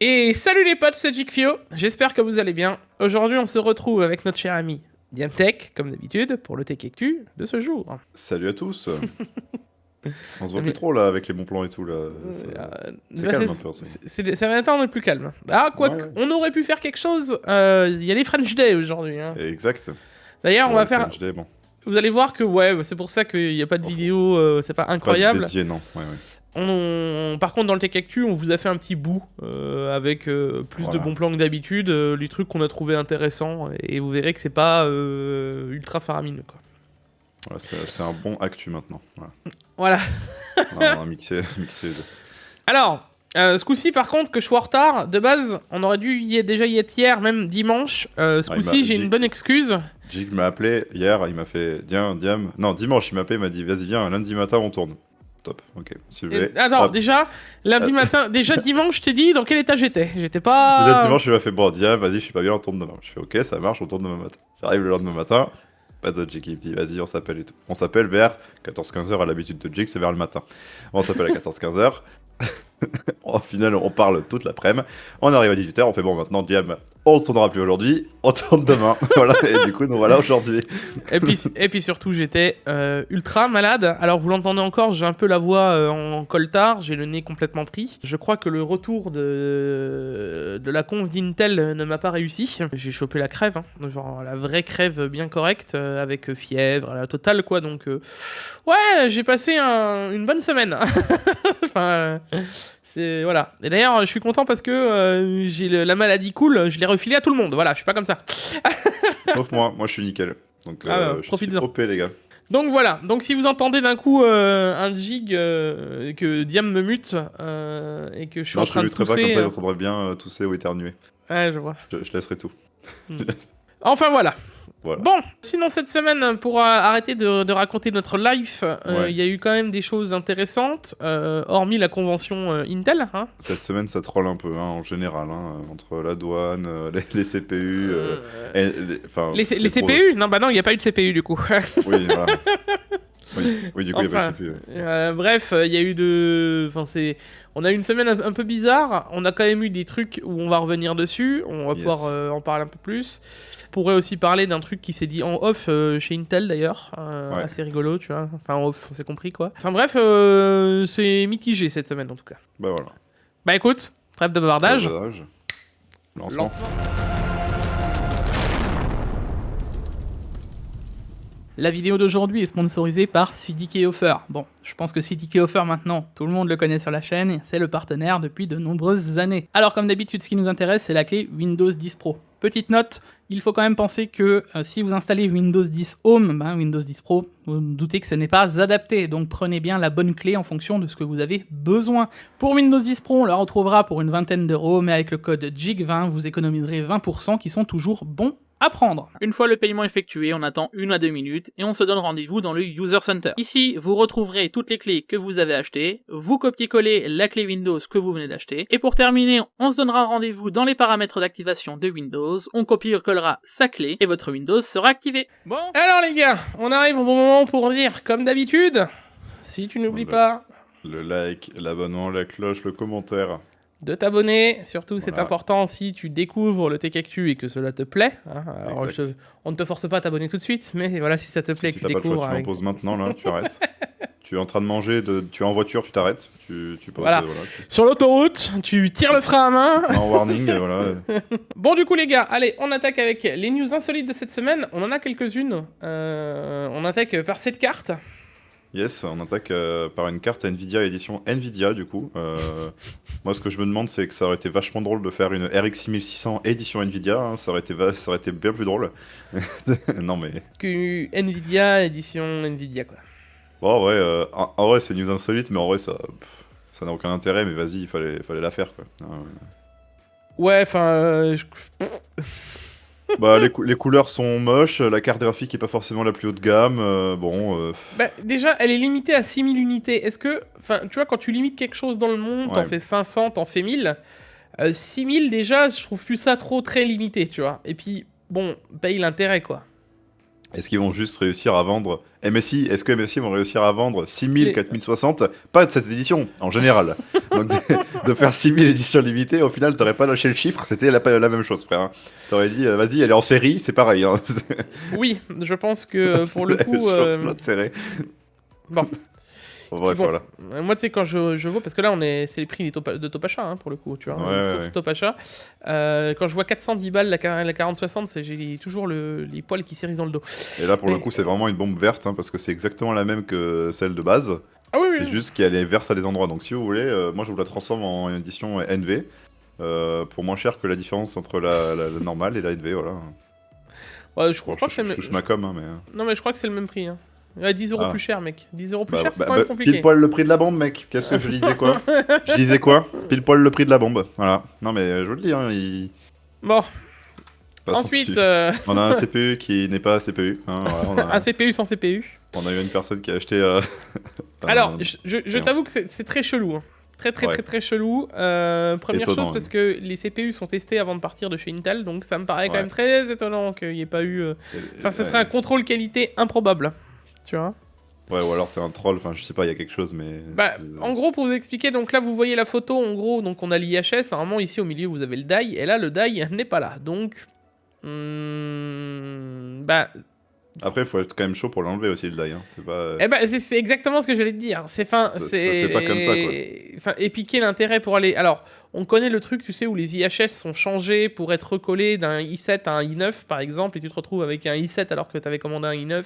Et salut les potes, c'est Jikfio, j'espère que vous allez bien. Aujourd'hui on se retrouve avec notre cher ami Diamtech, comme d'habitude, pour le Tech Actu de ce jour. Salut à tous. On se voit plus Mais, trop là avec les bons plans et tout là. C'est bah, calme un peu en ce moment. c'est maintenant on est plus calme. Ah, quoique, Ouais, on aurait pu faire quelque chose, il y a les French Day aujourd'hui. Hein. exact. D'ailleurs, on Bon, va le faire... French Day, bon. Vous allez voir que, ouais, c'est pour ça qu'il n'y a pas de vidéo, c'est pas Pas incroyable. dédié, non. Ouais. Par contre, dans le Tech Actu, on vous a fait un petit bout avec plus de Voilà. bons plans que d'habitude, les trucs qu'on a trouvé intéressants, et vous verrez que c'est pas ultra faramineux, quoi. Voilà, c'est un bon actu maintenant. Voilà. Voilà. On a mixé les deux. Alors, ce coup-ci, par contre, que je suis en retard, de base, on aurait dû déjà y être hier, même dimanche. Ce coup-ci, j'ai une bonne excuse. Jig m'a appelé hier, il m'a fait Diam. Non, dimanche, il m'a appelé, il m'a dit vas-y, viens, lundi matin, on tourne. Top, ok. Si vous voulez. Attends, Hop. déjà, lundi matin, déjà dimanche, je t'ai dit dans quel état j'étais. J'étais Déjà pas. dimanche, il m'a fait bon, Diam, vas-y, je suis pas bien, on tourne demain. Je fais ok, ça marche, on tourne demain matin. J'arrive le lendemain matin. Pas de Jig, il me dit vas-y, on s'appelle et tout. On s'appelle vers 14-15h à l'habitude de Jig, c'est vers le matin. On s'appelle à 14-15h. Au final, on parle toute l'après-midi. On arrive à 18h, on fait bon, maintenant, Diam, on tournera plus aujourd'hui, on tourne demain. Voilà, et du coup, nous voilà aujourd'hui. Et puis surtout, j'étais ultra malade. Alors, vous l'entendez encore, j'ai un peu la voix en coltard, j'ai le nez complètement pris. Je crois que le retour de la conf d'Intel ne m'a pas réussi. J'ai chopé la crève, hein, genre la vraie crève bien correcte, avec fièvre, la totale, quoi. Donc, ouais, j'ai passé une bonne semaine. Enfin. C'est voilà. Et d'ailleurs, je suis content parce que j'ai la maladie cool, je l'ai refilé à tout le monde. Voilà, je suis pas comme ça. Sauf moi je suis nickel. Donc, je suis profite-en. OP, les gars. Donc voilà. Donc si vous entendez d'un coup un Jig que Diam me mute et que je suis Non, en je te train de muterai pas, tousser. comme ça, il entendrait bien tousser ou éternuer. Ouais, je vois. Je laisserai tout. Hmm. Enfin voilà. Voilà. Bon, sinon cette semaine, pour arrêter de raconter notre life, Ouais. y a eu quand même des choses intéressantes, hormis la convention Intel. Hein. Cette semaine, ça troll un peu, hein, en général, hein, entre la douane, les CPU, et Les CPU? Non, bah non, il n'y a pas eu de CPU du coup. Oui, voilà. Oui, du coup, il n'y a pas de Enfin, CPU. bref, il y a eu on a eu une semaine un peu bizarre. On a quand même eu des trucs où on va revenir dessus. On va pouvoir en parler un peu plus. On pourrait aussi parler d'un truc qui s'est dit en off chez Intel d'ailleurs. Ouais. Assez rigolo, tu vois. Enfin, en off, on s'est compris quoi. Enfin bref, c'est mitigé cette semaine en tout cas. Bah voilà. Bah écoute, trêve de bavardage. Lancement. La vidéo d'aujourd'hui est sponsorisée par CDK Offer. Bon, je pense que CDK Offer maintenant, tout le monde le connaît sur la chaîne, c'est le partenaire depuis de nombreuses années. Alors comme d'habitude, ce qui nous intéresse, c'est la clé Windows 10 Pro. Petite note, il faut quand même penser que si vous installez Windows 10 Home, Windows 10 Pro, vous vous doutez que ce n'est pas adapté, donc prenez bien la bonne clé en fonction de ce que vous avez besoin. Pour Windows 10 Pro, on la retrouvera pour une vingtaine d'euros, mais avec le code JIG20, vous économiserez 20% qui sont toujours bons à prendre. Une fois le paiement effectué, on attend 1 à 2 minutes et on se donne rendez-vous dans le User Center. Ici, vous retrouverez toutes les clés que vous avez achetées, vous copiez-collez la clé Windows que vous venez d'acheter, et pour terminer, on se donnera rendez-vous dans les paramètres d'activation de Windows, on copie-collera sa clé et votre Windows sera activé. Bon, alors les gars, on arrive au bon moment pour dire, comme d'habitude, si tu n'oublies pas Le like, l'abonnement, la cloche, le commentaire. de t'abonner, surtout c'est Voilà. important si tu découvres le Tech Actu et que cela te plaît. Hein. Alors, Exact. on ne te force pas à t'abonner tout de suite, mais voilà, si ça te plaît, Si que tu t'as pas le choix, découvres. tu l'emposes maintenant, là, tu arrêtes. Tu es en train de manger, tu es en voiture, tu t'arrêtes. Tu poses, Voilà. Sur l'autoroute, tu tires le frein à main. En warning, voilà. Bon, du coup, les gars, allez, on attaque avec les news insolites de cette semaine. On en a quelques-unes. On attaque par cette carte. Yes, on attaque par une carte Nvidia édition Nvidia du coup. Moi ce que je me demande c'est que ça aurait été vachement drôle de faire une RX 6600 édition Nvidia, hein, ça aurait été bien plus drôle. Non mais... Que Nvidia, édition Nvidia, quoi. Bon ouais, en vrai c'est news insolite mais en vrai ça n'a aucun intérêt mais vas-y il fallait la faire quoi. Ouais, enfin... Bah les couleurs sont moches, la carte graphique est pas forcément la plus haut de gamme, Bah, déjà, elle est limitée à 6000 unités. Est-ce que... Enfin, tu vois, quand tu limites quelque chose dans le monde, t'en Ouais. fais 500, t'en fais 1000. 6000, déjà, je trouve plus ça très limité, tu vois. Et puis, bon, paye l'intérêt, quoi. Est-ce qu'ils vont juste réussir à vendre MSI? Est-ce que MSI vont réussir à vendre 6000, Les- 4060? Pas de cette édition, en général. Donc de faire 6000 éditions limitées, au final, t'aurais pas lâché le chiffre, c'était la même chose, frère. Hein. T'aurais dit, vas-y, elle est en série, c'est pareil. Hein. Oui, je pense que pour le coup. L'autre série. Bon. Bref, Bon, voilà. moi, tu sais, quand je vois, parce que là, c'est les prix de Topacha, hein, pour le coup, tu vois, Ouais, sauf ouais. Topacha. Quand je vois 410 balles la 4060, j'ai toujours les poils qui s'érissent dans le dos. Et là, pour le Mais- coup, c'est vraiment une bombe verte, hein, parce que c'est exactement la même que celle de base. Ah oui, C'est oui. juste qu'elle est verte à des endroits. Donc si vous voulez, moi je vous la transforme en édition NV. Pour moins cher que la différence entre la normale et la NV, voilà. Ouais, je Bon, crois que c'est je le touche ma com, hein, mais... Non, mais je crois que c'est le même prix. Hein. Ouais, 10 euros Ah. plus cher, mec. 10 euros plus Bah, cher, c'est bah, quand même bah, compliqué. pile poil le prix de la bombe, mec. Qu'est-ce que je disais quoi? Je disais quoi? Pile poil le prix de la bombe. Voilà. Non mais je vous le dis, hein, Bon, passons ensuite, dessus. On a un CPU qui n'est pas CPU. Hein, voilà, un CPU sans CPU. on a eu une personne qui a acheté... Alors, un- je t'avoue que c'est très chelou. Hein. Très Ouais. très chelou. Première Étonnant, chose, parce que les CPU sont testés avant de partir de chez Intel, donc ça me paraît quand Ouais. même très étonnant qu'il n'y ait pas eu... Enfin, ce Ouais. serait un contrôle qualité improbable. Tu vois. Ouais, ou alors c'est un troll, enfin je sais pas, il y a quelque chose, mais... Bah, c'est- en gros, pour vous expliquer, donc là, vous voyez la photo, en gros, donc on a l'IHS, normalement, ici, au milieu, vous avez le die, et là, le die n'est pas là, donc... bah... Après, il faut être quand même chaud pour l'enlever aussi, le die. Hein. C'est pas... Eh ben, c'est exactement ce que j'allais te dire. C'est fin, Ça se c'est fait pas comme ça, quoi. Enfin, épiquer l'intérêt pour aller. Alors, on connaît le truc, tu sais, où les IHS sont changés pour être recollés d'un i7 à un i9, par exemple, et tu te retrouves avec un i7 alors que tu avais commandé un i9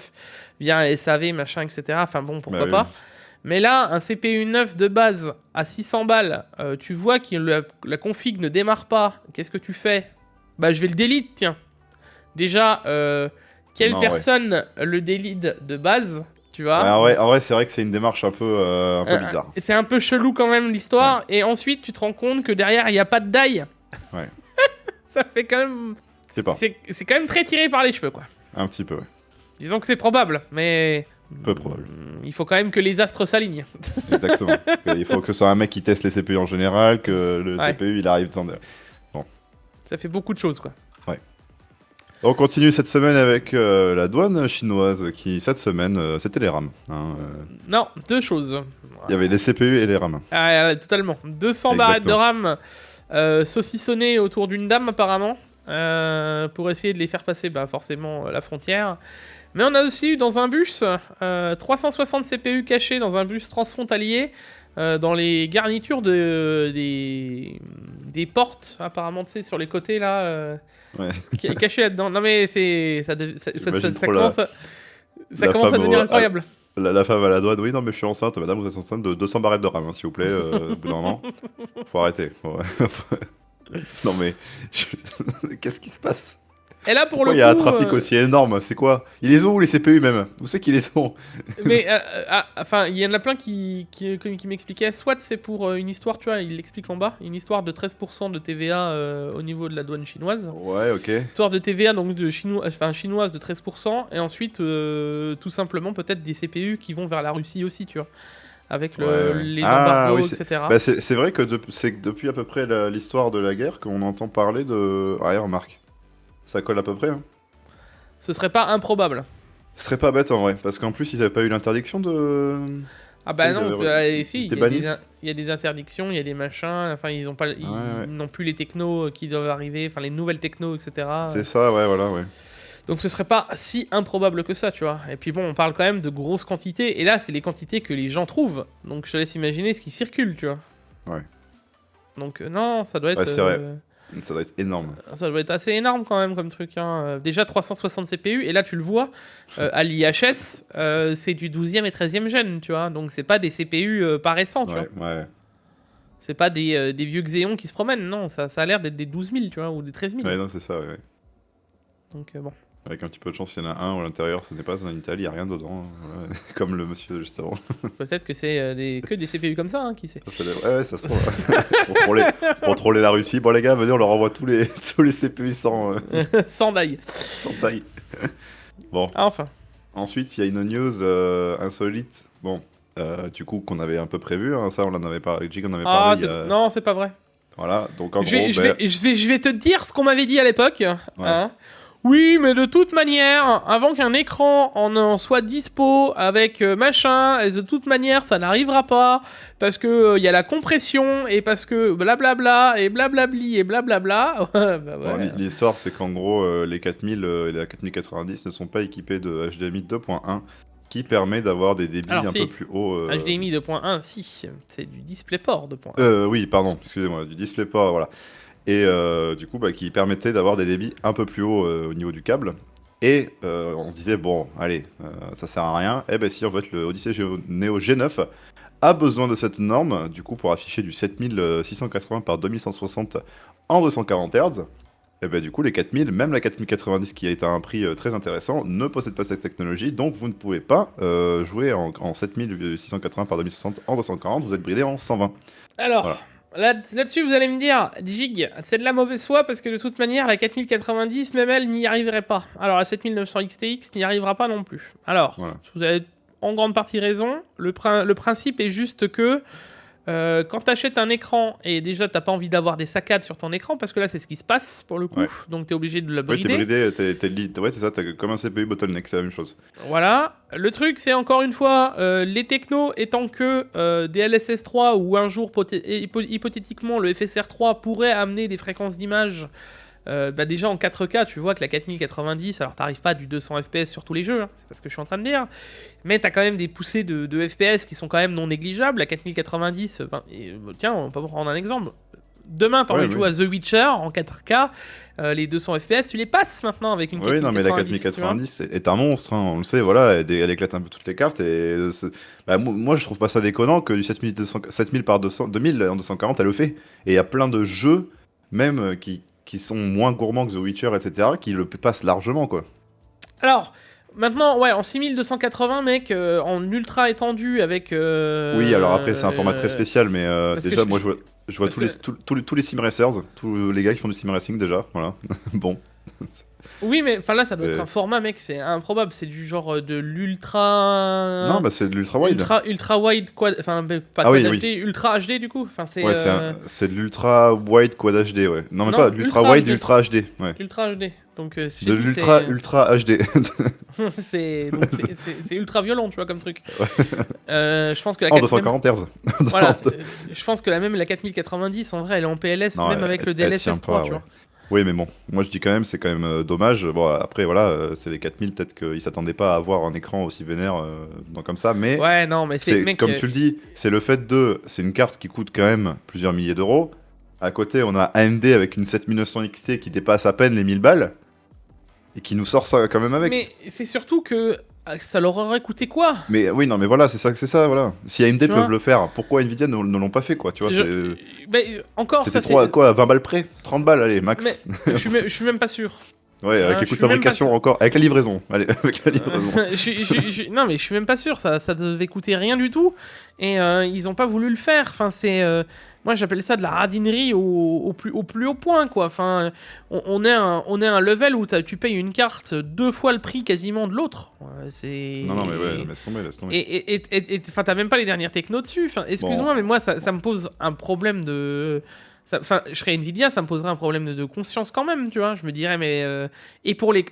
via un SAV, machin, etc. Enfin bon, pourquoi Bah oui. pas. Mais là, un CPU 9 de base à 600 balles, tu vois que la config ne démarre pas. Qu'est-ce que tu fais? Bah, je vais le delete, tiens. Déjà, quelle Non, ouais. personne le delete de base, tu vois? Ouais, en vrai, c'est vrai que c'est une démarche un peu bizarre. C'est un peu chelou quand même l'histoire. Et ensuite, tu te rends compte que derrière, il n'y a pas de die. Ouais. Ça fait quand même. Je sais pas. C'est quand même très tiré par les cheveux, quoi. Un petit peu, ouais. Disons que c'est probable, mais. Peu probable. Il faut quand même que les astres s'alignent. Exactement. Il faut que ce soit un mec qui teste les CPU en général, que le Ouais. CPU il arrive dans... Ça fait beaucoup de choses, quoi. On continue cette semaine avec la douane chinoise qui, cette semaine, c'était les RAM. Hein, Non, deux choses. il y avait les CPU et les RAM. Totalement. 200 barrettes de RAM saucissonnées autour d'une dame, apparemment. Pour essayer de les faire passer, bah, forcément, la frontière. Mais on a aussi eu dans un bus 360 CPU cachés dans un bus transfrontalier dans les garnitures des portes, apparemment, tu sais, sur les côtés là, Ouais. cachés là-dedans. Non mais ça J'imagine trop commence à, ça la commence à femme devenir au- incroyable. La femme à la douane, oui, non, mais je suis enceinte, madame, vous êtes enceinte de 200 barrettes de RAM, hein, s'il vous plaît. Au bout d'un moment, faut arrêter. Non, mais. Qu'est-ce qui se passe? Et là pour Pourquoi le il y a un coup, trafic aussi énorme? C'est quoi? Ils les ont où les CPU même? Où c'est qu'ils les ont? mais enfin, il y en a plein qui m'expliquaient, soit c'est pour une histoire, tu vois, il l'explique en bas, une histoire de 13% de TVA au niveau de la douane chinoise. Ouais, ok. Histoire de TVA donc chinoise de 13%, et ensuite tout simplement peut-être des CPU qui vont vers la Russie aussi, tu vois, avec Ouais. les Ah, embargos, oui, etc. Bah, c'est vrai que c'est que depuis à peu près l'histoire de la guerre qu'on entend parler de. Ouais, remarque. Ça colle à peu près. Hein. Ce serait pas improbable. Ce serait pas bête en vrai, parce qu'en plus ils avaient pas eu l'interdiction de. Ah bah Ils non, avaient- si, ils étaient il y a des interdictions, il y a des machins, enfin ils ont pas, ils Ouais. n'ont plus les technos qui doivent arriver, enfin les nouvelles technos, etc. C'est ça, ouais, voilà, ouais. Donc ce serait pas si improbable que ça, tu vois. Et puis bon, on parle quand même de grosses quantités, et là c'est les quantités que les gens trouvent. Donc je te laisse imaginer ce qui circule, tu vois. Ouais. Donc non, ça doit être... Ouais, c'est vrai. Ça doit être énorme. Ça doit être assez énorme quand même comme truc. Hein. Déjà 360 CPU, et là tu le vois, à l'IHS, c'est du 12e et 13e gène, tu vois. Donc c'est pas des CPU pas récents, tu vois. Ouais. C'est pas des vieux Xeon qui se promènent, non. Ça a l'air d'être des 12 000, tu vois, ou des 13 000. Ouais, non, c'est ça, ouais. Donc bon. Avec un petit peu de chance, il y en a un à l'intérieur, ce n'est pas un Intel, il n'y a rien dedans. Voilà. Comme le monsieur juste avant. Peut-être que c'est que des CPU comme ça, hein, qui sait. Ouais, ça se trouve. pour troller la Russie. Bon, les gars, venez, on leur envoie tous les CPU sans Sans bail. taille. Bon, Ah, enfin. ensuite, il y a une news insolite. Bon, du coup, qu'on avait un peu prévu. Hein, ça, on en avait parlé. Jig en avait Ah, parlé. non, c'est pas vrai. Voilà, donc en Je vais, gros. je vais te dire ce qu'on m'avait dit à l'époque. Hein. Oui, mais de toute manière, avant qu'un écran en soit dispo avec machin, et de toute manière, ça n'arrivera pas parce que y a la compression et parce que blablabla et blablabli et blablabla. Ouais, bah Bon, ouais. l'histoire, c'est qu'en gros, les 4000 et la 4090 ne sont pas équipés de HDMI 2.1 qui permet d'avoir des débits Alors, un si. peu plus hauts. HDMI 2.1, si, c'est du DisplayPort 2.1. Oui, pardon, excusez-moi, du DisplayPort, voilà. Et du coup, bah, qui permettait d'avoir des débits un peu plus hauts au niveau du câble. Et on se disait, bon, allez, ça sert à rien. Et ben si, en fait, le Odyssey Neo G9 a besoin de cette norme, du coup, pour afficher du 7680 par 2160 en 240 Hz. Et ben du coup, les 4000, même la 4090 qui est à un prix très intéressant, ne possède pas cette technologie, donc vous ne pouvez pas jouer en 7680 par 2060 en 240, vous êtes bridé en 120. Alors, Voilà. là-dessus, vous allez me dire, Jig, c'est de la mauvaise foi parce que de toute manière, la 4090, même elle n'y arriverait pas. Alors, la 7900 XTX n'y arrivera pas non plus. Alors, Voilà. vous avez en grande partie raison. Le principe est juste que quand t'achètes un écran et déjà t'as pas envie d'avoir des saccades sur ton écran parce que là c'est ce qui se passe pour le coup, Ouais. donc t'es obligé de le Ouais, t'es brider. bridé, ouais, c'est ça, t'as comme un CPU bottleneck, c'est la même chose. Voilà. Le truc, c'est encore une fois, les technos étant que des LSS 3 ou un jour, hypothétiquement, le FSR 3 pourrait amener des fréquences d'image. Bah déjà en 4K, tu vois que la 4090, alors t'arrives pas à du 200 FPS sur tous les jeux, hein, c'est pas ce que je suis en train de dire, mais t'as quand même des poussées de FPS qui sont quand même non négligeables. La 4090, tiens, on peut prendre un exemple. Demain, t'as envie de jouer à The Witcher en 4K, les 200 FPS, tu les passes maintenant avec une 4090. Oui, non, mais la 4090 est un monstre, hein, on le sait, voilà, elle éclate un peu toutes les cartes, et bah, moi je trouve pas ça déconnant que du 7000 par 200, 2000 en 240, elle le fait. Et il y a plein de jeux, même qui sont moins gourmands que The Witcher, etc., qui le passent largement, quoi. Alors, maintenant, ouais, en 6280, mec, en ultra étendu avec... Oui, alors après, c'est un format très spécial, mais parce que déjà, moi je vois parce tous les sim racers, tous les gars qui font du sim racing déjà, voilà. Bon. Oui, mais enfin là, ça doit être Euh. un format, mec, c'est improbable. C'est du genre de l'ultra. Non, bah c'est de l'ultra wide. Ultra wide, quad. Enfin, pas Ah oui, quad oui. HD, ultra HD du coup. Enfin, c'est. Ouais, c'est de l'ultra wide quad HD, ouais. Non, mais Non, pas de l'ultra ultra wide, HD. ultra HD, ouais. Ultra HD. Donc, si De j'ai dit, l'ultra ultra HD. c'est ultra violent, tu vois, comme truc. Je pense que la En 4 même- 240 Hz. Voilà, je pense que même la 4090, en vrai, elle est en PLS, Non, même avec le elle tient DLSS 3, pas, tu ouais. vois. Oui, mais bon, moi je dis quand même, c'est quand même dommage. Bon, après, voilà, c'est les 4000, peut-être qu'ils s'attendaient pas à avoir un écran aussi vénère comme ça, mais Ouais, non, mais c'est. c'est Mec, comme tu le dis, c'est le fait de. C'est une carte qui coûte quand même plusieurs milliers d'euros. À côté, on a AMD avec une 7900 XT qui dépasse à peine les 1000 balles et qui nous sort ça quand même avec. Mais c'est surtout que ça leur aurait coûté quoi? Mais oui, non, mais voilà, c'est ça, voilà. Si AMD Tu peuvent vois le faire, pourquoi Nvidia ne l'ont pas fait, quoi, tu vois, Encore, c'était ça trop à c'est. quoi, à 20 balles près 30 balles, allez, max. Mais je suis même pas sûr. Ouais, avec les je coûts de suis même pas fabrication sûr. encore, avec la livraison, allez, avec la livraison. Non, mais je suis même pas sûr. Ça devait coûter rien du tout. Et ils ont pas voulu le faire. Enfin, c'est. Moi, j'appelle ça de la radinerie au plus haut point, quoi. Enfin, on est un level où tu payes une carte 2 fois le prix quasiment de l'autre. C'est. Non, mais ouais, laisse tomber, laisse tomber. Et enfin, t'as même pas les dernières technos dessus. Enfin, excuse-moi, mais moi, ça me pose un problème de. Enfin, je serais Nvidia, ça me poserait un problème de conscience quand même, tu vois. Je me dirais, mais et pour les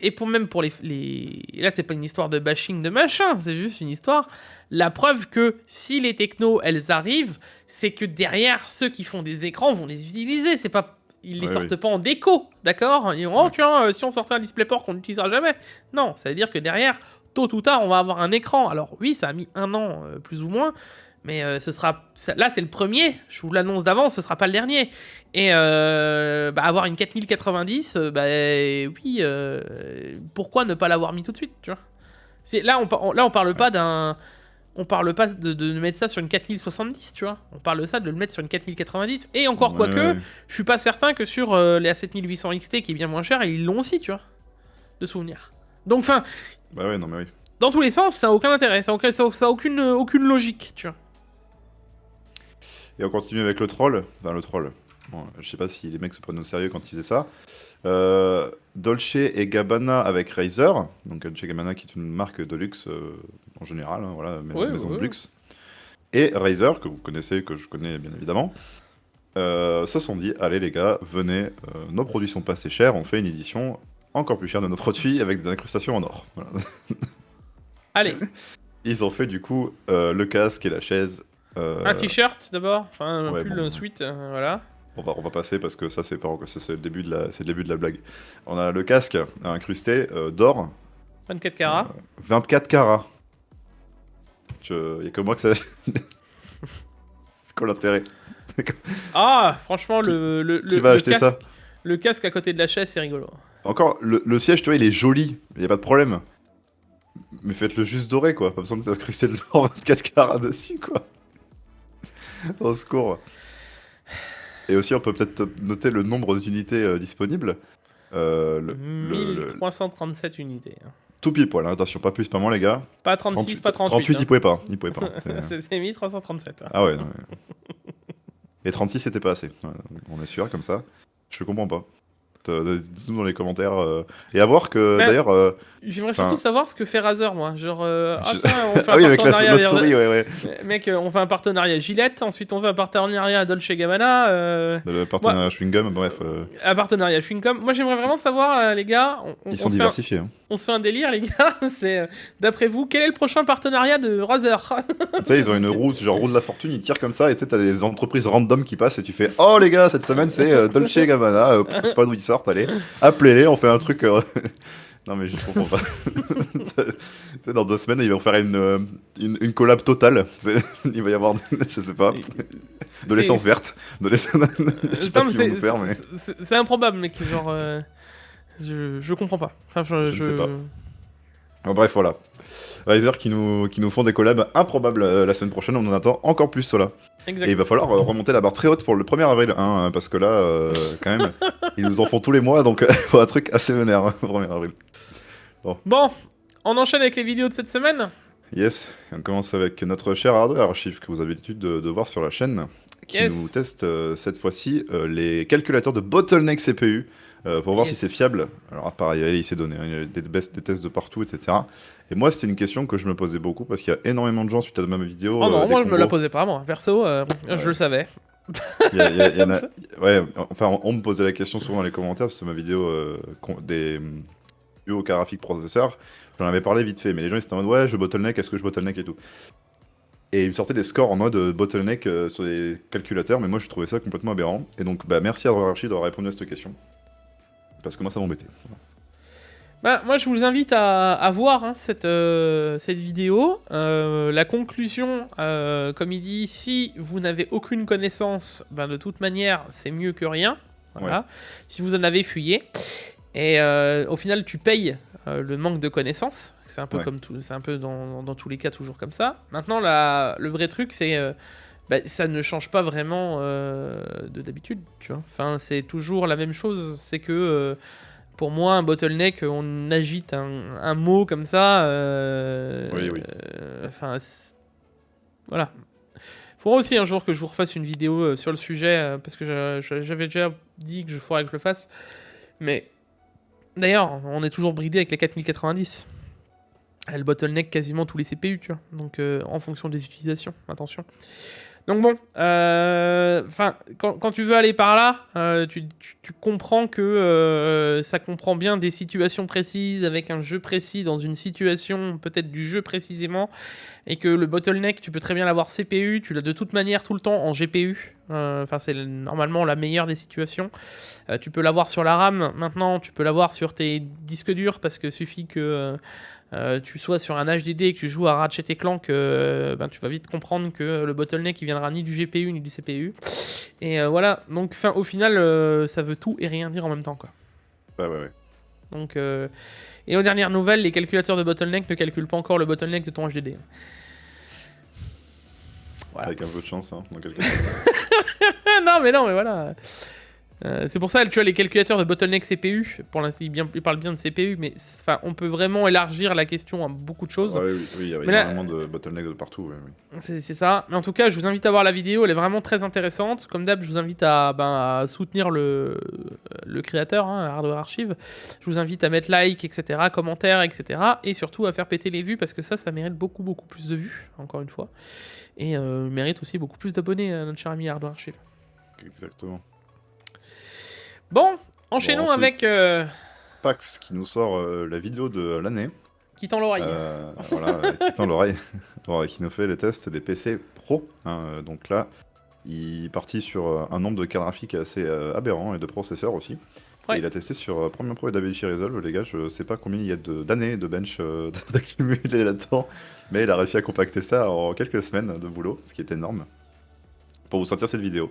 là, c'est pas une histoire de bashing de machin, c'est juste une histoire. La preuve que si les technos elles arrivent, c'est que derrière ceux qui font des écrans vont les utiliser. C'est pas ils les Ouais, sortent oui. pas en déco, d'accord. Ils diront, oh tiens, si on sortait un DisplayPort qu'on n'utilisera jamais. Non, ça veut dire que derrière, tôt ou tard, on va avoir un écran. Alors oui, ça a mis 1 an plus ou moins. Mais là, c'est le premier. Je vous l'annonce d'avance, ce sera pas le dernier. Et avoir une 4090, oui, pourquoi ne pas l'avoir mis tout de suite, tu vois. Là, on parle pas d'un. On parle pas de mettre ça sur une 4070, tu vois. On parle de ça, de le mettre sur une 4090. Et encore, quoique, je suis pas certain que sur les A7800 XT, qui est bien moins cher, ils l'ont aussi, tu vois. De souvenir. Donc, enfin. Bah ouais, non, mais oui. Dans tous les sens, ça a aucun intérêt. Ça a aucune logique, tu vois. Et on continue avec le troll. Enfin, le troll. Bon, je sais pas si les mecs se prennent au sérieux quand ils faisaient ça. Dolce et Gabbana avec Razer. Donc Dolce et Gabbana qui est une marque de luxe en général, hein, voilà, maison de luxe. Et Razer, que vous connaissez, que je connais bien évidemment, se sont dit, allez les gars, venez, nos produits sont pas assez chers, on fait une édition encore plus cher de nos produits avec des incrustations en or. Voilà. Allez, Ils ont fait du coup le casque et la chaise. un t-shirt d'abord, enfin un ouais, pull, bon, un sweat, voilà. on va passer parce que ça c'est pas encore, c'est le début de la blague. On a le casque incrusté d'or, 24 carats. 24 carats. Il y a que moi que ça. C'est quoi l'intérêt? Ah, franchement, Qui- le Qui va acheter ça? le casque à côté de la chaise, c'est rigolo. Encore, le siège, tu vois, il est joli, il y a pas de problème. Mais faites-le juste doré, quoi. Pas besoin d'incruster de l'or 24 carats dessus, quoi. Au secours. Et aussi, on peut peut-être noter le nombre d'unités disponibles. Le 1337 unités. Hein. Tout pile poil, hein. Attention, pas plus, pas moins, les gars. Pas 36, pas 38. 38, hein. il pouvait pas. Il pouvait pas. C'était 1337. Hein. Ah ouais, non, Et 36, c'était pas assez. Ouais, on est sûr, comme ça. Je comprends pas. Dites-nous dans les commentaires. Et à voir que, Mais- d'ailleurs... J'aimerais Enfin- surtout savoir ce que fait Razer, moi. Genre, ah je- tiens, on fait un Ah oui, avec partenariat. notre souris, ouais. Mec, on fait un partenariat Gillette, ensuite on fait un partenariat Dolce Gabbana, Le partenariat chewing-gum, bref. un partenariat chewing-gum. Moi j'aimerais vraiment savoir, les gars, Ils sont diversifiés. Hein. on se fait un délire, les gars. C'est, d'après vous, quel est le prochain partenariat de Razer? Tu sais, ils ont une roue, genre roue de la fortune, ils tirent comme ça, et tu sais, t'as des entreprises random qui passent, et tu fais oh les gars, cette semaine c'est Dolce Gabbana, je sais pas d'où ils sortent, allez, appelez-les, on fait un truc. Non, mais je comprends pas. Tu sais, dans 2 semaines, ils vont faire une collab totale. Il va y avoir, je sais pas, de l'essence verte. Je sais Non, pas mais ce qu'ils vont nous faire, mais. c'est improbable, mec. Genre, je comprends pas. Enfin, Je sais pas. Bon, bref, voilà. Razer qui nous font des collabs improbables la semaine prochaine, on en attend encore plus cela. Exact. Et il va falloir remonter la barre très haute pour le 1er avril, hein, parce que là, quand même, ils nous en font tous les mois, donc il faut un truc assez vénère, hein, le 1er avril. Bon, on enchaîne avec les vidéos de cette semaine. Yes, on commence avec notre cher Hardware Archive que vous avez l'habitude de voir sur la chaîne, qui Yes. nous teste cette fois-ci les calculateurs de bottleneck CPU pour voir si Yes. c'est fiable. Alors pareil, il s'est donné, hein, il y a des tests de partout, etc. Et moi, c'était une question que je me posais beaucoup parce qu'il y a énormément de gens suite à ma vidéo. Oh non, des moi je me combos. la posais pas, moi. Perso, je le savais. Il y en a... Ouais, enfin, on me posait la question souvent dans les commentaires parce que ma vidéo des duo graphique processeur, j'en avais parlé vite fait, mais les gens ils étaient en mode ouais, je bottleneck, est-ce que je bottleneck et tout. Et ils me sortaient des scores en mode bottleneck sur les calculateurs, mais moi je trouvais ça complètement aberrant. Et donc, bah, merci à Hardware Archive d'avoir répondu à cette question. Parce que moi ça m'embêtait. Bah, moi, je vous invite à voir hein, cette vidéo. La conclusion, comme il dit, si vous n'avez aucune connaissance, ben, de toute manière, c'est mieux que rien. Voilà. Ouais. Si vous en avez, fuyez. Et au final, tu payes le manque de connaissances. C'est un peu Ouais. comme tout, c'est un peu dans tous les cas toujours comme ça. Maintenant, le vrai truc, c'est bah, ça ne change pas vraiment de d'habitude, tu vois. Enfin, c'est toujours la même chose. C'est que pour moi, un bottleneck, on agite un mot comme ça. Oui. Enfin, voilà. Faudra aussi un jour que je vous refasse une vidéo sur le sujet, parce que j'avais déjà dit que je ferais que je le fasse. Mais d'ailleurs, on est toujours bridé avec les 4090. Elle bottleneck quasiment tous les CPU, tu vois. Donc, en fonction des utilisations, attention. Donc bon, quand tu veux aller par là, tu comprends que ça comprend bien des situations précises, avec un jeu précis, dans une situation peut-être du jeu précisément, et que le bottleneck, tu peux très bien l'avoir CPU, tu l'as de toute manière tout le temps en GPU, enfin c'est normalement la meilleure des situations. Tu peux l'avoir sur la RAM, maintenant tu peux l'avoir sur tes disques durs, parce que suffit que... tu sois sur un HDD et que tu joues à Ratchet et Clank, ben, tu vas vite comprendre que le bottleneck il viendra ni du GPU ni du CPU. Et voilà, donc au final, ça veut tout et rien dire en même temps, quoi. Ouais. Donc, et aux dernières nouvelles, les calculateurs de bottleneck ne calculent pas encore le bottleneck de ton HDD. Voilà. Avec un peu de chance, hein, dans quelques cas. non, mais voilà. C'est pour ça, tu vois, les calculateurs de bottleneck CPU, pour l'instant, ils parlent bien de CPU, mais on peut vraiment élargir la question à beaucoup de choses. Ouais, oui, il y a Mais là- énormément de bottleneck de partout. Oui. C'est ça. Mais en tout cas, je vous invite à voir la vidéo. Elle est vraiment très intéressante. Comme d'hab, je vous invite à soutenir le créateur, hein, Hardware Archive. Je vous invite à mettre like, etc., commentaires, etc. Et surtout à faire péter les vues, parce que ça mérite beaucoup, beaucoup plus de vues, encore une fois. Et mérite aussi beaucoup plus d'abonnés, notre cher ami Hardware Archive. Exactement. Bon, enchaînons Bon, ensuite- avec Pax qui nous sort la vidéo de l'année. Qui tend l'oreille. Voilà, qui tend l'oreille. Bon, qui nous fait les tests des PC Pro. Donc là, il est parti sur un nombre de cartes graphiques assez aberrant et de processeurs aussi. Ouais. Et il a testé sur Premiere Pro et DaVinci Resolve, les gars, je sais pas combien il y a d'années de bench d'accumuler là-dedans, mais il a réussi à compacter ça en quelques semaines de boulot, ce qui est énorme, pour vous sortir cette vidéo.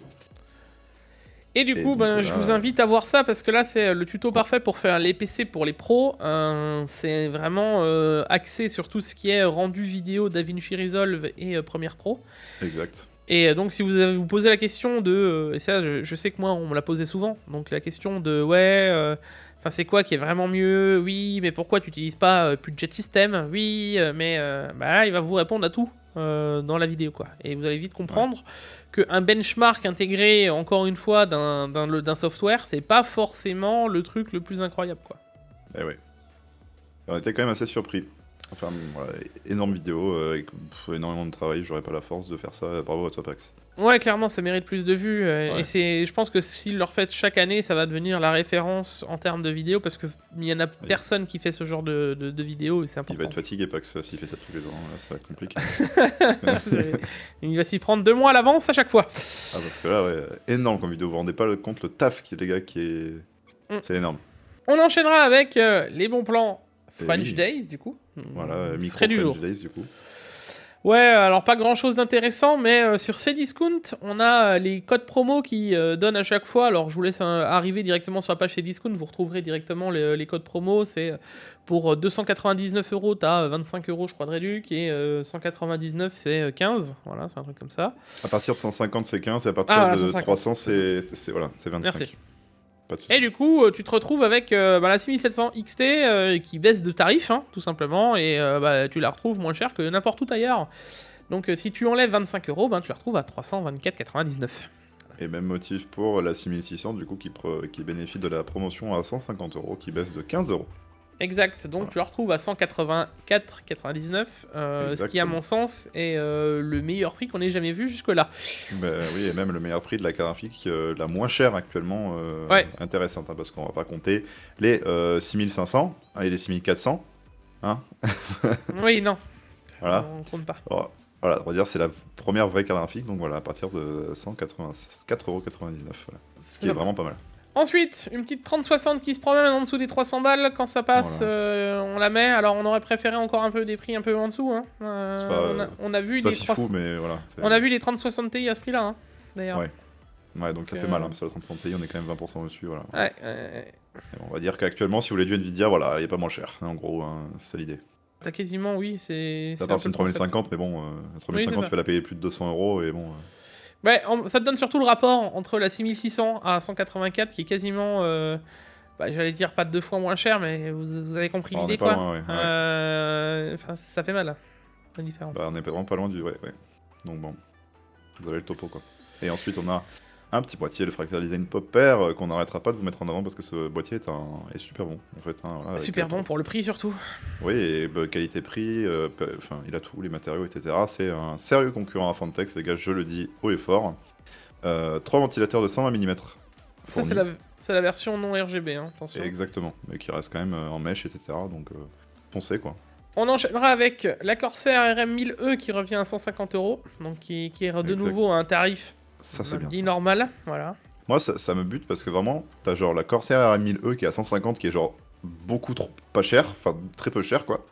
Et du coup, donc, je vous invite à voir ça parce que là, c'est le tuto parfait pour faire les PC pour les pros. C'est vraiment axé sur tout ce qui est rendu vidéo DaVinci Resolve et Premiere Pro. Exact. Et donc, si vous posez la question de... et ça, je sais que moi, on me l'a posé souvent. Donc, la question de... Ouais, c'est quoi qui est vraiment mieux? Oui, mais pourquoi tu n'utilises pas Budget System? Oui, mais... là, il va vous répondre à tout dans la vidéo, quoi. Et vous allez vite comprendre qu'un benchmark intégré, encore une fois, d'un software, c'est pas forcément le truc le plus incroyable, quoi. Eh oui. On était quand même assez surpris. Enfin, voilà, énorme vidéo, avec énormément de travail, j'aurais pas la force de faire ça, bravo à toi Pax. Ouais, clairement, ça mérite plus de vues. Et je pense que s'ils le refaitent chaque année, ça va devenir la référence en termes de vidéos, parce qu'il y en a personne qui fait ce genre de vidéos, et c'est important. Il va être fatigué Pax s'il fait ça tous les ans, là, ça va être compliqué. Il va s'y prendre 2 mois à l'avance à chaque fois. Ah, parce que là, ouais, énorme comme vidéo, vous vous rendez pas compte le taf les gars qui est... C'est énorme. On enchaînera avec les bons plans French oui. Days, du coup. Voilà, micro Frais du French jour. Days, du coup. Ouais, alors pas grand chose d'intéressant, mais sur Cdiscount, on a les codes promo qui donnent à chaque fois. Alors je vous laisse arriver directement sur la page Cdiscount, vous retrouverez directement les codes promo. C'est pour 299 €, t'as 25 € je crois de réduc, et 199 c'est 15. Voilà, c'est un truc comme ça. À partir de 150 c'est 15, et à partir de 150, 300 c'est 25. Merci. Pas de soucis. Et du coup, tu te retrouves avec la 6700 XT qui baisse de tarif, hein, tout simplement, et tu la retrouves moins cher que n'importe où ailleurs. Donc si tu enlèves 25 €, tu la retrouves à 324,99 €. Et même motif pour la 6600 du coup qui bénéficie de la promotion à 150 € qui baisse de 15 €. Exact, donc Voilà. tu la retrouves à 184,99 €, ce qui à mon sens est le meilleur prix qu'on ait jamais vu jusque-là. Bah, oui, et même le meilleur prix de la carte graphique la moins chère actuellement, intéressante, hein, parce qu'on va pas compter les 6500 et les 6400. Hein. Oui, non, Voilà. on compte pas. Alors, voilà, on va dire c'est la première vraie carte graphique, donc voilà, à partir de 184,99 €. Voilà. Ce qui est vraiment pas mal. Ensuite, une petite 3060 qui se promène en dessous des 300 balles. Quand ça passe, on la met. Alors, on aurait préféré encore un peu des prix un peu en dessous. Hein. On a vu C'est pas les fifou, mais voilà. On a vu les 3060 Ti à ce prix-là, hein, d'ailleurs. Ouais. Ouais, donc ça fait mal, hein, parce que la 3060 Ti, on est quand même 20% dessus, voilà. Ouais, Et on va dire qu'actuellement, si vous voulez du Nvidia, voilà, il est pas moins cher, hein, en gros, hein, c'est ça l'idée. t'as quasiment, oui, c'est... À part c'est une 3050, mais bon, la 3050, ça. tu vas la payer plus de 200 €, et bon... Ouais, ça te donne surtout le rapport entre la 6600 à 184 qui est quasiment, j'allais dire pas 2 fois moins cher, mais vous avez compris on l'idée, est pas quoi. loin, ouais. Enfin, ça fait mal, la différence. Bah, on est vraiment pas loin du... Ouais. Donc bon, vous avez le topo, quoi. Et ensuite, on a un petit boîtier, le Fractal Design Popper, qu'on n'arrêtera pas de vous mettre en avant, parce que ce boîtier est super bon, en fait. Hein, voilà, Super bon pour le prix, surtout. Oui, et qualité-prix, il a tout, les matériaux, etc. C'est un sérieux concurrent à Fantex, les gars, je le dis haut et fort. 3 ventilateurs de 120 mm. Ça, c'est la version non RGB, hein, attention. Exactement, mais qui reste quand même en mèche, etc. Donc, foncez, quoi. On enchaînera avec la Corsair RM1000E qui revient à 150 €, donc qui est de nouveau à un tarif Ça, c'est bien. dit normal, voilà. Moi, ça me bute parce que vraiment, t'as genre la Corsair RM1000E qui est à 150, qui est genre beaucoup trop pas cher, enfin très peu cher, quoi.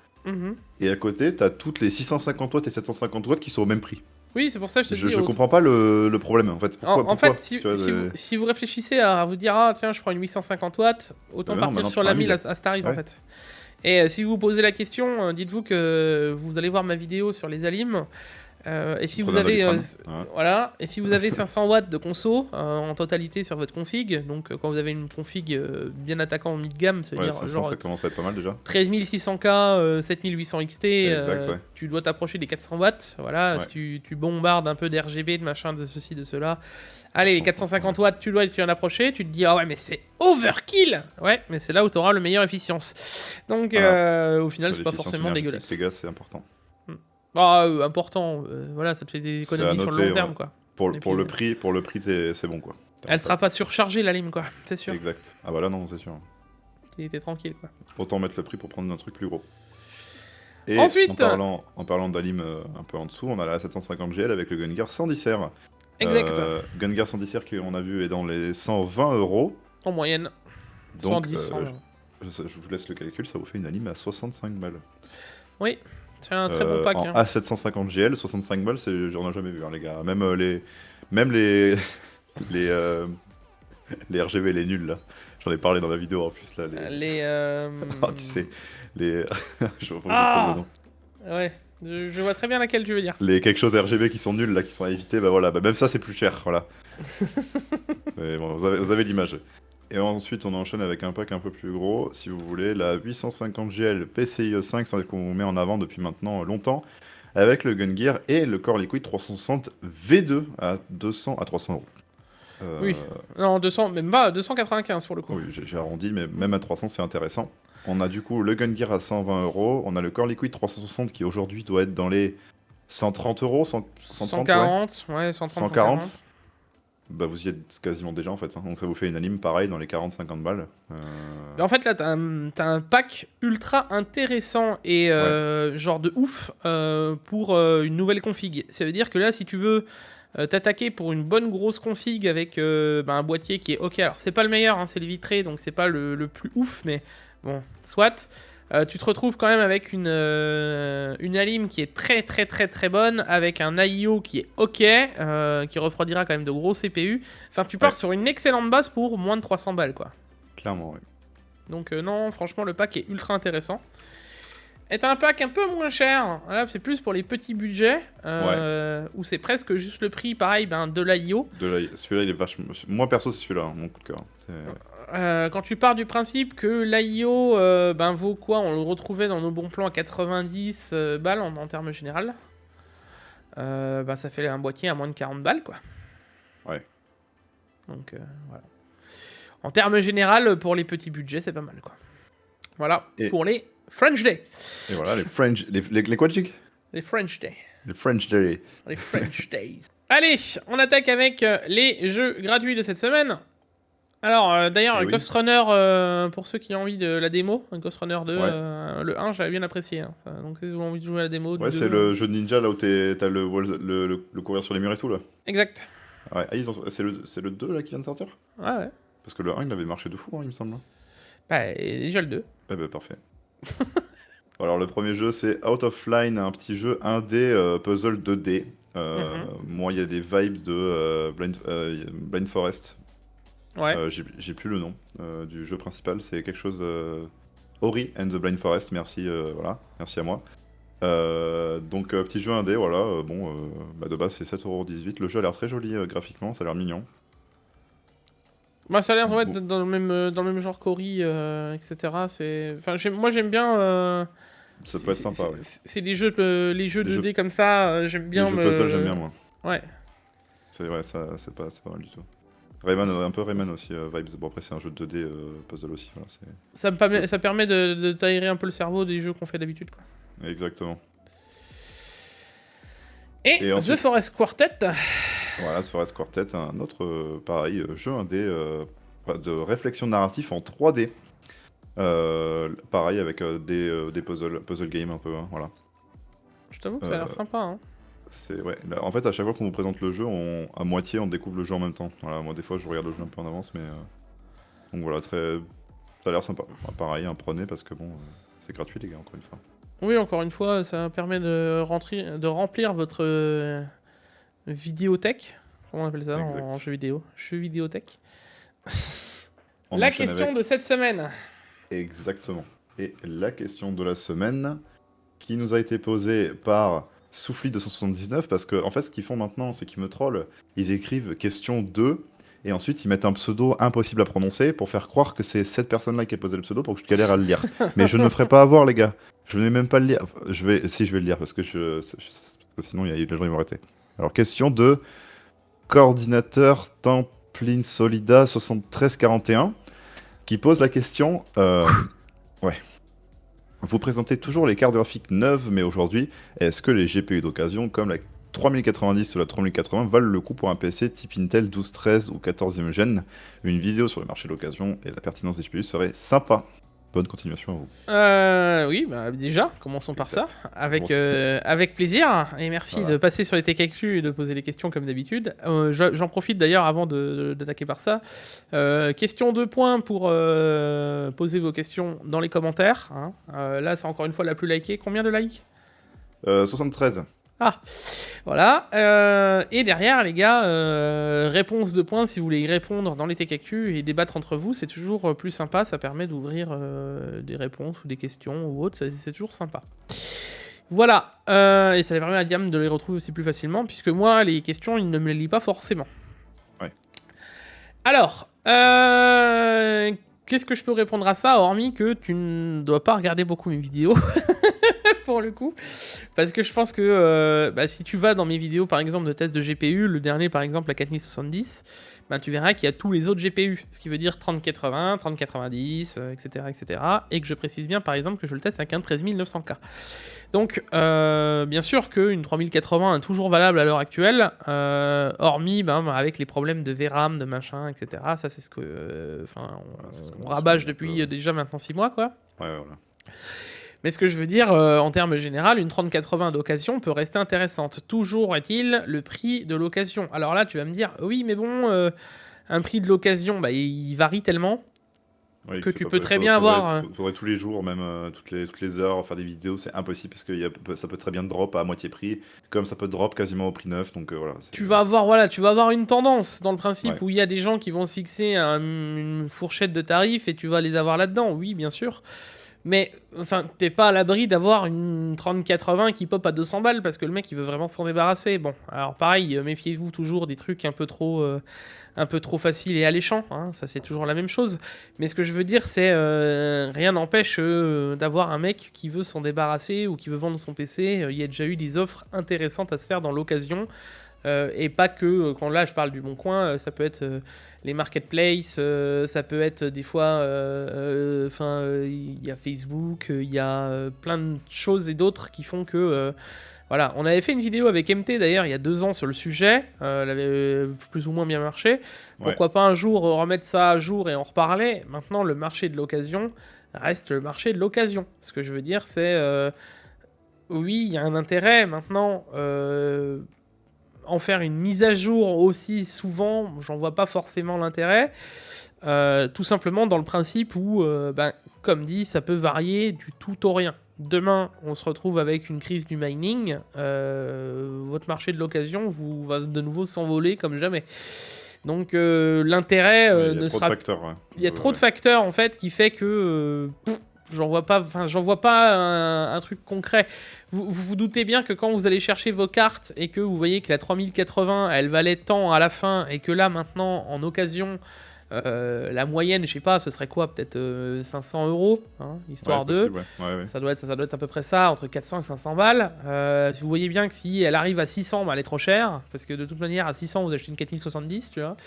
Et à côté, t'as toutes les 650 watts et 750 watts qui sont au même prix. Oui, c'est pour ça que je te dis... Je comprends pas le problème, en fait. Pourquoi, en fait, si vous réfléchissez à vous dire, ah tiens, je prends une 850 watts, autant partir sur la 1000 à ce tarif, en fait. Et si vous vous posez la question, dites-vous que vous allez voir ma vidéo sur les Alim. Et si vous avez voilà, et si vous avez 500 watts de conso en totalité sur votre config, donc quand vous avez une config bien attaquant en mid-gamme, c'est-à-dire genre ça commence à être pas mal déjà. 13600K, 7800 XT, exact, tu dois t'approcher des 400 watts, voilà, si tu bombardes un peu d'RGB, de machin, de ceci, de cela. Allez, les 450 watts, tu dois en approcher, tu te dis, ah ouais, mais c'est overkill. Ouais, mais c'est là où tu auras le meilleur efficience. Donc, au final, c'est pas forcément dégueulasse. Sega, c'est important. Important, voilà, ça te fait des économies sur le long terme, quoi. Pour le prix, c'est bon, quoi. Elle sera pas surchargée, la lime, quoi, c'est sûr. Exact. Ah bah là, non, c'est sûr. t'es tranquille, quoi. Autant mettre le prix pour prendre un truc plus gros. Et Ensuite en parlant d'Alim un peu en dessous, on a la 750 GL avec le Gun Gear 110 R. Exact. Gun Gear 110 R qu'on a vu est dans les 120 €. En moyenne. Donc, 110, 120. je vous laisse le calcul, ça vous fait une Alim à 65 balles. Oui, c'est un très bon pack. En hein. A750 GL, 65 balles, j'en ai jamais vu, hein, les gars. Même les les RGB, les nuls là. J'en ai parlé dans la vidéo en plus là. Ah, tu sais, je vois pas le nom. Ouais, je vois très bien laquelle tu veux dire. Les quelque chose RGB qui sont nuls là, qui sont à éviter, bah voilà, bah même ça c'est plus cher, voilà. Mais bon, vous avez l'image. Et ensuite on enchaîne avec un pack un peu plus gros, si vous voulez, la 850 GL PCIe 5, c'est qu'on met en avant depuis maintenant longtemps, avec le Gun Gear et le Core Liquid 360 V2 à 300 €. Oui, non, 200, même pas, 295 pour le coup. Oui, j'ai arrondi, mais même à 300 c'est intéressant. On a du coup le Gun Gear à 120 €, on a le Core Liquid 360 qui aujourd'hui doit être dans les 130 €, 130, 140, ouais, 130, 140. Bah vous y êtes quasiment déjà en fait, hein. Donc ça vous fait une anime pareil dans les 40-50 balles. Mais en fait là t'as un pack ultra intéressant et genre de ouf pour une nouvelle config. Ça veut dire que là si tu veux t'attaquer pour une bonne grosse config avec un boîtier qui est ok, alors c'est pas le meilleur, hein, c'est le vitré donc c'est pas le plus ouf mais bon soit. Tu te retrouves quand même avec une Alim qui est très très très très bonne, avec un IO qui est ok, qui refroidira quand même de gros CPU. Enfin, tu pars sur une excellente base pour moins de 300 balles, quoi. Clairement, oui. Donc non, franchement, le pack est ultra intéressant. Et t'as un pack un peu moins cher, là, c'est plus pour les petits budgets, où c'est presque juste le prix, pareil, de l'IO. Celui-là, il est vachement... Moi, perso, c'est celui-là, mon coup de cœur. Quand tu pars du principe que l'IO vaut quoi? On le retrouvait dans nos bons plans à 90 balles en termes général. Ça fait un boîtier à moins de 40 balles, quoi. Ouais. Donc, voilà. En termes général, pour les petits budgets, c'est pas mal, quoi. Voilà, pour les French Day. Et voilà, les French... Les quoi, Jig? Les French Day. Les French Day. Les French Days. Allez, on attaque avec les jeux gratuits de cette semaine. Alors, d'ailleurs, Ghost Runner, pour ceux qui ont envie de la démo, Ghost Runner 2, le 1, j'avais bien apprécié. Hein. Donc, si vous avez envie de jouer à la démo... Ouais, c'est le jeu de ninja, là, où t'as le courir sur les murs et tout, là. Exact. Ouais, c'est le 2, là, qui vient de sortir? Ouais. Parce que le 1, il avait marché de fou, hein, il me semble. Bah, déjà le 2. Eh bah, parfait. Alors, le premier jeu, c'est Out of Line, un petit jeu 1D, puzzle 2D. Moi, il y a des vibes de Blind Forest. Ouais. J'ai plus le nom du jeu principal, c'est quelque chose Ori and the Blind Forest, merci voilà, merci à moi. Donc petit jeu indé, voilà, de base c'est 7,18 €. Le jeu a l'air très joli graphiquement, ça a l'air mignon. Bah ça a l'air d'être dans le même genre qu'Ori, etc. Enfin, moi j'aime bien. Ça peut être sympa, ouais. C'est les jeux 2D comme ça, j'aime bien. Les jeux puzzle, j'aime bien moi. Ouais. C'est vrai, c'est pas mal du tout. Rayman, un peu Rayman aussi, vibes. Bon, après, c'est un jeu de 2D puzzle aussi. Voilà, ça permet de t'aérer un peu le cerveau des jeux qu'on fait d'habitude, quoi. Exactement. Et ensuite, The Forest Quartet. Voilà, The Forest Quartet, un autre, pareil, jeu indé de réflexion narrative en 3D. Pareil, avec des puzzle games un peu, hein, voilà. Je t'avoue que ça a l'air sympa, hein. Ouais. Là, en fait, à chaque fois qu'on vous présente le jeu, à moitié, on découvre le jeu en même temps. Voilà, moi, des fois, je regarde le jeu un peu en avance, mais... Donc voilà, ça a l'air sympa. Enfin, pareil, prenez, parce que bon, c'est gratuit, les gars, encore une fois. Oui, encore une fois, ça permet de remplir votre vidéothèque. Comment on appelle ça en jeu vidéo? Jeu vidéothèque. La question de cette semaine. Exactement. Et la question de la semaine, qui nous a été posée par... Souffly 279, parce que en fait ce qu'ils font maintenant c'est qu'ils me trollent, ils écrivent question 2 et ensuite ils mettent un pseudo impossible à prononcer pour faire croire que c'est cette personne là qui a posé le pseudo pour que je galère à le lire. Mais je ne me ferai pas avoir les gars, je ne vais même pas le lire, je vais le lire parce que sinon les gens ils vont arrêter. Alors question de coordinateur Templin Solida 7341 qui pose la question Vous présentez toujours les cartes graphiques neuves, mais aujourd'hui, est-ce que les GPU d'occasion, comme la 3090 ou la 3080, valent le coup pour un PC type Intel 12, 13 ou 14e gen? Une vidéo sur le marché d'occasion et la pertinence des GPU serait sympa. bonne continuation à vous. Oui, bah déjà, commençons par ça, avec, Commençons. avec plaisir, et merci Voilà. de passer sur les Tech Actu et de poser les questions comme d'habitude. J'en profite d'ailleurs avant d'attaquer par ça. Question 2 points pour poser vos questions dans les commentaires. Hein. Là, c'est encore une fois la plus likée. Combien de likes ? 73. Ah, voilà. Et derrière, les gars, réponse de points si vous voulez y répondre dans les Tech Actu et débattre entre vous, c'est toujours plus sympa. Ça permet d'ouvrir des réponses ou des questions ou autres. C'est toujours sympa. Voilà. Et ça permet à Diam de les retrouver aussi plus facilement, puisque moi, les questions, il ne me les lit pas forcément. Ouais. Alors, qu'est-ce que je peux répondre à ça, hormis que tu ne dois pas regarder beaucoup mes vidéos pour le coup, parce que je pense que si tu vas dans mes vidéos par exemple de test de GPU, le dernier par exemple la 4070, tu verras qu'il y a tous les autres GPU, ce qui veut dire 3080, 3090, etc., et que je précise bien par exemple que je le teste avec un 13900K. Donc bien sûr qu'une 3080 est toujours valable à l'heure actuelle, hormis avec les problèmes de VRAM, de machin, etc. Ça c'est ce que on rabâche depuis déjà maintenant 6 mois quoi. Ouais, voilà. Mais ce que je veux dire, en termes général, une 3080 d'occasion peut rester intéressante. Toujours est-il le prix de l'occasion. Alors là, tu vas me dire, oui, mais bon, un prix de l'occasion, il varie tellement Oui, que c'est tu pas peux possible. très bien avoir... Faudrait tous les jours, même toutes les heures, faire des vidéos, c'est impossible parce que ça peut très bien drop à moitié prix, comme ça peut drop quasiment au prix neuf. Donc voilà. Tu vas avoir une tendance dans le principe Ouais. où il y a des gens qui vont se fixer une fourchette de tarifs et tu vas les avoir là-dedans, oui, bien sûr. Mais t'es pas à l'abri d'avoir une 3080 qui pop à 200 balles parce que le mec il veut vraiment s'en débarrasser. Bon, alors pareil, méfiez-vous toujours des trucs un peu trop faciles et alléchants. Hein, ça c'est toujours la même chose. Mais ce que je veux dire, c'est rien n'empêche d'avoir un mec qui veut s'en débarrasser ou qui veut vendre son PC. Il y a déjà eu des offres intéressantes à se faire dans l'occasion. Et pas que, quand là je parle du Bon Coin, ça peut être les marketplaces, ça peut être des fois, il y a Facebook, il y a plein de choses et d'autres qui font que, voilà, on avait fait une vidéo avec MT d'ailleurs il y a 2 ans sur le sujet, elle avait plus ou moins bien marché, pourquoi pas un jour remettre ça à jour et en reparler. Maintenant le marché de l'occasion reste le marché de l'occasion, ce que je veux dire c'est, oui il y a un intérêt maintenant, en faire une mise à jour aussi souvent, j'en vois pas forcément l'intérêt. Tout simplement dans le principe où, comme dit, ça peut varier du tout au rien. Demain, on se retrouve avec une crise du mining, votre marché de l'occasion va de nouveau s'envoler comme jamais. Donc l'intérêt ne sera... Il y a trop de facteurs en fait qui fait que... j'en vois pas un truc concret. Vous doutez bien que quand vous allez chercher vos cartes et que vous voyez que la 3080 elle valait tant à la fin et que là maintenant en occasion la moyenne, je sais pas, ce serait quoi, peut-être 500 €, hein, histoire de. Ça doit être à peu près ça, entre 400 et 500 balles. Vous voyez bien que si elle arrive à 600, elle est trop chère, parce que de toute manière à 600 vous achetez une 4070, tu vois,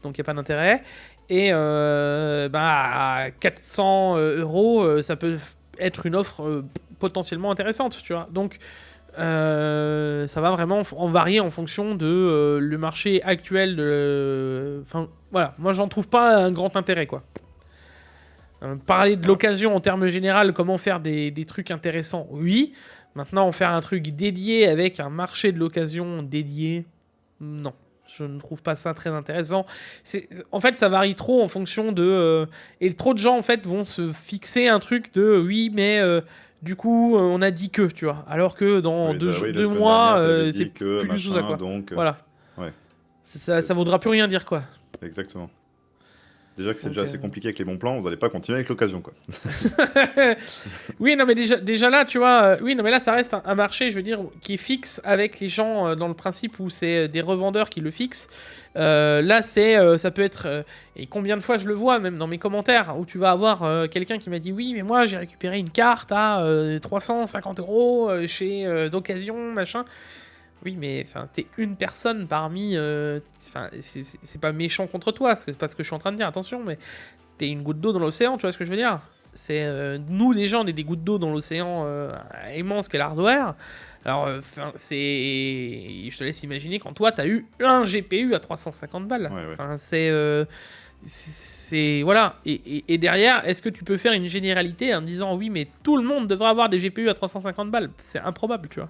donc il y a pas d'intérêt. Et à 400 €, ça peut être une offre potentiellement intéressante, tu vois. Donc ça va vraiment en varier en fonction de le marché actuel. Voilà, moi j'en trouve pas un grand intérêt, quoi. Parler de l'occasion en termes généraux, comment faire des trucs intéressants, oui. Maintenant, en faire un truc dédié avec un marché de l'occasion dédié, non. Je ne trouve pas ça très intéressant. En fait, ça varie trop en fonction de... et trop de gens, en fait, vont se fixer un truc de... Oui, mais du coup, on a dit que, tu vois. Alors que dans 2 mois, c'est plus du tout ça, quoi. Donc, voilà. Ouais. Ça vaudra plus rien dire, quoi. Exactement. Déjà que c'est déjà assez compliqué avec les bons plans, vous n'allez pas continuer avec l'occasion, quoi. Oui, non, mais déjà là, tu vois, oui, non, mais là, ça reste un marché, je veux dire, qui est fixe avec les gens dans le principe où c'est des revendeurs qui le fixent. Là, ça peut être... et combien de fois je le vois, même dans mes commentaires, où tu vas avoir quelqu'un qui m'a dit « Oui, mais moi, j'ai récupéré une carte à 350 € chez d'occasion, machin. » Oui, mais t'es une personne parmi... c'est pas méchant contre toi, c'est pas ce que je suis en train de dire, attention, mais t'es une goutte d'eau dans l'océan, tu vois ce que je veux dire ? C'est nous, les gens, on est des gouttes d'eau dans l'océan immense qu'est l'hardware. Alors, je te laisse imaginer quand toi, t'as eu un GPU à 350 balles. Ouais. c'est voilà. Et derrière, est-ce que tu peux faire une généralité en disant oui, mais tout le monde devrait avoir des GPU à 350 balles? C'est improbable, tu vois.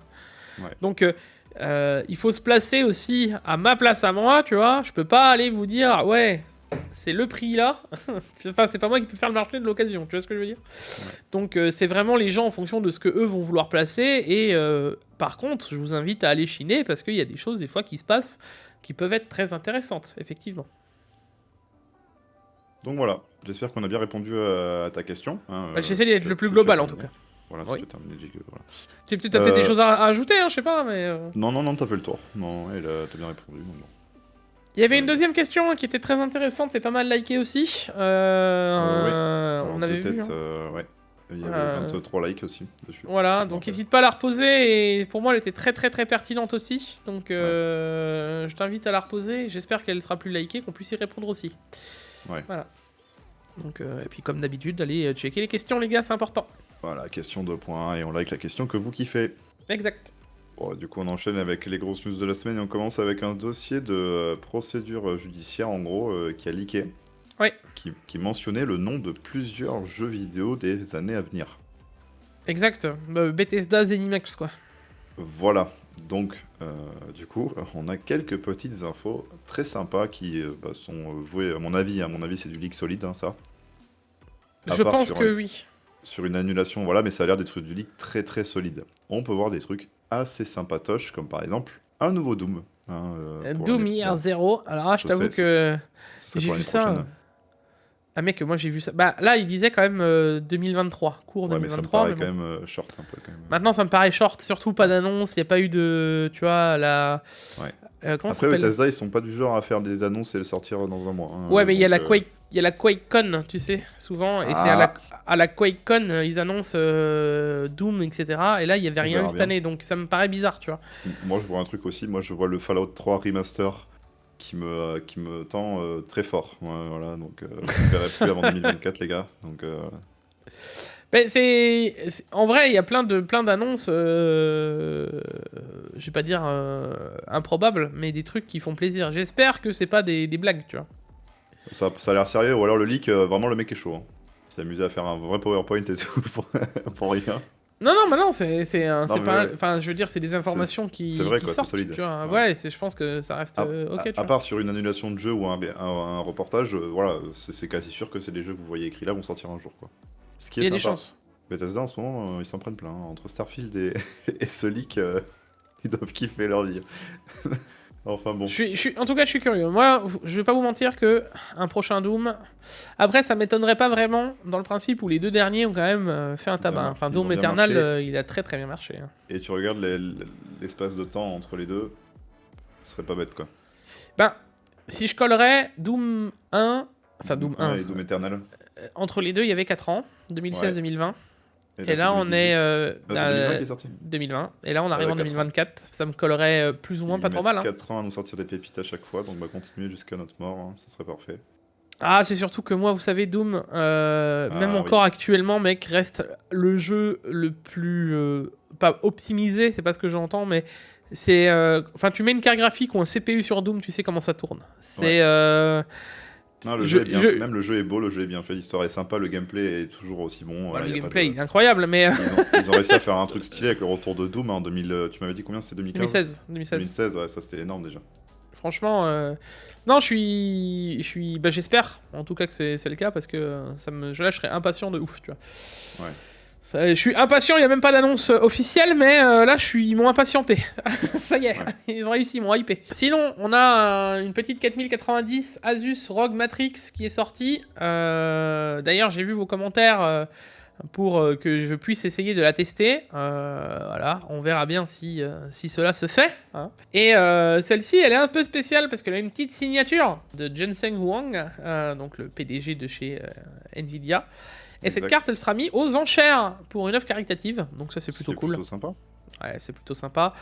Ouais. Donc, il faut se placer aussi à ma place à moi, tu vois. Je peux pas aller vous dire, ouais, c'est le prix là. Enfin, c'est pas moi qui peux faire le marché de l'occasion, tu vois ce que je veux dire. Ouais. Donc, c'est vraiment les gens en fonction de ce que eux vont vouloir placer. Et par contre, je vous invite à aller chiner parce qu'il y a des choses des fois qui se passent qui peuvent être très intéressantes, effectivement. Donc voilà, j'espère qu'on a bien répondu à ta question. Hein, J'essaie d'être le plus c'est global déjà en tout terminé. cas. Voilà, Oui. c'est terminé. Voilà. T'as peut-être des choses à ajouter, hein, je sais pas, mais. Non, t'as fait le tour. Non, t'as bien répondu. Donc bon. Il y avait une deuxième question qui était très intéressante et pas mal likée aussi. Oui. On Alors, avait vu. peut-être, Hein. ouais. Il y avait 23 likes aussi dessus. Voilà, Ça me donc rappelle. n'hésite pas à la reposer. Et pour moi, elle était très très très pertinente aussi. Donc je t'invite à la reposer. J'espère qu'elle sera plus likée, qu'on puisse y répondre aussi. Ouais. Voilà. Donc, et puis comme d'habitude, allez checker les questions, les gars, c'est important. Voilà, question 2.1 et on like la question que vous kiffez. Exact. Bon, du coup, on enchaîne avec les grosses news de la semaine et on commence avec un dossier de procédure judiciaire, en gros, qui a leaké. Ouais. Qui mentionnait le nom de plusieurs jeux vidéo des années à venir. Exact. Bethesda, Zenimax, quoi. Voilà. Donc, du coup, on a quelques petites infos très sympas qui sont vouées, à mon avis, c'est du leak solide, hein, ça. À Je part pense sur que un- oui. Sur une annulation, voilà, mais ça a l'air d'être du leak très très solide. On peut voir des trucs assez sympatoches, comme par exemple un nouveau Doom. Hein, pour Doom l'année- Year Zero. Alors là, je Ce t'avoue serait- que ce serait j'ai pour vu l'année ça. prochaine. Ah mec, moi j'ai vu ça. Bah là, il disait quand même 2023, cours Ouais, mais ça me 2023. paraît mais quand bon. même short un peu quand même. Maintenant, ça me paraît short, surtout pas d'annonce. Il n'y a pas eu de, tu vois, la. Ouais. Comment ça Après, s'appelle? Bethesda, ils sont pas du genre à faire des annonces et le sortir dans un mois. Hein, Ouais, mais il y a donc, la Quake, il y a la QuakeCon, tu sais, souvent, et c'est Ah. à la QuakeCon, ils annoncent Doom, etc. Et là, il y avait On rien eu verra cette bien. année, donc ça me paraît bizarre, tu vois. Moi, je vois un truc aussi. Moi, je vois le Fallout 3 Remaster qui me tend très fort. Ouais, voilà, donc je ne verrai plus avant 2024, les gars. Donc, Mais en vrai, il y a plein d'annonces, je vais pas dire improbables, mais des trucs qui font plaisir. J'espère que c'est pas des blagues, tu vois. ça a l'air sérieux. Ou alors le leak, vraiment, le mec est chaud. Hein. Il s'est amusé à faire un vrai PowerPoint et tout pour rien. Non, mais non, c'est mais pas. ouais. Enfin, je veux dire, c'est des informations qui c'est vrai, qui quoi, c'est sortent, solide. tu vois. Ouais. Ouais, je pense que ça reste ok, tu À vois. part sur une annulation de jeu ou un reportage, voilà, c'est quasi sûr que c'est des jeux que vous voyez écrits là vont sortir un jour, quoi. Ce qui Il y est a des sympa. chances. Bethesda en ce moment, ils s'en prennent plein. Hein. Entre Starfield et, et ce leak, ils doivent kiffer leur vie. Enfin bon. En tout cas, je suis curieux. Moi, je vais pas vous mentir que un prochain Doom. Après, ça m'étonnerait pas vraiment dans le principe où les deux derniers ont quand même fait un tabac. Bien, Enfin, ils Doom ont bien Eternal, marché. il a très très bien marché. Hein. Et tu regardes l'espace de temps entre les deux, ce serait pas bête, quoi. Ben, si je collerais Doom 1, enfin Doom 1, et Doom Eternal. entre les deux, il y avait 4 ans, 2016-2020. Et là, c'est on 2018. est C'est 2020 qui est sorti. 2020. Et là, on arrive ouais, en 4 ans. 2024. Ça me collerait plus ou moins Ils pas trop mettent mal. Hein. 4 ans à nous sortir des pépites à chaque fois, donc bah continuer jusqu'à notre mort, hein, ça serait parfait. Ah, c'est surtout que moi, vous savez, Doom, même oui. encore actuellement, mec, reste le jeu le plus... pas optimisé, c'est pas ce que j'entends, mais c'est... Enfin, tu mets une carte graphique ou un CPU sur Doom, tu sais comment ça tourne. C'est... Non, le Je- jeu est bien je- fait. Même le jeu est beau, le jeu est bien fait, l'histoire est sympa, le gameplay est toujours aussi bon. bah, voilà, le y a pas gameplay, de- il est incroyable, mais... Ils ont réussi à faire un truc stylé avec le retour de Doom en 2000. Tu m'avais dit combien, c'était 2015 2016. 2016, ouais, ça c'était énorme déjà. Franchement, non, bah, j'espère, en tout cas que c'est le cas, parce que là, je serais impatient de ouf, tu vois. Ouais. Je suis impatient, il n'y a même pas d'annonce officielle, mais là, ils m'ont impatienté. Ça y est, Ouais. ils ont réussi, ils m'ont hypé. Sinon, on a une petite 4090 Asus ROG Matrix qui est sortie. D'ailleurs, j'ai vu vos commentaires pour que je puisse essayer de la tester. Voilà, on verra bien si cela se fait. Hein. Et celle-ci, elle est un peu spéciale parce qu'elle a une petite signature de Jensen Huang, donc le PDG de chez Nvidia. Et cette Exact. carte, elle sera mise aux enchères pour une œuvre caritative. Donc ça, c'est plutôt cool. Plutôt sympa. Ouais, c'est plutôt sympa.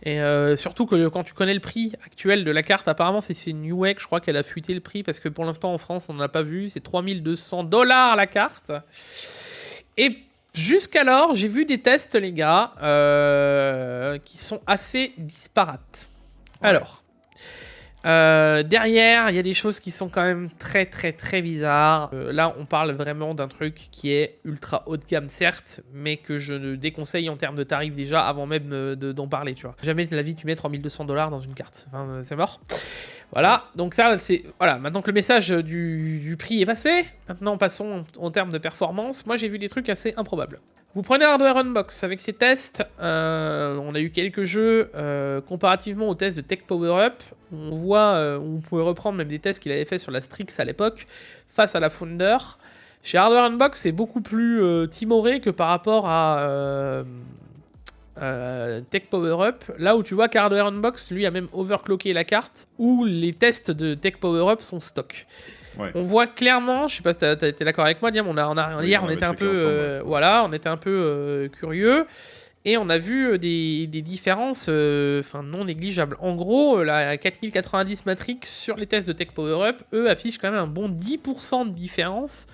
Et surtout que quand tu connais le prix actuel de la carte, apparemment, c'est Newegg. Je crois qu'elle a fuité le prix parce que pour l'instant, en France, on n'en a pas vu. C'est $3200 la carte. Et jusqu'alors, j'ai vu des tests, les gars, qui sont assez disparates. Ouais. Alors, Derrière, il y a des choses qui sont quand même très très très bizarres. Là, on parle vraiment d'un truc qui est ultra haut de gamme, certes, mais que je ne déconseille en termes de tarifs déjà avant même d'en parler, tu vois. Jamais de la vie tu mets 3200$ dans une carte. Enfin, c'est mort. Voilà, donc ça, c'est... Voilà, maintenant que le message du prix est passé, maintenant passons en termes de performance. Moi, j'ai vu des trucs assez improbables. Vous prenez Hardware Unbox avec ses tests. On a eu quelques jeux comparativement aux tests de Tech Power Up. On voit, on pouvait reprendre même des tests qu'il avait fait sur la Strix à l'époque face à la Founder. Chez Hardware Unbox, c'est beaucoup plus timoré que par rapport à Tech Power Up. Là où tu vois qu'Hardware Unbox, lui, a même overclocké la carte où les tests de Tech Power Up sont stock. Ouais. On voit clairement, je sais pas si t'as été d'accord avec moi, Diam, hier on était un peu, voilà, on était un peu curieux et on a vu des différences, non négligeables. En gros, la 4090 Matrix sur les tests de Tech Power Up, eux affichent quand même un bon 10% de différence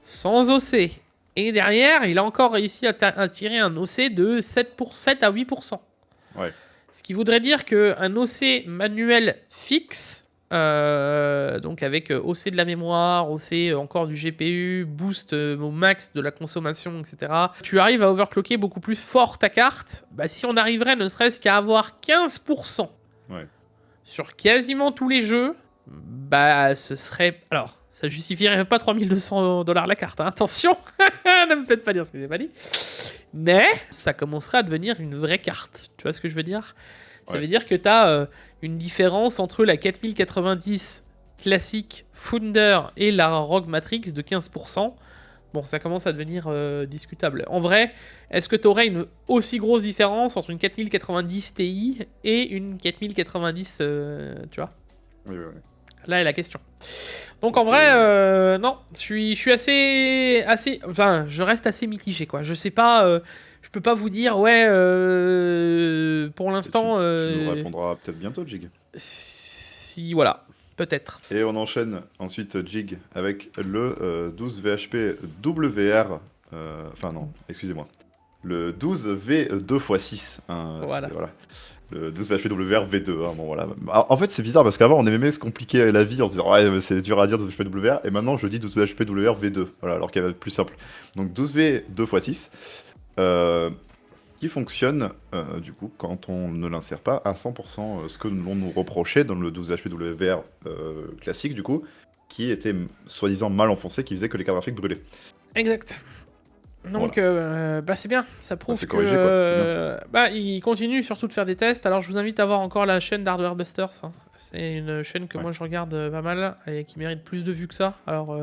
sans OC. Et derrière, il a encore réussi à tirer un OC de 7 à 8%. Ouais. Ce qui voudrait dire qu'un OC manuel fixe, donc avec OC de la mémoire, OC encore du GPU, boost au max de la consommation, etc. Tu arrives à overclocker beaucoup plus fort ta carte. Bah, si on arriverait ne serait-ce qu'à avoir 15% sur quasiment tous les jeux, bah ce serait... Alors, ça justifierait pas 3200$ la carte, hein. Attention, ne me faites pas dire ce que j'ai pas dit. Mais ça commencerait à devenir une vraie carte. Tu vois ce que je veux dire ? Ça veut dire que tu as une différence entre la 4090 classique Founder et la ROG Matrix de 15%. Bon, ça commence à devenir discutable. En vrai, est-ce que tu aurais une aussi grosse différence entre une 4090 Ti et une 4090, tu vois ? Oui. Là est la question. Donc en vrai, non, je suis assez... Enfin, je reste assez mitigé, quoi. Je sais pas... je peux pas vous dire, pour l'instant... Tu nous répondras peut-être bientôt, Jig. Si, voilà, peut-être. Et on enchaîne ensuite, Jig, avec le 12 VHP WR... Enfin non, excusez-moi. Le 12 V2x6. Voilà. Le 12 VHP WR V2. Hein, bon, voilà. En fait, c'est bizarre parce qu'avant, on aimait se compliquer la vie en se disant ouais, c'est dur à dire 12 VHP WR. Et maintenant, je dis 12 VHP WR V2. Voilà, alors qu'il y avait plus simple. Donc 12 V 2x6. Qui fonctionne, du coup, quand on ne l'insère pas à 100%. Ce que l'on nous reprochait dans le 12 VHP WR classique, du coup, qui était soi-disant mal enfoncé, qui faisait que les cartes graphiques brûlaient. Exact. Donc, c'est bien, ça prouve c'est que corrigé, quoi. il continue surtout de faire des tests. Alors, je vous invite à voir encore la chaîne d'Hardware Busters. Hein. C'est une chaîne que moi je regarde pas mal et qui mérite plus de vues que ça. Alors,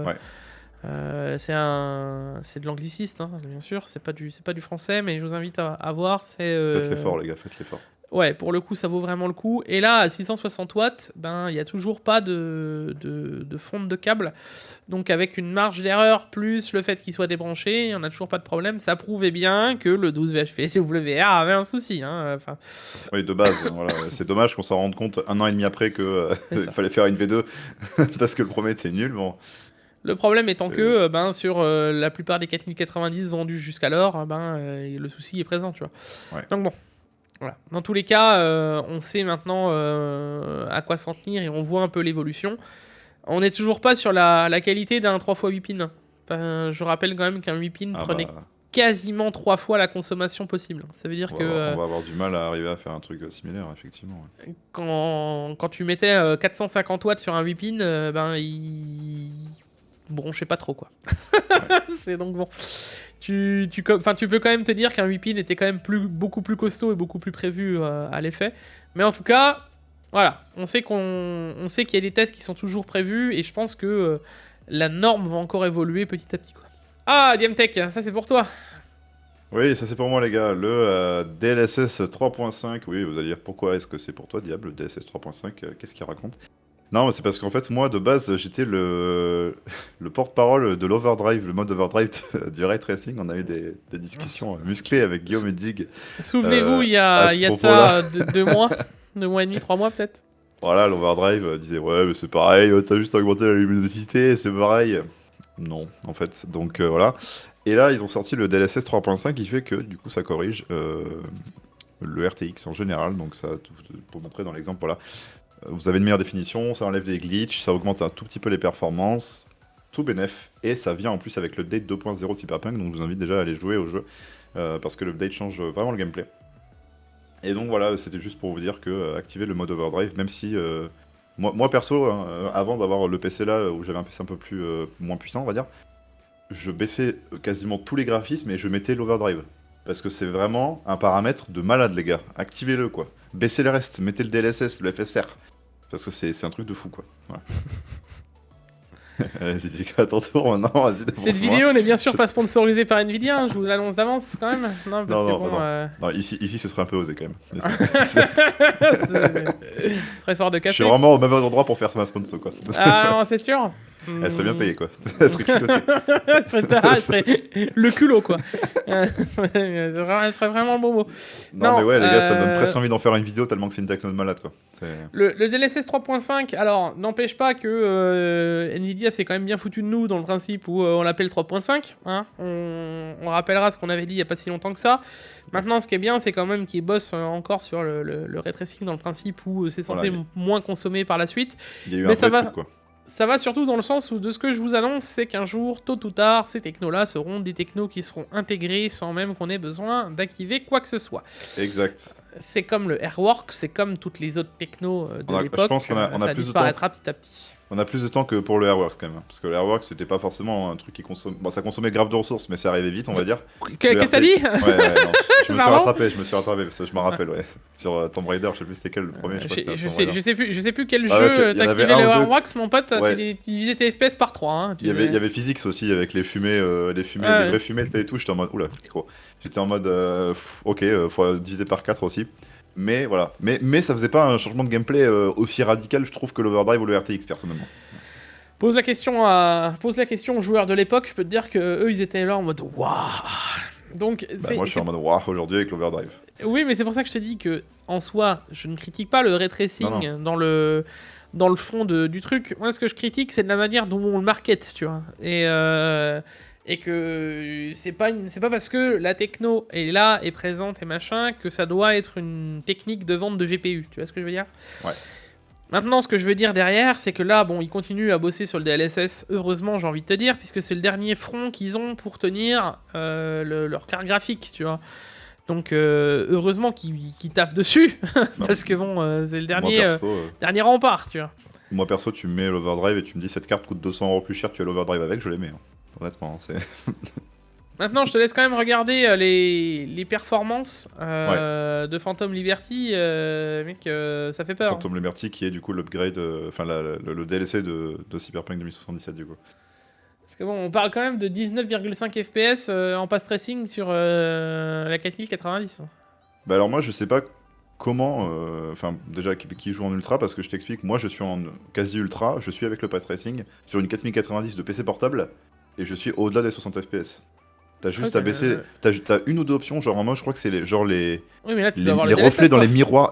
c'est de l'anglicisme, hein, bien sûr. C'est pas du français, mais je vous invite à voir. Faites l'effort, les gars, faites l'effort. Ouais, pour le coup, ça vaut vraiment le coup. Et là, à 660 watts, il n'y a toujours pas de fonte de câble. Donc, avec une marge d'erreur plus le fait qu'il soit débranché, on n'a toujours pas de problème. Ça prouvait bien que le 12 VHP WR avait un souci. Hein. Oui, de base, voilà. C'est dommage qu'on s'en rende compte 1 an et demi après qu'il fallait faire une V2 parce que le premier était nul. Bon. Le problème étant que sur la plupart des 4090 vendus jusqu'alors, le souci est présent, tu vois. Ouais. Donc bon. Voilà. Dans tous les cas, on sait maintenant à quoi s'en tenir et on voit un peu l'évolution. On n'est toujours pas sur la qualité d'un 3x8 pins. Je rappelle quand même qu'un 8 pins prenait quasiment 3 fois la consommation possible. Ça veut dire on va avoir du mal à arriver à faire un truc similaire, effectivement. Ouais. Quand tu mettais 450 watts sur un 8 pins, il bronchait pas trop, quoi. C'est donc bon. Tu peux quand même te dire qu'un 8 pin était quand même beaucoup plus costaud et beaucoup plus prévu à l'effet. Mais en tout cas, voilà, on sait qu'il y a des tests qui sont toujours prévus et je pense que la norme va encore évoluer petit à petit, quoi. Ah, Diamtech, ça c'est pour toi. Oui, ça c'est pour moi, les gars. Le DLSS 3.5. Oui, vous allez dire pourquoi est-ce que c'est pour toi, Diable, le DLSS 3.5, qu'est-ce qu'il raconte? Non, mais c'est parce qu'en fait, moi, de base, j'étais le porte-parole de l'Overdrive, le mode Overdrive du Ray Tracing. On a eu des discussions musclées avec Guillaume et Dig. Souvenez-vous, il y a de ça 2 mois, 2 mois et demi, 3 mois peut-être. Voilà, l'Overdrive disait ouais, mais c'est pareil, t'as juste augmenté la luminosité, c'est pareil. Non, en fait, donc voilà. Et là, ils ont sorti le DLSS 3.5 qui fait que, du coup, ça corrige le RTX en général. Donc ça, pour montrer dans l'exemple, voilà. vous avez une meilleure définition, ça enlève des glitches, ça augmente un tout petit peu les performances, tout bénef, et ça vient en plus avec l'update 2.0 de Cyberpunk, donc je vous invite déjà à aller jouer au jeu, parce que l'update change vraiment le gameplay. Et donc voilà, c'était juste pour vous dire que activer le mode overdrive, même si moi perso, avant d'avoir le PC là, où j'avais un PC un peu plus moins puissant, on va dire, je baissais quasiment tous les graphismes et je mettais l'overdrive. Parce que c'est vraiment un paramètre de malade, les gars. Activez-le, quoi. Baissez le reste, mettez le DLSS, le FSR. Parce que c'est un truc de fou, quoi. Voilà. Vas-y, JK, à ton tour maintenant, vas-y. Cette vidéo n'est bien sûr pas sponsorisée par Nvidia, hein, je vous l'annonce d'avance quand même. Non, parce que bon. Non, ici, ce serait un peu osé quand même. Ce serait fort de Je café. suis vraiment au même endroit pour faire ma sponsor, quoi. Ah non, c'est sûr. Elle serait bien payée, quoi. Elle serait culottée. Elle serait le culot, quoi. Elle serait vraiment le bon mot. Non, mais ouais, les gars, ça me donne presque envie d'en faire une vidéo tellement que c'est une techno de malade, quoi. Le DLSS 3.5, alors, n'empêche pas que Nvidia s'est quand même bien foutu de nous dans le principe où on l'appelle 3.5. Hein. On rappellera ce qu'on avait dit il n'y a pas si longtemps que ça. Maintenant, ce qui est bien, c'est quand même qu'ils bossent encore sur le ray tracing dans le principe où c'est censé moins consommer par la suite. Il y a eu un vrai truc, quoi. Ça va surtout dans le sens où de ce que je vous annonce, c'est qu'un jour, tôt ou tard, ces technos-là seront des technos qui seront intégrés sans même qu'on ait besoin d'activer quoi que ce soit. Exact. C'est comme le Airwork, c'est comme toutes les autres technos de l'époque. Je pense qu'on a ça plus disparaîtra de temps. petit à petit. On a plus de temps que pour le Airworks quand même. Parce que le Airworks, c'était pas forcément un truc qui consomme. Bon, ça consommait grave de ressources, mais ça arrivait vite, on va dire. Qu'est-ce que t'as dit? Ouais, non. Je me suis rattrapé, parce que je me rappelle, ouais. Sur Tomb Raider, je sais plus c'était quel le premier. Je sais plus quel Ah, jeu okay. t'activais le Airworks, mon pote. Ouais. Tu divisais tes FPS par 3. Hein, il y avait Physics aussi, avec les fumées, les vraies fumées et tout. J'étais en mode, oula, gros. J'étais en mode, ok, faut diviser par 4 aussi. Mais voilà. Mais ça faisait pas un changement de gameplay aussi radical, je trouve, que l'Overdrive ou le RTX, personnellement. Pose la question aux joueurs de l'époque, je peux te dire que eux ils étaient là en mode waouh. Donc moi je suis en mode waouh aujourd'hui avec l'Overdrive. Oui, mais c'est pour ça que je te dis que en soi, je ne critique pas le ray tracing dans le fond du truc. Moi ce que je critique, c'est de la manière dont on le market, tu vois. Et que c'est pas parce que la techno est là, est présente et machin que ça doit être une technique de vente de GPU, tu vois ce que je veux dire? Ouais. Maintenant, ce que je veux dire derrière, c'est que là, bon, ils continuent à bosser sur le DLSS, heureusement, j'ai envie de te dire, puisque c'est le dernier front qu'ils ont pour tenir leur carte graphique, tu vois. Donc, heureusement qu'ils taffent dessus, parce que bon, c'est le dernier rempart, tu vois. Moi, perso, tu me mets l'Overdrive et tu me dis cette carte coûte 200 € plus cher, tu as l'Overdrive avec, je les mets. Hein. Honnêtement, c'est... Maintenant, je te laisse quand même regarder les performances de Phantom Liberty, mec, ça fait peur. Phantom Liberty qui est du coup l'upgrade, enfin le DLC de Cyberpunk 2077 du coup. Parce que bon, on parle quand même de 19,5 FPS en pass tracing sur la 4090. Bah alors moi je sais pas comment, enfin déjà qui joue en ultra, parce que je t'explique, moi je suis en quasi ultra, je suis avec le pass tracing sur une 4090 de PC portable et je suis au-delà des 60 FPS. T'as juste à baisser, t'as une ou deux options, genre moi je crois que c'est les oui, mais là, tu les reflets dans les miroirs,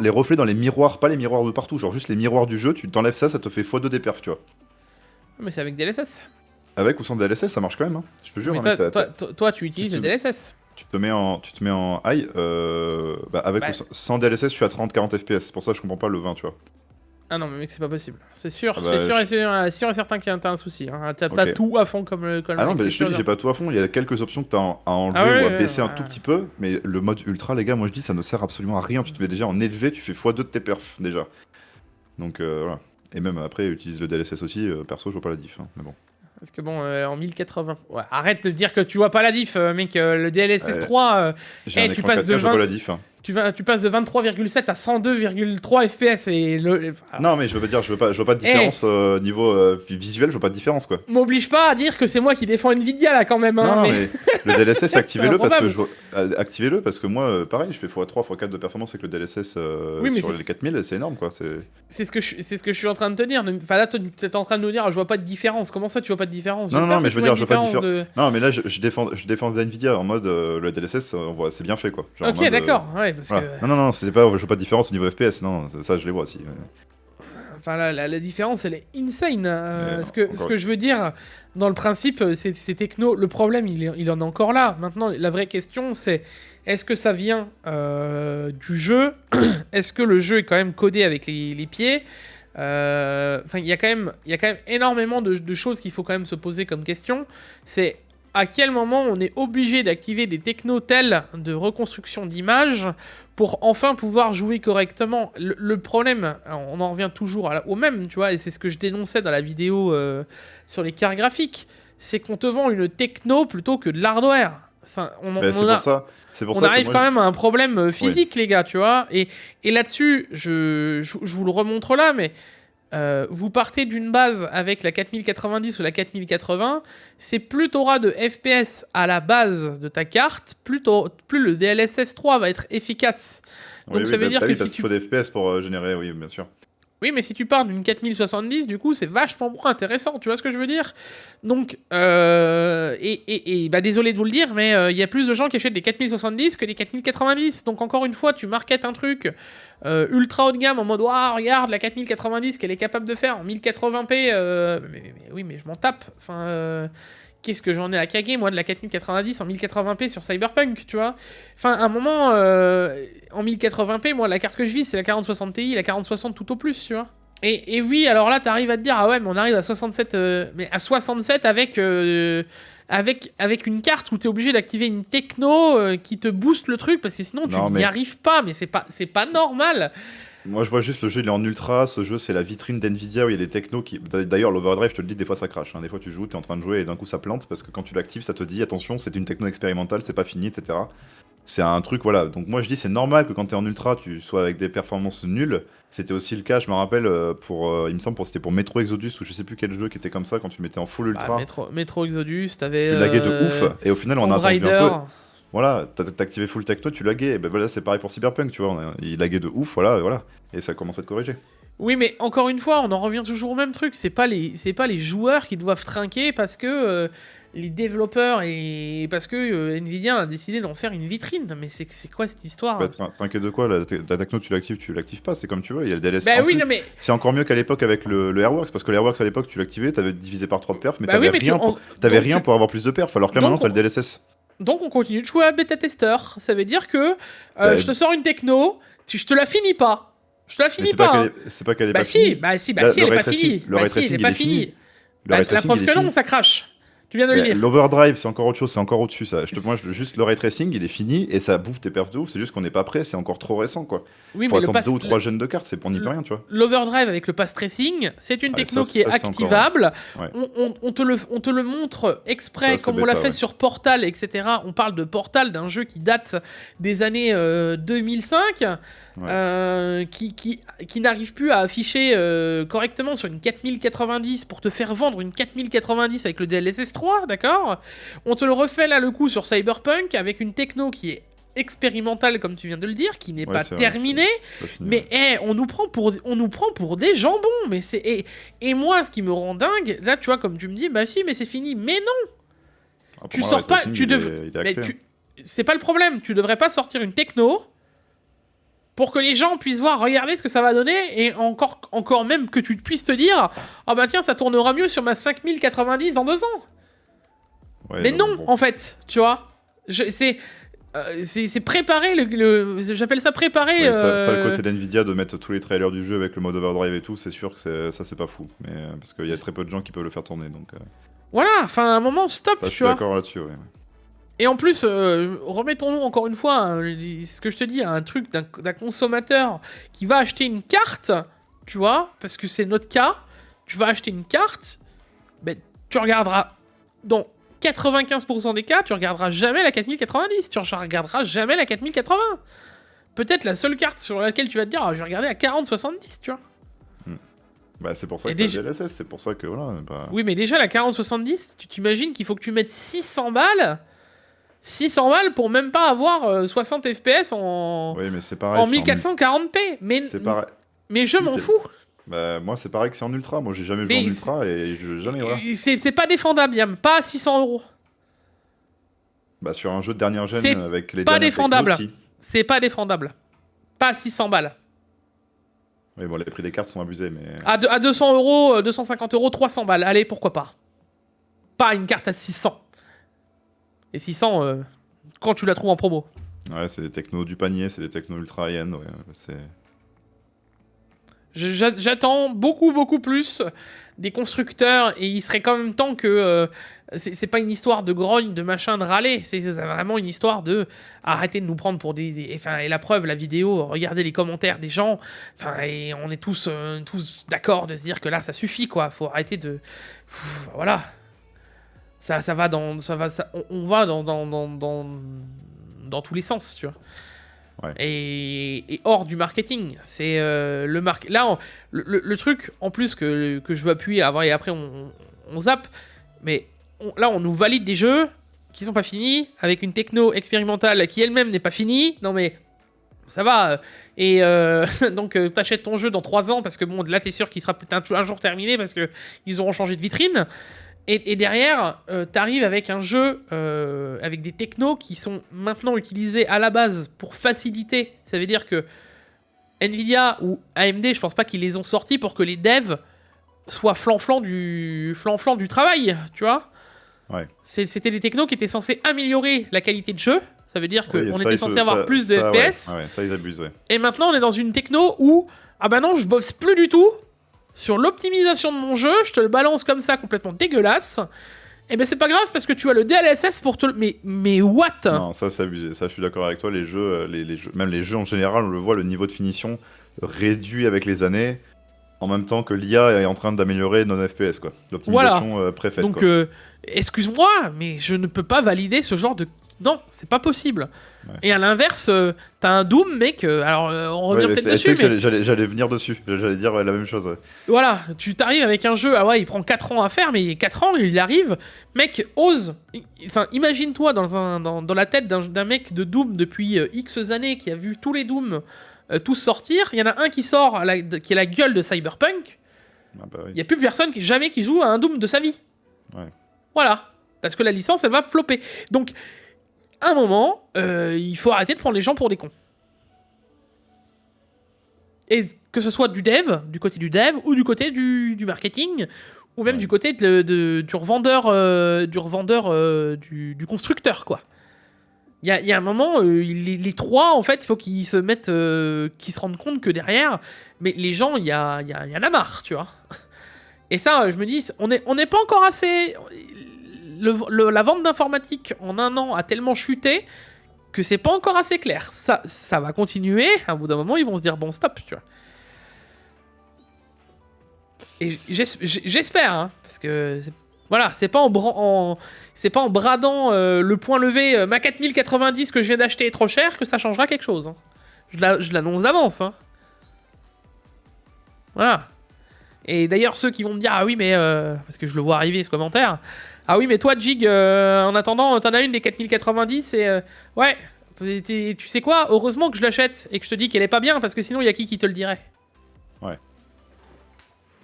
pas les miroirs de partout, genre juste les miroirs du jeu, tu t'enlèves ça te fait x2 des perfs, tu vois. Mais c'est avec DLSS. Avec ou sans DLSS, ça marche quand même, hein. Je te jure. Mais toi, tu utilises le DLSS. Tu te mets en high, avec ou sans DLSS, je suis à 30-40 FPS, c'est pour ça que je comprends pas le 20, tu vois. Ah non, mais mec, c'est pas possible. C'est sûr, sûr et certain qu'il y a un souci. Hein. T'as pas tout à fond comme le Ah non, mais je te dis, j'ai pas tout à fond. Il y a quelques options que t'as à enlever ou à baisser un tout petit peu. Mais le mode ultra, les gars, moi je dis, ça ne sert absolument à rien. Tu te mets déjà en élevé, tu fais x2 de tes perfs déjà. Donc voilà. Et même après, utilise le DLSS aussi. Perso, je vois pas la diff. Hein, mais bon. Parce que bon, en 1080... Ouais, arrête de dire que tu vois pas la diff, mec. Le DLSS 3, tu passes de 20... la diff, hein. Tu passes de 23,7 à 102,3 FPS et Non mais je veux pas de différence niveau visuel, je vois pas de différence quoi. M'oblige pas à dire que c'est moi qui défends Nvidia là quand même. Hein, non mais le DLSS activez-le parce que moi pareil, je fais x3 x4 de performance avec le DLSS sur les 4000, c'est énorme quoi, c'est ce que je suis en train de te dire. Enfin là toi tu es en train de nous dire je vois pas de différence. Comment ça tu vois pas de différence? Non mais je veux dire je vois pas de différence. Non mais là je défends Nvidia en mode le DLSS c'est bien fait quoi. Genre, OK, d'accord. Ouais. Voilà. Que... Non, c'était pas, je vois pas de différence au niveau FPS, non, ça je les vois aussi. Enfin, la différence, elle est insane. Ce que je veux dire, dans le principe, c'est techno. Le problème, il en est encore là. Maintenant, la vraie question, c'est est-ce que ça vient du jeu? Est-ce que le jeu est quand même codé avec les pieds? Enfin, il y a quand même énormément de choses qu'il faut quand même se poser comme question. C'est à quel moment on est obligé d'activer des technos tels de reconstruction d'image pour enfin pouvoir jouer correctement. Le problème, on en revient toujours au même, tu vois, et c'est ce que je dénonçais dans la vidéo sur les cartes graphiques, c'est qu'on te vend une techno plutôt que de l'hardware. C'est pour on ça arrive que quand même à un problème physique, les gars, tu vois. Et là-dessus, je vous le remontre là, mais vous partez d'une base avec la 4090 ou la 4080, c'est plus t'auras de FPS à la base de ta carte, plus le DLSS 3 va être efficace. Donc ça veut dire que parce qu'il faut des FPS pour générer, oui, bien sûr. Oui, mais si tu pars d'une 4070, du coup, c'est vachement moins intéressant, tu vois ce que je veux dire? Donc, désolé de vous le dire, mais il y a plus de gens qui achètent des 4070 que des 4090. Donc, encore une fois, tu marketes un truc ultra haut de gamme en mode, waouh, regarde la 4090 qu'elle est capable de faire en 1080p. Oui, mais je m'en tape. Enfin, qu'est-ce que j'en ai à caguer, moi, de la 4090 en 1080p sur Cyberpunk, tu vois? Enfin, à un moment, en 1080p, moi, la carte que je vis, c'est la 4060 Ti, la 4060 tout au plus, tu vois? Et oui, alors là, t'arrives à te dire, ah ouais, mais on arrive à 67, mais à 67 avec une carte où t'es obligé d'activer une techno qui te booste le truc, parce que sinon, tu n'y arrives pas, mais c'est pas normal. Moi, je vois juste le jeu, il est en ultra. Ce jeu, c'est la vitrine d'Nvidia où il y a des technos qui. D'ailleurs, l'overdrive, je te le dis, des fois ça crache. Hein. Des fois, tu joues, t'es en train de jouer et d'un coup ça plante parce que quand tu l'actives, ça te dit attention, c'est une techno expérimentale, c'est pas fini, etc. C'est un truc, voilà. Donc, moi, je dis, c'est normal que quand t'es en ultra, tu sois avec des performances nulles. C'était aussi le cas, je me rappelle, il me semble, c'était pour Metro Exodus ou je sais plus quel jeu qui était comme ça quand tu mettais en full ultra. Metro Exodus, t'avais. Tu laguais de ouf et au final, on a attendu Raider. un peu. Voilà, t'as activé full techno, tu laguais, et ben voilà, c'est pareil pour Cyberpunk, tu vois, il laguait de ouf, voilà, et ça commence à te corriger. Oui, mais encore une fois, on en revient toujours au même truc, c'est pas les joueurs qui doivent trinquer parce que les développeurs et parce que Nvidia a décidé d'en faire une vitrine, mais c'est quoi cette histoire? Bah, trinquer de quoi, la techno, tu l'actives pas, c'est comme tu veux, il y a le DLSS. Bah oui, non mais... C'est encore mieux qu'à l'époque avec le Airworks, parce que l'Airworks à l'époque, tu l'activais, t'avais divisé par 3 de perf, mais bah t'avais oui, rien pour avoir plus de perf, alors que là maintenant t'as le DLSS. Donc on continue de jouer à bêta testeur. Ça veut dire que je te sors une techno, je te la finis pas. Je te la finis pas. C'est pas qu'elle est bah pas si, finie. bah si, elle est pas finie. Le ray tracing, il est fini. La preuve que non, ça crache. Tu viens de le dire. L'overdrive, c'est encore autre chose, c'est encore au-dessus ça. Juste le ray tracing, il est fini et ça bouffe tes perfs de ouf. C'est juste qu'on n'est pas prêt, c'est encore trop récent quoi. Oui, faut mais attendre 2 ou 3 gènes de cartes, c'est pour n'y rien, tu vois. L'overdrive avec le pass tracing, c'est une techno qui est activable. On te le montre exprès, comme on l'a fait sur Portal, etc. On parle de Portal, d'un jeu qui date des années 2005, qui n'arrive plus à afficher correctement sur une 4090 pour te faire vendre une 4090 avec le DLSS 3, d'accord? On te le refait là le coup sur Cyberpunk avec une techno qui est expérimentale comme tu viens de le dire, qui n'est pas terminée, mais on nous prend pour des jambons, mais c'est et moi ce qui me rend dingue, là tu vois comme tu me dis, bah si mais c'est fini, mais non, tu sors pas, c'est pas le problème, tu devrais pas sortir une techno pour que les gens puissent voir, regarder ce que ça va donner, et encore même que tu puisses te dire, ah bah tiens ça tournera mieux sur ma 5090 dans 2 ans. Mais non, en fait, tu vois, c'est préparer j'appelle ça préparer. Ça, le côté d'Nvidia de mettre tous les trailers du jeu avec le mode overdrive et tout, c'est sûr que ça c'est pas fou, mais parce qu'il y a très peu de gens qui peuvent le faire tourner, donc. Voilà, enfin à un moment stop, ça, tu vois. Je suis d'accord là-dessus, ouais. Et en plus, remettons-nous encore une fois, ce que je te dis, un truc d'un consommateur qui va acheter une carte, tu vois, parce que c'est notre cas. Tu vas acheter une carte, ben tu regarderas dans 95% des cas, tu regarderas jamais la 4090, tu regarderas jamais la 4080. Peut-être la seule carte sur laquelle tu vas te dire, je vais regarder à 4070, tu vois. Bah c'est pour ça que t'as le DLSS, c'est pour ça que voilà. Oui, mais déjà la 4070, tu t'imagines qu'il faut que tu mettes 600 balles. 600 balles pour même pas avoir 60 FPS en 1440p. Mais je m'en fous. Bah moi c'est pareil que c'est en ultra, moi j'ai jamais joué en ultra et jamais voilà. C'est pas défendable, Yam, pas à 600 €. Bah sur un jeu de dernière gen avec les pas défendable. Aussi. C'est pas défendable. Pas à 600 balles. Oui bon les prix des cartes sont abusés mais... À 200 €, 250 €, 300 balles, allez pourquoi pas. Pas une carte à 600. Et 600 quand tu la trouves en promo. Ouais c'est des technos du panier, c'est des technos ultra high-end, ouais, c'est... J'attends beaucoup plus des constructeurs, et il serait quand même temps que c'est pas une histoire de grogne, de machin, de râler, c'est vraiment une histoire de arrêter de nous prendre pour enfin, et la preuve, la vidéo, regardez les commentaires des gens, enfin, et on est tous d'accord de se dire que là ça suffit, quoi. Faut arrêter de, voilà, on va dans tous les sens, tu vois. Ouais. Et hors du marketing, c'est le truc en plus que je veux appuyer avant, et après on zappe, mais là on nous valide des jeux qui sont pas finis, avec une techno expérimentale qui elle-même n'est pas finie. Non mais ça va, et donc t'achètes ton jeu dans 3 ans parce que bon, là t'es sûr qu'il sera peut-être un jour terminé parce que ils auront changé de vitrine. Et derrière, t'arrives avec un jeu avec des technos qui sont maintenant utilisés à la base pour faciliter. Ça veut dire que Nvidia ou AMD, je pense pas qu'ils les ont sortis pour que les devs soient flanflan du travail, tu vois. Ouais. C'était des technos qui étaient censés améliorer la qualité de jeu. Ça veut dire qu'on Oui, était censé avoir plus de FPS. Ouais, ça ils abusent, ouais. Et maintenant, on est dans une techno où, ah bah non, je bosse plus du tout sur l'optimisation de mon jeu, je te le balance comme ça, complètement dégueulasse. Et ben c'est pas grave parce que tu as le DLSS pour te le... Mais what? Non, ça c'est abusé, ça je suis d'accord avec toi, les jeux, les jeux, même les jeux en général, on le voit, le niveau de finition réduit avec les années, en même temps que l'IA est en train d'améliorer nos FPS, quoi. L'optimisation préfaite, donc, quoi. excuse-moi, mais je ne peux pas valider ce genre de... Non, c'est pas possible. Ouais. Et à l'inverse, t'as un Doom, mec, alors on revient peut-être dessus, mais... J'allais venir dessus, j'allais dire la même chose. Ouais. Voilà, tu t'arrives avec un jeu, ah ouais, il prend 4 ans à faire, mais 4 ans, il arrive, mec, ose. Enfin, imagine-toi dans la tête d'un mec de Doom depuis X années, qui a vu tous les Doom tous sortir, il y en a un qui sort, qui est la gueule de Cyberpunk, Ah bah oui. il n'y a plus personne qui joue à un Doom de sa vie. Ouais. Voilà, parce que la licence, elle va flopper. Donc, à un moment, il faut arrêter de prendre les gens pour des cons. Et que ce soit du côté du dev, ou du côté du marketing, ou même du côté du revendeur, du constructeur, quoi. Il y a un moment, les trois, en fait, il faut qu'ils se mettent, qu'ils se rendent compte que derrière, mais les gens, il y en a marre, tu vois. Et ça, je me dis, on n'est pas encore assez... la vente d'informatique en 1 an a tellement chuté que c'est pas encore assez clair. Ça va continuer, à un bout d'un moment, ils vont se dire, bon, stop, tu vois. Et j'espère, hein, parce que... Voilà, c'est pas en bradant le point levé, ma 4090 que je viens d'acheter est trop cher que ça changera quelque chose. Hein. Je l'annonce d'avance. Hein. Voilà. Et d'ailleurs, ceux qui vont me dire, ah oui, mais... parce que je le vois arriver, ce commentaire. Ah oui, mais toi, Jig, en attendant, t'en as une des 4090 et... ouais, tu sais quoi? Heureusement que je l'achète et que je te dis qu'elle est pas bien, parce que sinon, il y a qui te le dirait? Ouais.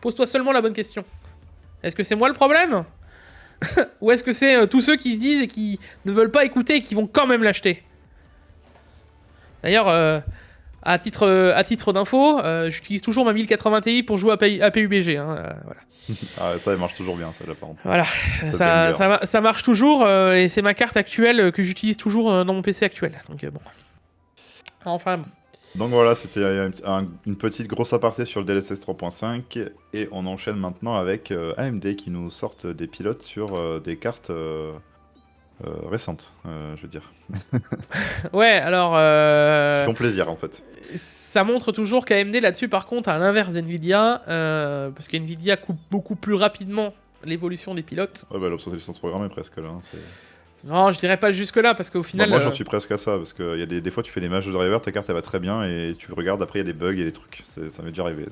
Pose-toi seulement la bonne question. Est-ce que c'est moi le problème? Ou est-ce que c'est tous ceux qui se disent et qui ne veulent pas écouter et qui vont quand même l'acheter? D'ailleurs, à titre d'info, j'utilise toujours ma 1080 Ti pour jouer à PUBG. Hein, voilà. Ah, ça marche toujours bien, ça, là, par contre. Voilà, ça marche toujours et c'est ma carte actuelle que j'utilise toujours dans mon PC actuel. Donc bon. Enfin bon. Donc voilà, c'était une petite grosse aparté sur le DLSS 3.5 et on enchaîne maintenant avec AMD qui nous sortent des pilotes sur des cartes récentes, je veux dire. Ouais, alors... Qui font plaisir en fait. Ça montre toujours qu'AMD là-dessus par contre, à l'inverse d'NVIDIA, parce qu'NVIDIA coupe beaucoup plus rapidement l'évolution des pilotes. Ouais bah l'obsolescence programmée presque là. Hein, non, je dirais pas jusque là parce qu'au final. Moi j'en suis presque à ça parce que y a des fois tu fais des matchs de driver, ta carte elle va très bien et tu regardes après il y a des bugs et des trucs. Ça m'est déjà arrivé.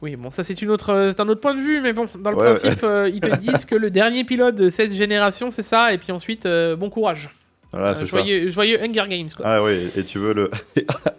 Oui, bon, ça c'est un autre point de vue, mais bon, dans le principe, ils te disent que le dernier pilote de cette génération c'est ça, et puis ensuite, bon courage. Voilà, c'est joyeux Hunger Games quoi. Ah oui, et tu veux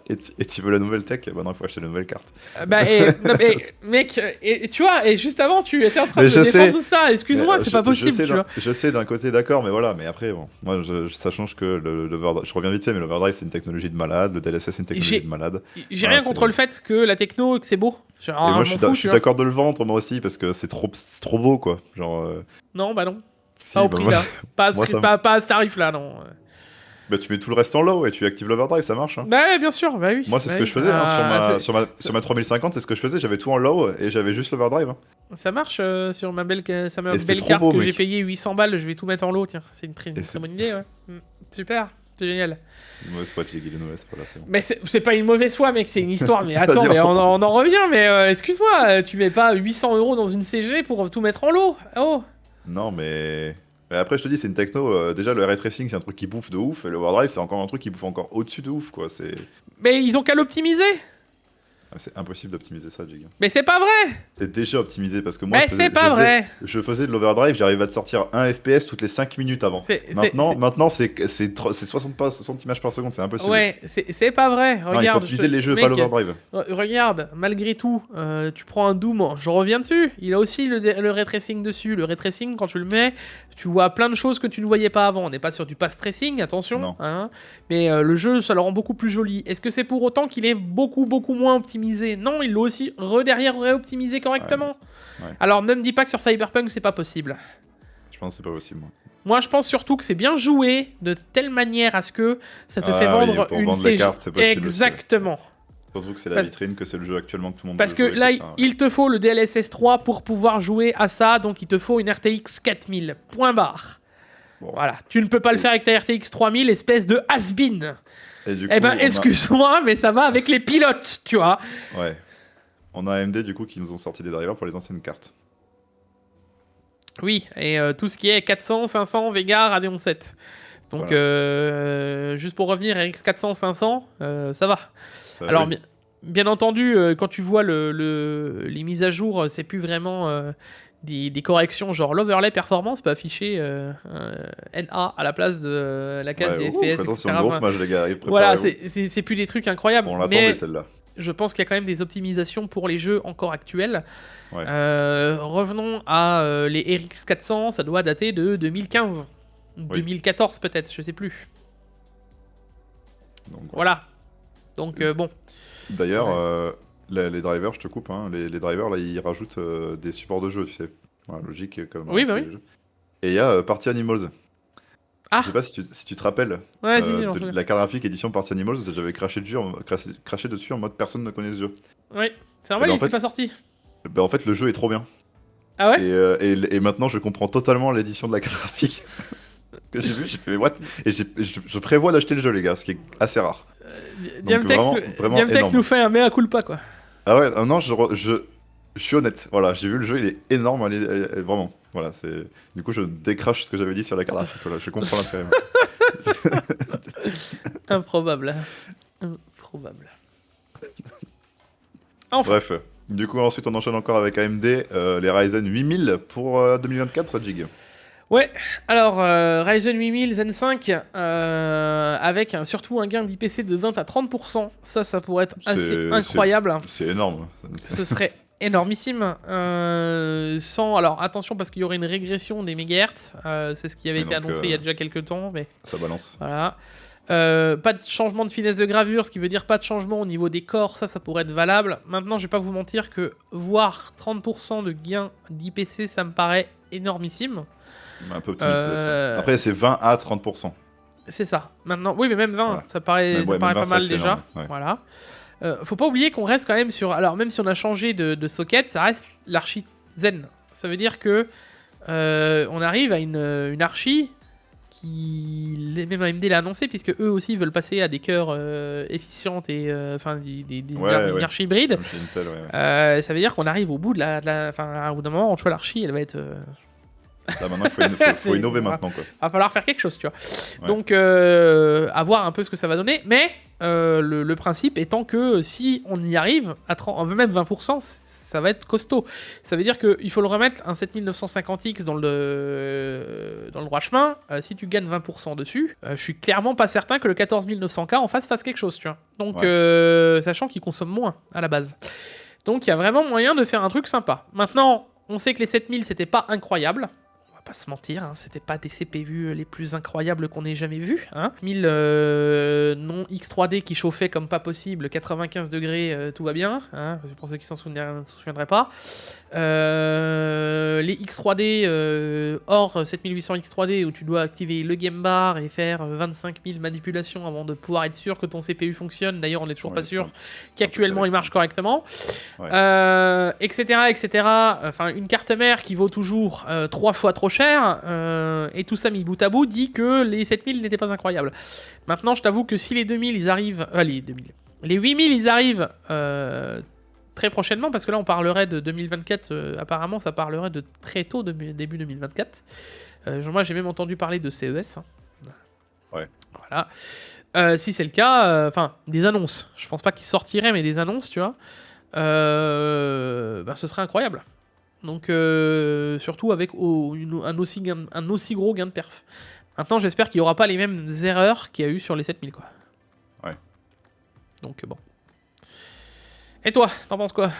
et tu veux la nouvelle tech, bah non, il faut acheter la nouvelle carte. Bah non, mais mec, et tu vois, et juste avant tu étais en train de défendre tout ça, excuse-moi, c'est pas possible, tu vois. Je sais d'un côté d'accord, mais voilà, mais après bon, moi ça change que l'overdrive, je reviens vite fait, mais l'overdrive c'est une technologie de malade, le DLSS c'est une technologie de malade. J'ai rien contre le fait que la techno que c'est beau. Genre, et moi je suis d'accord de le vendre moi aussi parce que c'est trop beau quoi, genre. Non, bah non. Si, pas au prix là, pas à ce tarif là, non. Bah, tu mets tout le reste en low et tu actives l'overdrive, ça marche. Hein. Bah ouais, bien sûr, bah oui. Moi, c'est Bah ce que oui. je faisais sur ma c'est- 3050, c'est ce que je faisais. J'avais tout en low et j'avais juste l'overdrive. Hein. Ça marche sur ma belle, Et c'était trop carte beau, que mec. j'ai payé 800 balles, je vais tout mettre en lot, tiens. C'est une Et très c'est- bonne idée, ouais. Super, c'est génial. Une mauvaise foi, Jiggy, une mauvaise foi, là, c'est bon. Mais c'est pas une mauvaise foi, mec, c'est une histoire. Mais Vas-y, attends, mais on- on en revient, mais excuse-moi, tu mets pas 800 € dans une CG pour tout mettre en lot. Oh. Non, mais après, je te dis, c'est une techno. Déjà, le ray tracing, c'est un truc qui bouffe de ouf. Et l'overdrive, c'est encore un truc qui bouffe encore au-dessus de ouf, quoi. Mais ils ont qu'à l'optimiser. C'est impossible d'optimiser ça, Jig. Mais c'est pas vrai. C'est déjà optimisé parce que moi, Mais c'est pas vrai. je faisais de l'overdrive, j'arrivais à te sortir un FPS toutes les 5 minutes avant. Maintenant, c'est 60 images par seconde, c'est impossible. Ouais, c'est pas vrai. Non, il faut Regarde, optimiser les jeux, mec, pas l'overdrive. regarde, malgré tout, tu prends un Doom, je reviens dessus. Il a aussi le ray tracing dessus. Le ray tracing, quand tu le mets, tu vois plein de choses que tu ne voyais pas avant. On n'est pas sur du pass tracing, attention. Non. Hein, mais le jeu, ça le rend beaucoup plus joli. Est-ce que c'est pour autant qu'il est beaucoup moins optimisé? Non, il l'a aussi derrière réoptimisé correctement. Ouais. Alors ne me dis pas que sur Cyberpunk, c'est pas possible. Je pense que c'est pas possible. Moi, je pense surtout que c'est bien joué de telle manière à ce que ça te fait Ah oui, vendre pour une vendre les CG. cartes, c'est possible Exactement. Surtout que c'est la Parce- vitrine, que c'est le jeu actuellement que tout le monde Parce que veut jouer, là, c'est ça, ouais. il te faut le DLSS 3 pour pouvoir jouer à ça, donc il te faut une RTX 4000. Point barre. Bon. Voilà. Tu ne peux pas le faire avec ta RTX 3000, espèce de has-been. Et du Eh coup, ben, excuse-moi, mais ça va avec les pilotes, tu vois. Ouais. On a AMD du coup qui nous ont sorti des drivers pour les anciennes cartes. Oui, et tout ce qui est 400, 500, Vega, Radeon 7. Donc, juste pour revenir, RX 400, 500, ça va. Ça, Alors, oui. bien entendu, quand tu vois les mises à jour, c'est plus vraiment des corrections, genre l'overlay performance peut afficher NA à la place de la case des Ouais, FPS, attention, etc. grosse Enfin, match les gars, voilà, préparez-vous. c'est plus des trucs incroyables. On l'attendait Mais celle-là. je pense qu'il y a quand même des optimisations pour les jeux encore actuels. Ouais. Revenons à les RX 400, ça doit dater de 2015. 2014 peut-être, je sais plus. Donc, Voilà. Donc bon. D'ailleurs, les drivers, je te coupe, hein, les drivers là ils rajoutent des supports de jeu, tu sais. Voilà, logique comme. Oui, bah tous oui. les jeux. Et il y a Party Animals. Ah. Je sais pas si tu te rappelles Ouais, si, j'en de souviens. la carte graphique édition Party Animals, j'avais craché dessus en mode personne ne connaît ce jeu. Oui. C'est normal, ben, il en était fait- pas sorti. Ben, en fait, le jeu est trop bien. Ah ouais. Et maintenant, je comprends totalement l'édition de la carte graphique. Que j'ai vu, j'ai fait what? Et je prévois d'acheter le jeu, les gars, ce qui est assez rare. Diamtech vraiment énorme. nous fait un mea culpa, quoi. Ah ouais, non, je suis honnête. Voilà, j'ai vu le jeu, il est énorme, vraiment. Voilà, c'est. Du coup, je décrache ce que j'avais dit sur la carte graphique. Voilà, je comprends l'intérêt. Improbable. Improbable. Enfin. Bref, du coup, ensuite, on enchaîne encore avec AMD, les Ryzen 8000 pour 2024, Jig. Ouais, alors Ryzen 8000 Zen 5 avec surtout un gain d'IPC de 20 à 30%, ça pourrait être assez incroyable. C'est énorme. Ce serait énormissime. Alors attention parce qu'il y aurait une régression des mégahertz, c'est ce qui avait été annoncé il y a déjà quelques temps, mais Ça balance. voilà. Pas de changement de finesse de gravure, ce qui veut dire pas de changement au niveau des corps, ça pourrait être valable. Maintenant, je vais pas vous mentir que voir 30% de gain d'IPC, ça me paraît énormissime. Un peu optimiste. Après, c'est 20 à 30%. C'est ça. Maintenant, oui, mais même 20, Voilà. ça paraît, Mais ouais, pas même 20, mal c'est déjà. énorme, ouais. Voilà. Faut pas oublier qu'on reste quand même sur. Alors, même si on a changé de socket, ça reste l'archi Zen. Ça veut dire que on arrive à une archi qui. Même AMD l'a annoncé, puisque eux aussi veulent passer à des cœurs efficientes et. Enfin, une archi hybride. Comme chez Intel, ouais. Ça veut dire qu'on arrive au bout Enfin, au bout d'un moment, en choix l'archi, elle va être. Là, maintenant, il faut innover maintenant, quoi. Va falloir faire quelque chose, tu vois. Ouais. Donc, à voir un peu ce que ça va donner. Mais le principe étant que si on y arrive, à 30, même 20%, ça va être costaud. Ça veut dire qu'il faut le remettre un 7950X dans le droit chemin. Si tu gagnes 20% dessus, je suis clairement pas certain que le 14900K en face fasse quelque chose, tu vois. Donc, sachant qu'il consomme moins à la base. Donc, il y a vraiment moyen de faire un truc sympa. Maintenant, on sait que les 7000, c'était pas incroyable. pas se mentir, hein, c'était pas des CPU les plus incroyables qu'on ait jamais vus. Hein. 1000 non X3D qui chauffaient comme pas possible, 95 degrés, tout va bien. Hein, pour ceux qui s'en souviendraient pas. Les X3D hors 7800 X3D où tu dois activer le game bar et faire 25 000 manipulations avant de pouvoir être sûr que ton CPU fonctionne. D'ailleurs, on n'est toujours pas sûr qu'actuellement il marche correctement. Ouais. Etc. Enfin, une carte mère qui vaut toujours 3 fois trop cher et tout ça mis bout à bout dit que les 7000 n'étaient pas incroyables. Maintenant, je t'avoue que si les 2000 ils arrivent, les 8000 ils arrivent très prochainement, parce que là on parlerait de 2024, apparemment ça parlerait de très tôt, début 2024. Moi j'ai même entendu parler de CES. Hein. Ouais. Voilà. Si c'est le cas, enfin des annonces. Je pense pas qu'ils sortiraient, mais des annonces, tu vois. Ce serait incroyable. Donc surtout avec un aussi gros gain de perf. Maintenant j'espère qu'il n'y aura pas les mêmes erreurs qu'il y a eu sur les 7000 quoi. Ouais. Donc bon. Et toi, t'en penses quoi?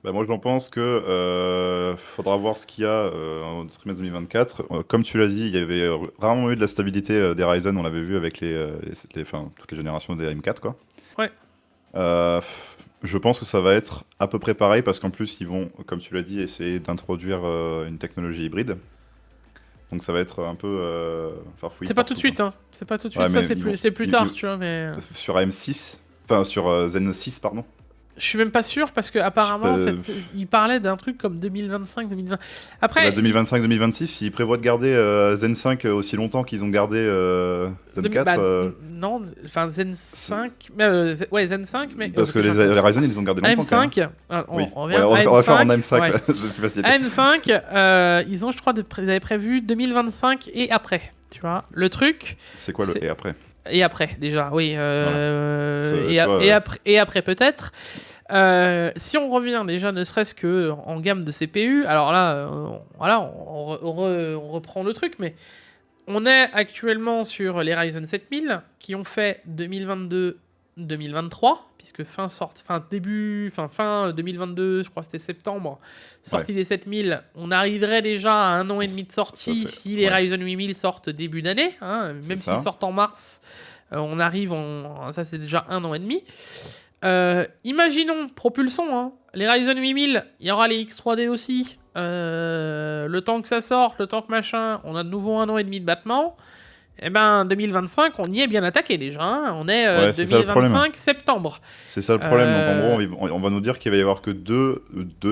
Bah moi j'en pense que faudra voir ce qu'il y a en trimestre 2024. Comme tu l'as dit, il y avait rarement eu de la stabilité des Ryzen, on l'avait vu avec toutes les générations des M4 quoi. Ouais. Je pense que ça va être à peu près pareil parce qu'en plus ils vont, comme tu l'as dit, essayer d'introduire une technologie hybride. Donc ça va être un peu farfouillé. C'est pas tout de suite, hein. C'est pas tout de suite, Ouais, ça mais c'est plus tard, tu vois, mais... Sur AM6, enfin sur Zen 6, pardon. Je suis même pas sûr parce que apparemment il parlait d'un truc comme 2025-2020. Après 2025-2026, ils prévoient de garder Zen 5 aussi longtemps qu'ils ont gardé Zen 4. Non, enfin Zen 5, ouais Zen 5, mais parce que les Ryzen ils ont gardé longtemps. AM5, on va faire en AM5, ouais. c'est plus facile. AM5, ils ont, je crois, ils avaient prévu 2025 et après. Tu vois, le truc. C'est quoi le et après? Et après, déjà, oui. Voilà. Et après, peut-être. Si on revient déjà, ne serait-ce que en gamme de CPU, alors là, on reprend le truc, mais on est actuellement sur les Ryzen 7000 qui ont fait 2022-2023, puisque fin 2022, je crois que c'était septembre, sortie des 7000, on arriverait déjà à 1 an et demi de sortie si les Ryzen 8000 sortent début d'année, hein, même s'ils sortent en mars, on arrive ça c'est déjà 1 an et demi. Imaginons, propulsons, hein, les Ryzen 8000, il y aura les X3D aussi, le temps que ça sorte, le temps que machin, on a de nouveau 1 an et demi de battement. Eh ben 2025, on y est bien attaqué déjà. Hein. On est 2025 septembre. C'est ça le problème. Donc en gros, on va nous dire qu'il va y avoir que deux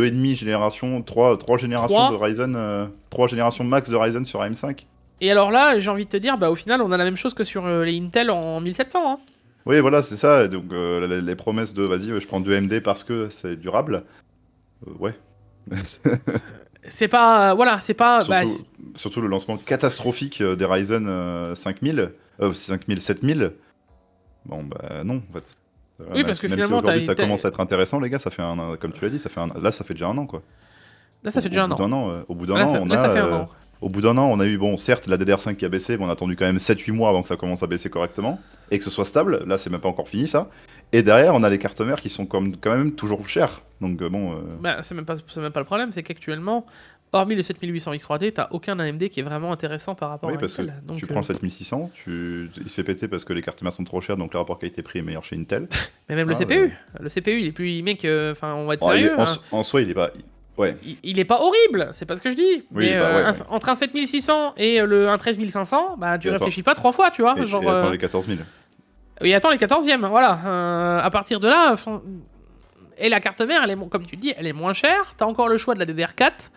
et demi générations, trois générations de Ryzen, 3 générations max de Ryzen sur AM5. Et alors là, j'ai envie de te dire, au final, on a la même chose que sur les Intel en 1700. Hein. Oui, voilà, c'est ça. Donc les promesses de vas-y, je prends 2 AMD parce que c'est durable. Ouais. C'est pas... Voilà, c'est pas... Surtout le lancement catastrophique des Ryzen 5000, 7000. Bon, non, en fait. Oui, parce que finalement, si aujourd'hui ça commence à être intéressant, les gars, ça fait comme tu l'as dit, là, ça fait déjà 1 an, quoi. Là, ça fait déjà 1 an. Au bout d'un an, ça fait 1 an. Au bout d'un an, on a eu, certes, la DDR5 qui a baissé, mais on a attendu quand même 7-8 mois avant que ça commence à baisser correctement, et que ce soit stable. Là, c'est même pas encore fini, ça. Et derrière, on a les cartes mères qui sont quand même toujours chères. Donc bon... c'est même pas le problème, c'est qu'actuellement, hormis le 7800 X3D, t'as aucun AMD qui est vraiment intéressant par rapport à parce Intel. Que tu prends le 7600, il se fait péter parce que les cartes mères sont trop chères, donc le rapport qualité-prix est meilleur chez Intel. Mais même le CPU, il est plus... Mec, on va être sérieux. En soi, il est pas... Ouais. Il est pas horrible, c'est pas ce que je dis. Oui, mais entre un 7600 et un 13500, tu réfléchis pas 3 fois, tu vois. Et attends les 14000. Oui, attends les 14e, voilà. À partir de là, et la carte mère, comme tu dis, elle est moins chère. T'as encore le choix de la DDR4.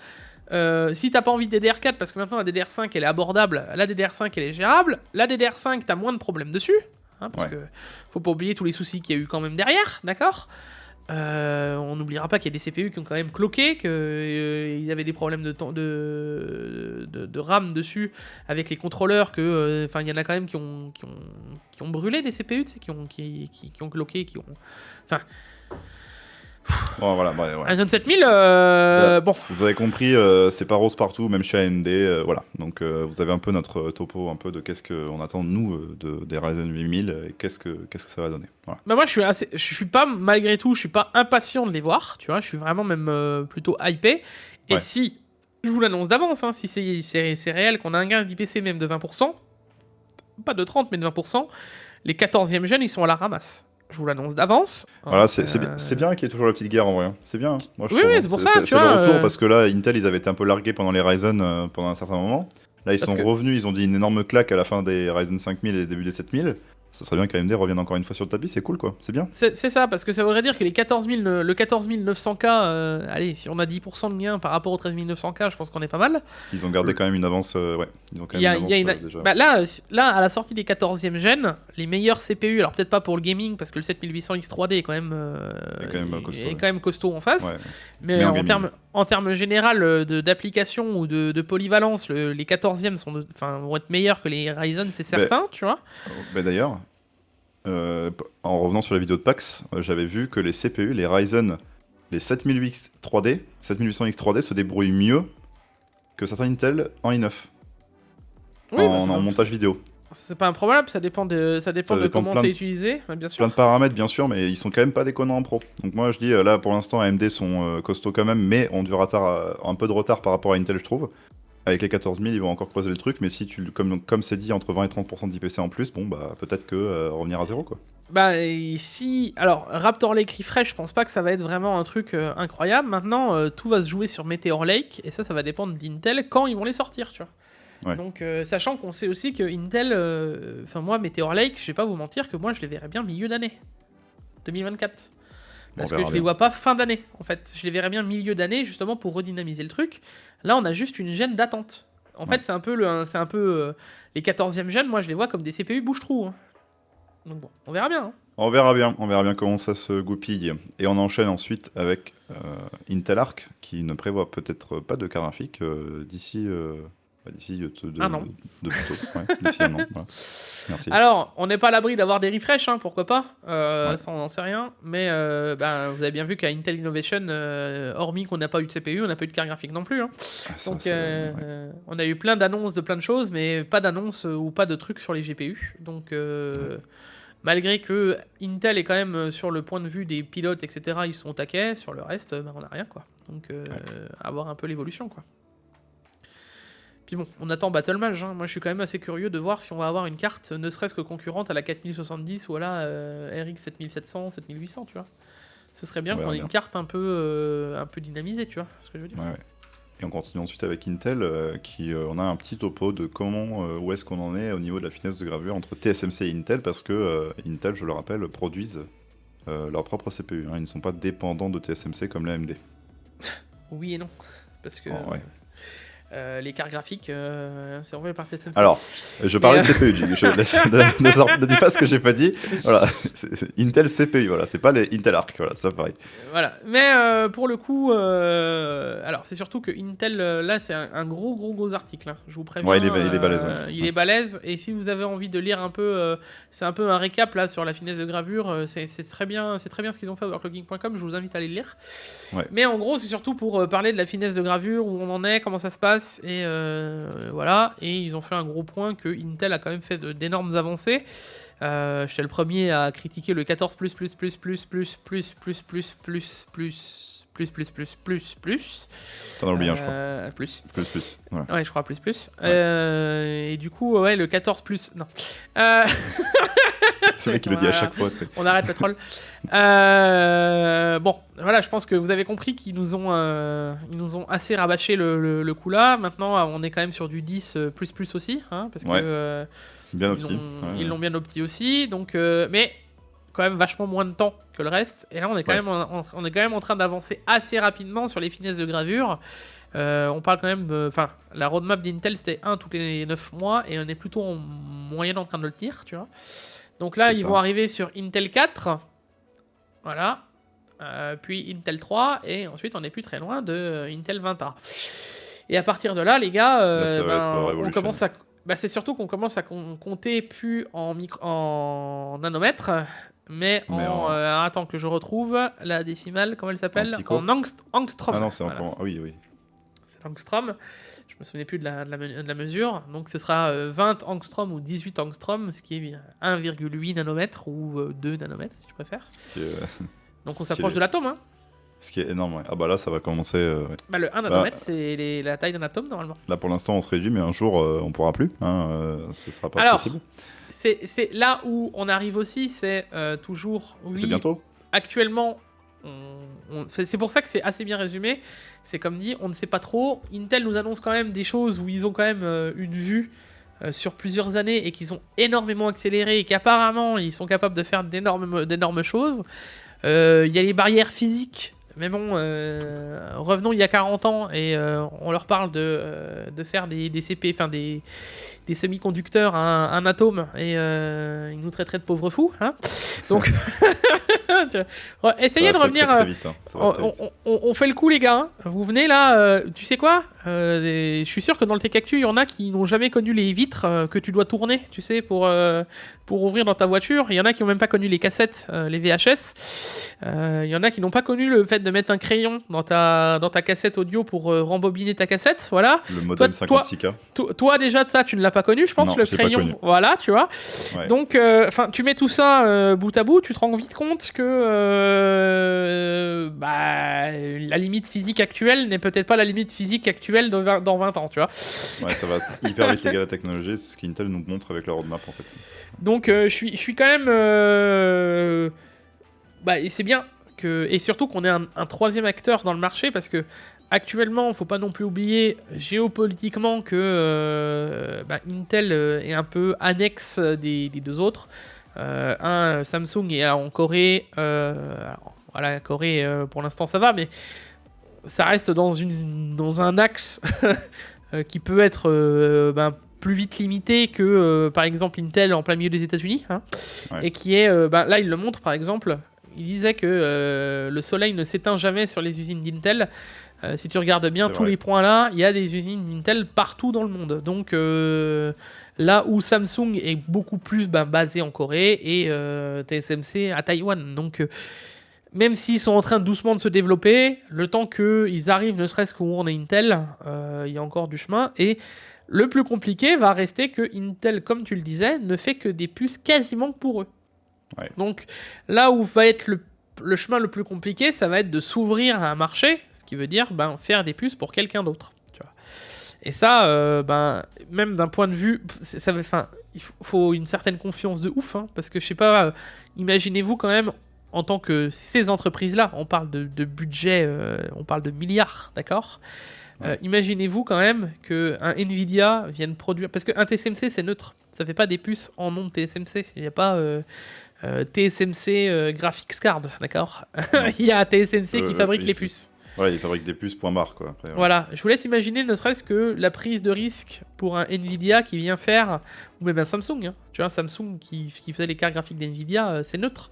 Si t'as pas envie de DDR4, parce que maintenant la DDR5 elle est abordable, la DDR5 elle est gérable. La DDR5 t'as moins de problèmes dessus, hein, parce que faut pas oublier tous les soucis qu'il y a eu quand même derrière, d'accord. On n'oubliera pas qu'il y a des CPU qui ont quand même cloqué, qu'il y avait des problèmes de RAM dessus avec les contrôleurs, il y en a quand même qui ont brûlé des CPU, tu sais, qui ont cloqué, qui ont... Enfin... Bon, voilà, Ryzen 7000, Vous avez compris, c'est pas rose partout, même chez AMD, voilà. Donc vous avez un peu notre topo, un peu de qu'est-ce qu'on attend nous des Ryzen 8000 et qu'est-ce que ça va donner. Voilà. Moi, je suis pas, malgré tout, je suis pas impatient de les voir, tu vois, je suis vraiment même plutôt hypé. Et si Je vous l'annonce d'avance, hein, si c'est réel qu'on a un gain d'IPC même de 20%, pas de 30 mais de 20%, les 14e jeunes ils sont à la ramasse. Je vous l'annonce d'avance. Voilà, c'est bien qu'il y ait toujours la petite guerre en vrai. C'est bien. Moi, je Oui, trouve, oui, hein. c'est pour ça, tu C'est le vois, retour parce que là, Intel, ils avaient été un peu largués pendant les Ryzen pendant un certain moment. Là, ils Parce sont que- revenus, ils ont dit une énorme claque à la fin des Ryzen 5000 et début des 7000. Ça serait bien qu'AMD revienne encore une fois sur le tapis, c'est cool quoi, c'est bien. C'est ça, parce que ça voudrait dire que les 14 000, le 14 900K, allez, si on a 10% de gain par rapport aux 13 900K, je pense qu'on est pas mal. Ils ont gardé quand même une avance, ouais. Ils ont quand Il y même a, une il y a avance une- déjà. bah là, à la sortie des 14e gènes, les meilleurs CPU, alors peut-être pas pour le gaming, parce que le 7800X 3D est quand même, costaud, ouais. quand même costaud en face, Ouais. mais Mais en en termes général d'application ou de polyvalence, les 14e vont être meilleurs que les Ryzen, c'est certain, tu vois. Mais d'ailleurs, en revenant sur la vidéo de PAX, j'avais vu que les CPU, les Ryzen, les 7008X 3D, 7800X 3D se débrouillent mieux que certains Intel en i9. Oui, bah, en montage vidéo. c'est pas improbable, ça dépend de dépend comment plein c'est de- utilisé, bah, bien sûr. Plein de paramètres bien sûr, mais ils sont quand même pas déconnants en pro. Donc moi je dis là pour l'instant AMD sont costauds quand même, mais ont du retard, un peu de retard par rapport à Intel je trouve. Avec les 14000 ils vont encore creuser le truc, mais si tu comme c'est dit entre 20 et 30% d'IPC en plus, bon bah peut-être que revenir à zéro quoi. Bah ici, alors Raptor Lake Refresh, je pense pas que ça va être vraiment un truc incroyable. Maintenant, tout va se jouer sur Meteor Lake, et ça va dépendre d'Intel quand ils vont les sortir, tu vois. Ouais. Donc, sachant qu'on sait aussi que Intel, enfin moi, Meteor Lake, je vais pas vous mentir que moi je les verrais bien milieu d'année 2024. Parce que je les vois pas fin d'année, en fait. Je les verrais bien milieu d'année, justement pour redynamiser le truc. Là, on a juste une gêne d'attente. En fait, c'est un peu, les 14e gènes, moi je les vois comme des CPU bouche-trou. Hein. Donc bon, on verra bien. Hein. On verra bien comment ça se goupille. Et on enchaîne ensuite avec Intel Arc, qui ne prévoit peut-être pas de carte graphique d'ici Un an. de plutôt. Ouais, d'ici un an. Voilà. Merci. Alors, on n'est pas à l'abri d'avoir des refresh, hein, pourquoi pas. Ouais. Ça, on n'en sait rien. Mais vous avez bien vu qu'à Intel Innovation, hormis qu'on n'a pas eu de CPU, on n'a pas eu de carte graphique non plus. Hein. Ça, Donc, ouais. on a eu plein d'annonces de plein de choses, mais pas d'annonces ou pas de trucs sur les GPU. Donc, malgré que Intel est quand même sur le point de vue des pilotes, etc., ils sont au taquet, sur le reste, on n'a rien, quoi. Donc, à voir un peu l'évolution, quoi. Puis bon, on attend Battlemage, hein. Moi je suis quand même assez curieux de voir si on va avoir une carte, ne serait-ce que concurrente à la 4070 ou à la RX 7700, 7800, tu vois. Ce serait bien On qu'on verra ait bien. une carte un peu dynamisée, tu vois, ce que je veux dire. Ouais. Et on continue ensuite avec Intel, on a un petit topo de où est-ce qu'on en est au niveau de la finesse de gravure entre TSMC et Intel, parce que Intel, je le rappelle, produisent leur propre CPU. Hein. Ils ne sont pas dépendants de TSMC comme l'AMD. Oui et non, parce que Oh, ouais. les cartes graphiques, c'est envoyé par TSMC. Alors, je parlais de CPU, Jimmy. Ne dis pas ce que j'ai pas dit. Voilà, c'est Intel CPU, voilà, c'est pas les Intel Arc, voilà, ça pareil. Voilà. Mais pour le coup, alors c'est surtout que Intel, là c'est un gros article. Hein. Je vous préviens. Ouais, il est balèze. Ouais. Il est balèze. Et si vous avez envie de lire un peu, c'est un peu un récap là sur la finesse de gravure. C'est très bien ce qu'ils ont fait à overclocking.com. Je vous invite à aller le lire. Ouais. Mais en gros, c'est surtout pour parler de la finesse de gravure, où on en est, comment ça se passe, et voilà. Et ils ont fait un gros point que Intel a quand même fait d'énormes avancées. J'étais le premier à critiquer le 14 plus. T'en as oublié un, je crois. Plus. Plus. Voilà. Ouais, je crois plus. Ouais. Et du coup, ouais, le 14 plus. Non. C'est vrai qu'il le dit à chaque fois. On arrête le troll. Bon, voilà, je pense que vous avez compris qu'ils nous ont assez rabâché le coup là. Maintenant, on est quand même sur du 10 plus aussi, hein, parce Ouais. que Bien ils opti. ils l'ont bien opti aussi. Donc, mais quand même vachement moins de temps que le reste. Et là, on est quand même en train d'avancer assez rapidement sur les finesses de gravure. On parle quand même, enfin, la roadmap d'Intel c'était 1 tous les 9 mois et on est plutôt en moyenne en train de le tirer, tu vois. Donc là, C'est ils ça. vont arriver sur Intel 4, voilà, puis Intel 3 et ensuite on n'est plus très loin de Intel 20A. Et à partir de là, les gars, Là, ça va être on Revolution. commence à, c'est surtout qu'on commence à compter plus en nanomètres. Mais attends que je retrouve la décimale, comment elle s'appelle? En pico. En angstrom. Ah non, c'est Voilà. encore. Ah oui. C'est l'angstrom. Je me souvenais plus de la mesure. Donc ce sera 20 angstrom ou 18 angstrom, ce qui est 1,8 nanomètres ou 2 nanomètres si tu préfères. Ce qui est, Donc on ce s'approche qui est- de l'atome. Hein. Ce qui est énorme, ouais. Ah bah là, ça va commencer. Ouais. Bah, le 1 nanomètre, c'est la taille d'un atome normalement. Là, pour l'instant, on se réduit, mais un jour, on pourra plus. Hein, ce sera pas Alors, possible. c'est là où on arrive aussi, c'est toujours. Oui, C'est bientôt. actuellement, c'est pour ça que c'est assez bien résumé. C'est comme dit, on ne sait pas trop. Intel nous annonce quand même des choses où ils ont quand même une vue sur plusieurs années et qu'ils ont énormément accéléré et qu'apparemment ils sont capables de faire d'énormes choses. Il y a les barrières physiques. Mais bon, revenons il y a 40 ans et on leur parle de faire des CP, enfin des semi-conducteurs à un atome et ils nous traiteraient de pauvres fous. Hein, donc, essayez de revenir. Très vite, hein. Ça va très vite. On fait le coup, les gars. Hein. Vous venez là, tu sais quoi je suis sûr que dans le Tech-Actu, il y en a qui n'ont jamais connu les vitres que tu dois tourner, tu sais, pour ouvrir dans ta voiture. Il y en a qui n'ont même pas connu les cassettes, les VHS. Il y en a qui n'ont pas connu le fait de mettre un crayon dans ta cassette audio pour rembobiner ta cassette. Voilà. Le modem 56K. Toi, déjà, de ça, tu ne l'as pas connu, je pense, Non, le j'ai pas crayon. connu. Voilà, tu vois. Ouais. Donc, tu mets tout ça bout à bout, tu te rends vite compte que la limite physique actuelle n'est peut-être pas la limite physique actuelle dans 20 ans, tu vois. Ouais, ça va hyper vite, les gars, la technologie. C'est ce qu'Intel nous montre avec leur roadmap, en fait. Donc, je suis quand même... et c'est bien que... Et surtout qu'on ait un troisième acteur dans le marché, parce que actuellement, faut pas non plus oublier géopolitiquement que Intel est un peu annexe des deux autres. Samsung est en Corée. Voilà, Corée, pour l'instant, ça va, mais ça reste dans un axe qui peut être plus vite limité que, par exemple, Intel en plein milieu des États-Unis. Hein, Ouais. et qui est... là, il le montre, par exemple. Il disait que le soleil ne s'éteint jamais sur les usines d'Intel. Si tu regardes bien C'est tous vrai. les points là, il y a des usines d'Intel partout dans le monde. Donc là où Samsung est beaucoup plus basé en Corée et TSMC à Taïwan. Donc même s'ils sont en train doucement de se développer, le temps qu'ils arrivent, ne serait-ce qu'où on est Intel, il y a encore du chemin. Et le plus compliqué va rester que Intel, comme tu le disais, ne fait que des puces quasiment que pour eux. Ouais. Donc là où va être le chemin le plus compliqué, ça va être de s'ouvrir à un marché, ce qui veut dire faire des puces pour quelqu'un d'autre. Tu vois. Et ça, même d'un point de vue, il faut une certaine confiance de ouf, hein, parce que je sais pas, imaginez-vous quand même, en tant que ces entreprises-là, on parle de budget, on parle de milliards, d'accord ? Imaginez-vous quand même qu'un Nvidia vienne produire, parce qu'un TSMC c'est neutre, ça fait pas des puces en nom de TSMC, il n'y a pas TSMC Graphics Card, d'accord. Il y a TSMC qui fabrique les puces. Voilà, ils fabriquent des puces, point barre, quoi. Après, ouais. Voilà, je vous laisse imaginer ne serait-ce que la prise de risque pour un Nvidia qui vient faire, ou même un Samsung, hein. Tu vois, un Samsung qui faisait les cartes graphiques d'Nvidia, c'est neutre.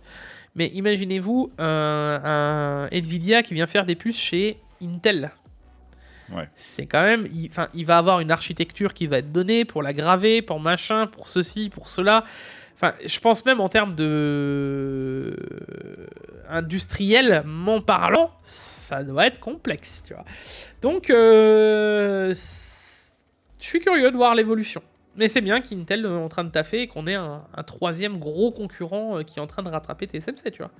Mais imaginez-vous un Nvidia qui vient faire des puces chez Intel. Ouais. C'est quand même... il va avoir une architecture qui va être donnée pour la graver, pour machin, pour ceci, pour cela. Enfin, je pense même en termes de... industriellement parlant, ça doit être complexe, tu vois. Donc, je suis curieux de voir l'évolution. Mais c'est bien qu'Intel est en train de taffer et qu'on ait un troisième gros concurrent qui est en train de rattraper TSMC, tu vois.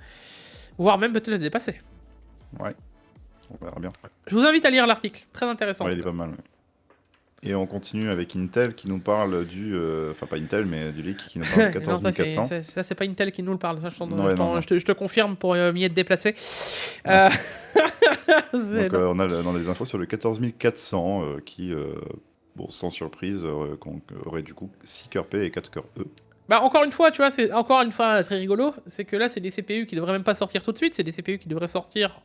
Voire même peut-être le dépasser. Ouais. On verra bien. Je vous invite à lire l'article, très intéressant. Ouais, il est pas mal. Ouais. Et on continue avec Intel qui nous parle du... Enfin, pas Intel, mais du leak qui nous parle de Non, 14400. ça, c'est pas Intel qui nous le parle. Ça, Non. je te confirme pour m'y être déplacé. Donc, on a dans les infos sur le 14400 qui, bon, sans surprise, aurait du coup 6 cœurs P et 4 cœurs E. Encore une fois, tu vois, c'est encore une fois très rigolo. C'est que là, c'est des CPU qui devraient même pas sortir tout de suite. C'est des CPU qui devraient sortir...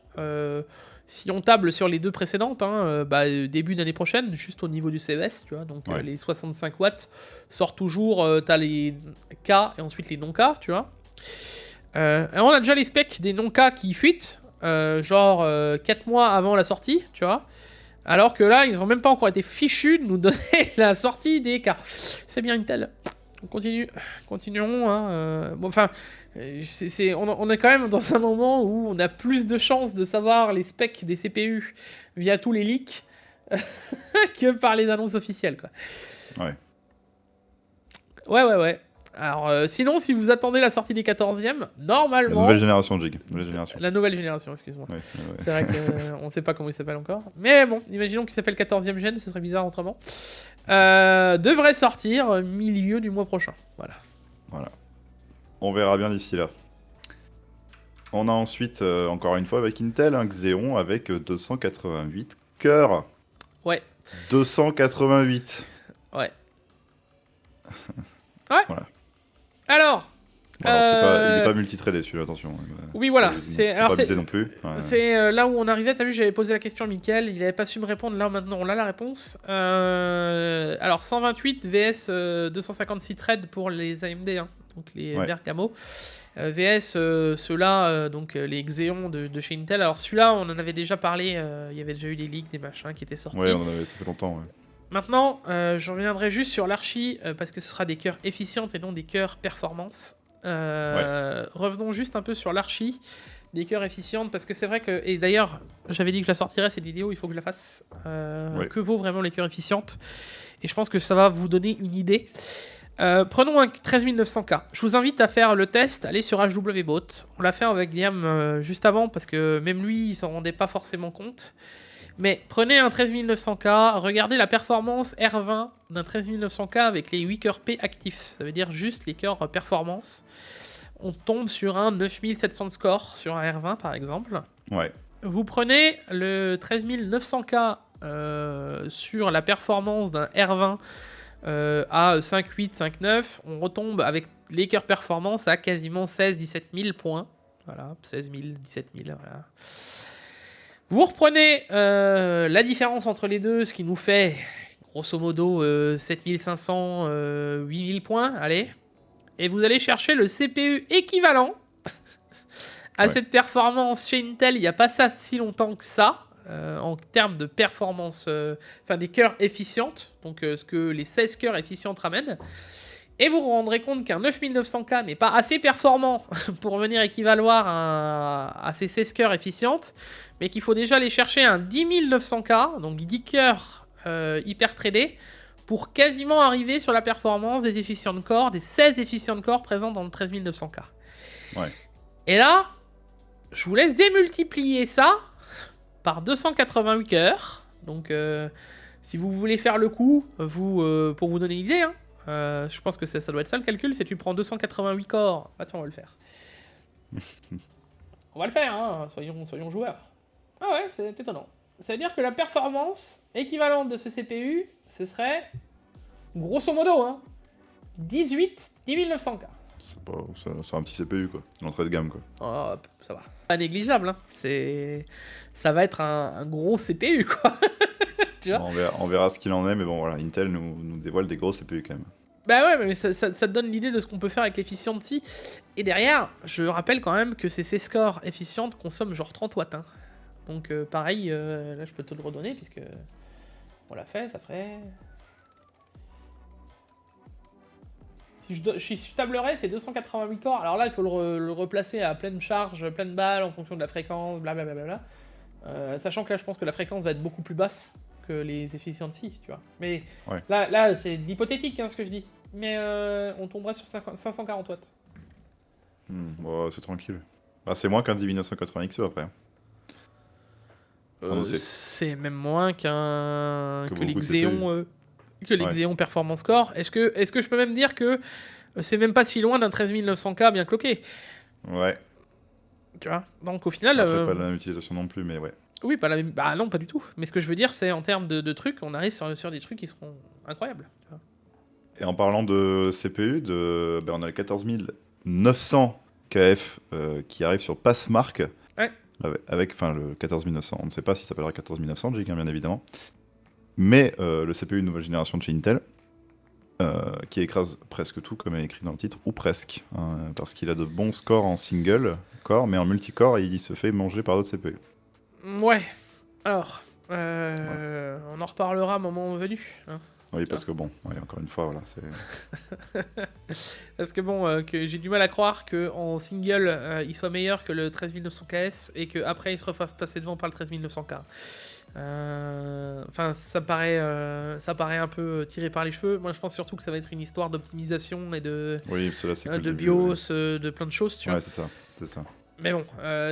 si on table sur les deux précédentes, hein, début d'année prochaine, juste au niveau du CES, tu vois, donc Ouais. les 65 watts sortent toujours, t'as les K et ensuite les non-K, tu vois. On a déjà les specs des non-K qui fuitent, 4 mois avant la sortie, tu vois. Alors que là, ils ont même pas encore été fichus de nous donner la sortie des K. C'est bien Intel. On continuerons. Hein, on est quand même dans un moment où on a plus de chances de savoir les specs des CPU via tous les leaks que par les annonces officielles, quoi. Ouais. Ouais. Alors, sinon, si vous attendez la sortie des 14e, La normalement... nouvelle génération de Jig. Nouvelle génération. La nouvelle génération, excuse-moi. Ouais. C'est vrai qu'on ne sait pas comment il s'appelle encore. Mais bon, imaginons qu'il s'appelle 14e gen, ce serait bizarre autrement. Devrait sortir milieu du mois prochain. Voilà. On verra bien d'ici là. On a ensuite, encore une fois, avec Intel, un Xeon avec 288 cœurs. Ouais. 288. Ouais. Voilà. Alors, Il est pas multitradé celui-là, attention. oui, voilà. Faut C'est pas abuser non plus. Ouais. c'est là où on arrivait. T'as vu, j'avais posé la question à Mickaël. Il avait pas su me répondre. Là, maintenant, on a la réponse. Alors, 128 vs 256 trades pour les AMD, hein, donc les Ouais. Bergamo. VS ceux-là, donc les Xeon de chez Intel. Alors, celui-là, on en avait déjà parlé. Il y avait déjà eu des leaks, des machins qui étaient sortis. Ouais, ça fait longtemps. Ouais. Maintenant, je reviendrai juste sur l'archi parce que ce sera des cœurs efficientes et non des cœurs performance. Revenons juste un peu sur l'archi des cœurs efficientes parce que c'est vrai que, et d'ailleurs j'avais dit que je la sortirais cette vidéo, il faut que je la fasse. Que vaut vraiment les cœurs efficientes, et je pense que ça va vous donner une idée. Prenons un 13900K. Je vous invite à faire le test, allez sur HWBot. On l'a fait avec Liam juste avant parce que même lui il s'en rendait pas forcément compte. Mais prenez un 13900K, regardez la performance R20 d'un 13900K avec les 8 cœurs P actifs. Ça veut dire juste les cœurs performance. On tombe sur un 9700 de score sur un R20 par exemple. Ouais. Vous prenez le 13900K sur la performance d'un R20 à 5.8, 5.9. On retombe avec les cœurs performance à quasiment 16-17 000 points. Voilà, 16 000, 17 000, voilà. Vous reprenez la différence entre les deux, ce qui nous fait grosso modo 7500, 8000 points, allez. Et vous allez chercher le CPU équivalent à cette performance chez Intel. Il n'y a pas ça si longtemps que ça, en termes de performance, enfin des cœurs efficientes, donc ce que les 16 cœurs efficientes ramènent. Et vous vous rendrez compte qu'un 9900K n'est pas assez performant pour venir équivaloir à ces 16 cœurs efficientes, mais qu'il faut déjà aller chercher un 10900K, donc 10 cœurs hyper tradés, pour quasiment arriver sur la performance des efficients de core, des 16 efficients de core présents dans le 13900K. Ouais. Et là, je vous laisse démultiplier ça par 288 cœurs. Donc, si vous voulez faire le coup, pour vous donner une idée, hein, je pense que ça doit être ça le calcul, c'est tu prends 288 corps. Attends, on va le faire. On va le faire, hein, soyons joueurs. Ah ouais, c'est étonnant. Ça veut dire que la performance équivalente de ce CPU, ce serait, grosso modo, hein, 10900K. C'est un petit CPU, quoi. L'entrée de gamme, quoi. Oh, ça va. Pas négligeable, hein. Ça va être un gros CPU, quoi. Tu vois, On verra ce qu'il en est, mais bon, voilà, Intel nous dévoile des gros CPU quand même. bah ouais, mais ça te donne l'idée de ce qu'on peut faire avec l'efficiency. Et derrière, je rappelle quand même que ces scores efficientes consomment genre 30 watts. Hein. Donc pareil, là je peux te le redonner puisque on l'a fait, ça ferait... Si je tablerais, c'est 288 corps. Alors là, il faut le replacer à pleine charge, pleine balle en fonction de la fréquence, blablabla. Sachant que là, je pense que la fréquence va être beaucoup plus basse que les efficiency, tu vois. Mais ouais. là c'est hypothétique hein, ce que je dis. Mais on tomberait sur 540 watts. Bon, c'est tranquille. Ah, c'est moins qu'un 10980 XE après. C'est même moins que les beaucoup de Xeon, Xeon Performance Core. Est-ce que je peux même dire que c'est même pas si loin d'un 13900K bien cloqué? Ouais. Tu vois. Donc au final... Après, pas la même utilisation non plus, mais ouais. Oui, pas la même... Bah non, pas du tout. Mais ce que je veux dire, c'est en termes de trucs, on arrive sur des trucs qui seront incroyables. Tu vois. Et en parlant de CPU, on a le 14900 KF qui arrive sur Passmark. Ouais. Avec le 14900. On ne sait pas si ça s'appellera 14900, j'ai bien évidemment. Mais le CPU de nouvelle génération de chez Intel, qui écrase presque tout, comme il est écrit dans le titre, ou presque. Hein, parce qu'il a de bons scores en single core, mais en multicore, il se fait manger par d'autres CPU. Ouais. Alors, on en reparlera à un moment venu. Hein. Oui, parce que bon, ouais, encore une fois, voilà, c'est... Parce que bon, que j'ai du mal à croire qu'en single, il soit meilleur que le 13900KS et qu'après il se refasse passer devant par le 13900K. Enfin, ça paraît un peu tiré par les cheveux. Moi, je pense surtout que ça va être une histoire d'optimisation et Oui, parce que là, c'est que de le début, BIOS, de plein de choses, tu vois. Ouais, c'est ça. C'est ça. Mais bon,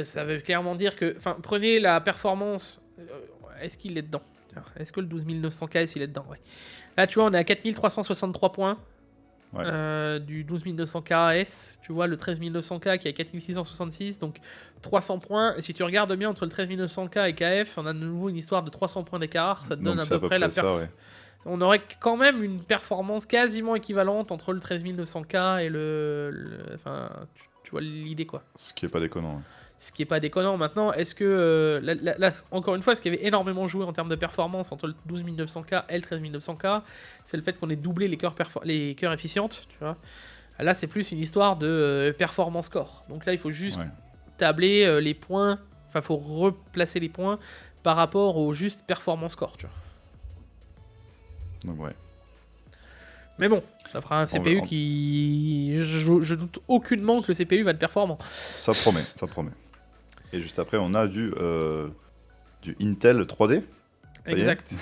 ça veut clairement dire que... Enfin, prenez la performance... est-ce qu'il est dedans? Est-ce que le 12900KS, il est dedans? Ouais. Là, tu vois, on est à 4363 points. Ouais. Du 12900KS, tu vois, le 13900K qui est à 4666, donc 300 points. Et si tu regardes bien entre le 13900K et KF, on a de nouveau une histoire de 300 points d'écart. Ça te donne Donc, à c'est peu près la ça, ouais. On aurait quand même une performance quasiment équivalente entre le 13900K et enfin, tu vois l'idée, quoi. Ce qui est pas déconnant. Ouais. Ce qui est pas déconnant. Maintenant, est-ce que... là, encore une fois, ce qui avait énormément joué en termes de performance entre le 12900K et le 13900K, c'est le fait qu'on ait doublé les cœurs efficientes, tu vois. Là, c'est plus une histoire de performance core. Donc là, il faut juste tabler les points... Enfin, il faut replacer les points par rapport au juste performance core, tu vois. Donc ouais. Mais bon, ça fera un CPU qui... Je doute aucunement que le CPU va être performant. Ça promet, ça promet. Et juste après, on a du Intel 3D. Exact.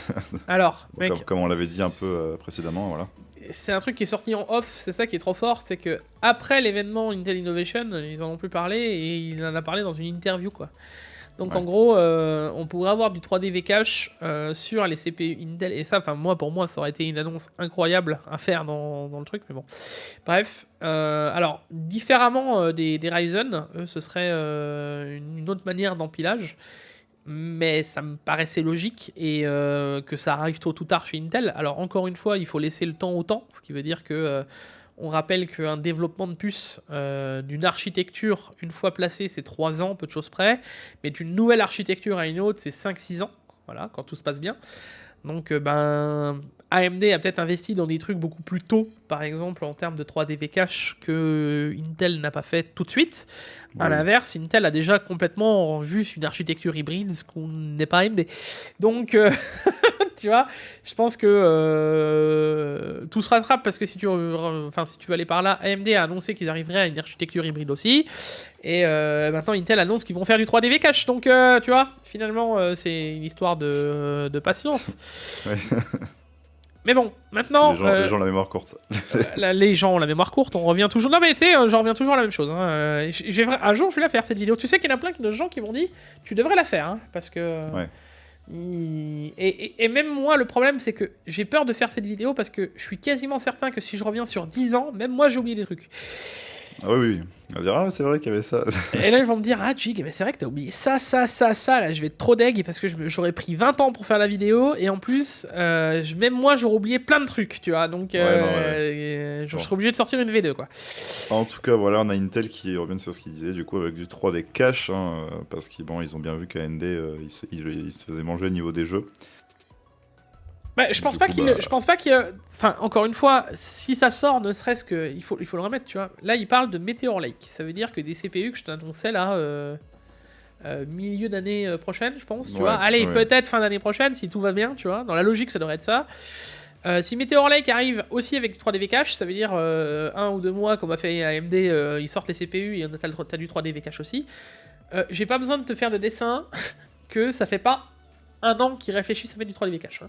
Alors, Bon, mec... comme on l'avait dit un peu précédemment, voilà. C'est un truc qui est sorti en off, c'est ça qui est trop fort, c'est que après l'événement Intel Innovation, ils en ont plus parlé et il en a parlé dans une interview, quoi. Donc en gros, on pourrait avoir du 3D V-Cache sur les CPU Intel. Et ça, pour moi, ça aurait été une annonce incroyable à faire dans le truc. Mais bon. Bref. Alors, différemment des Ryzen, eux, ce serait une autre manière d'empilage. Mais ça me paraissait logique et que ça arrive tôt ou tard chez Intel. Alors encore une fois, il faut laisser le temps au temps. Ce qui veut dire que... on rappelle qu'un développement de puce d'une architecture, une fois placée, c'est 3 ans, peu de choses près. Mais d'une nouvelle architecture à une autre, c'est 5-6 ans. Voilà, quand tout se passe bien. Donc, AMD a peut-être investi dans des trucs beaucoup plus tôt, par exemple, en termes de 3D V-Cache, que Intel n'a pas fait tout de suite. Oui. À l'inverse, Intel a déjà complètement revu une architecture hybride, ce qu'on n'est pas AMD. Donc... tu vois, je pense que tout se rattrape parce que si tu veux aller par là, AMD a annoncé qu'ils arriveraient à une architecture hybride aussi. Et maintenant, Intel annonce qu'ils vont faire du 3D V-Cache. Donc, tu vois, finalement, c'est une histoire de patience. Ouais. Mais bon, maintenant... Les gens ont la mémoire courte. Les gens ont la mémoire courte, on revient toujours... Non mais tu sais, j'en reviens toujours à la même chose. Hein. Un jour, je vais la faire, cette vidéo. Tu sais qu'il y en a plein de gens qui m'ont dit, tu devrais la faire, hein, parce que... Ouais. Et même moi, le problème, c'est que j'ai peur de faire cette vidéo parce que je suis quasiment certain que si je reviens sur 10 ans, même moi, j'ai oublié des trucs. Ah oui. On va dire, ah, c'est vrai qu'il y avait ça. Et là, ils vont me dire, ah, Jig, mais c'est vrai que t'as oublié ça, là, je vais être trop deg parce que j'aurais pris 20 ans pour faire la vidéo et en plus, même moi, j'aurais oublié plein de trucs, tu vois, donc je serais obligé de sortir une V2, quoi. En tout cas, voilà, on a Intel qui revient sur ce qu'il disait, du coup, avec du 3D cache, hein, parce qu'ils ont bien vu qu'AMD, il se faisait manger au niveau des jeux. Bah, je pense pas qu'il enfin, encore une fois, si ça sort, ne serait-ce que... Il faut le remettre, tu vois. Là, il parle de Meteor Lake. Ça veut dire que des CPU que je t'annonçais là, milieu d'année prochaine, je pense, tu vois. Allez, peut-être fin d'année prochaine, si tout va bien, tu vois. Dans la logique, ça devrait être ça. Si Meteor Lake arrive aussi avec du 3D V-Cache, ça veut dire 1 ou 2 mois, comme a fait AMD, ils sortent les CPU et t'as du 3D V-Cache aussi. J'ai pas besoin de te faire de dessin que ça fait pas un an qu'ils réfléchissent à faire du 3D V-Cache.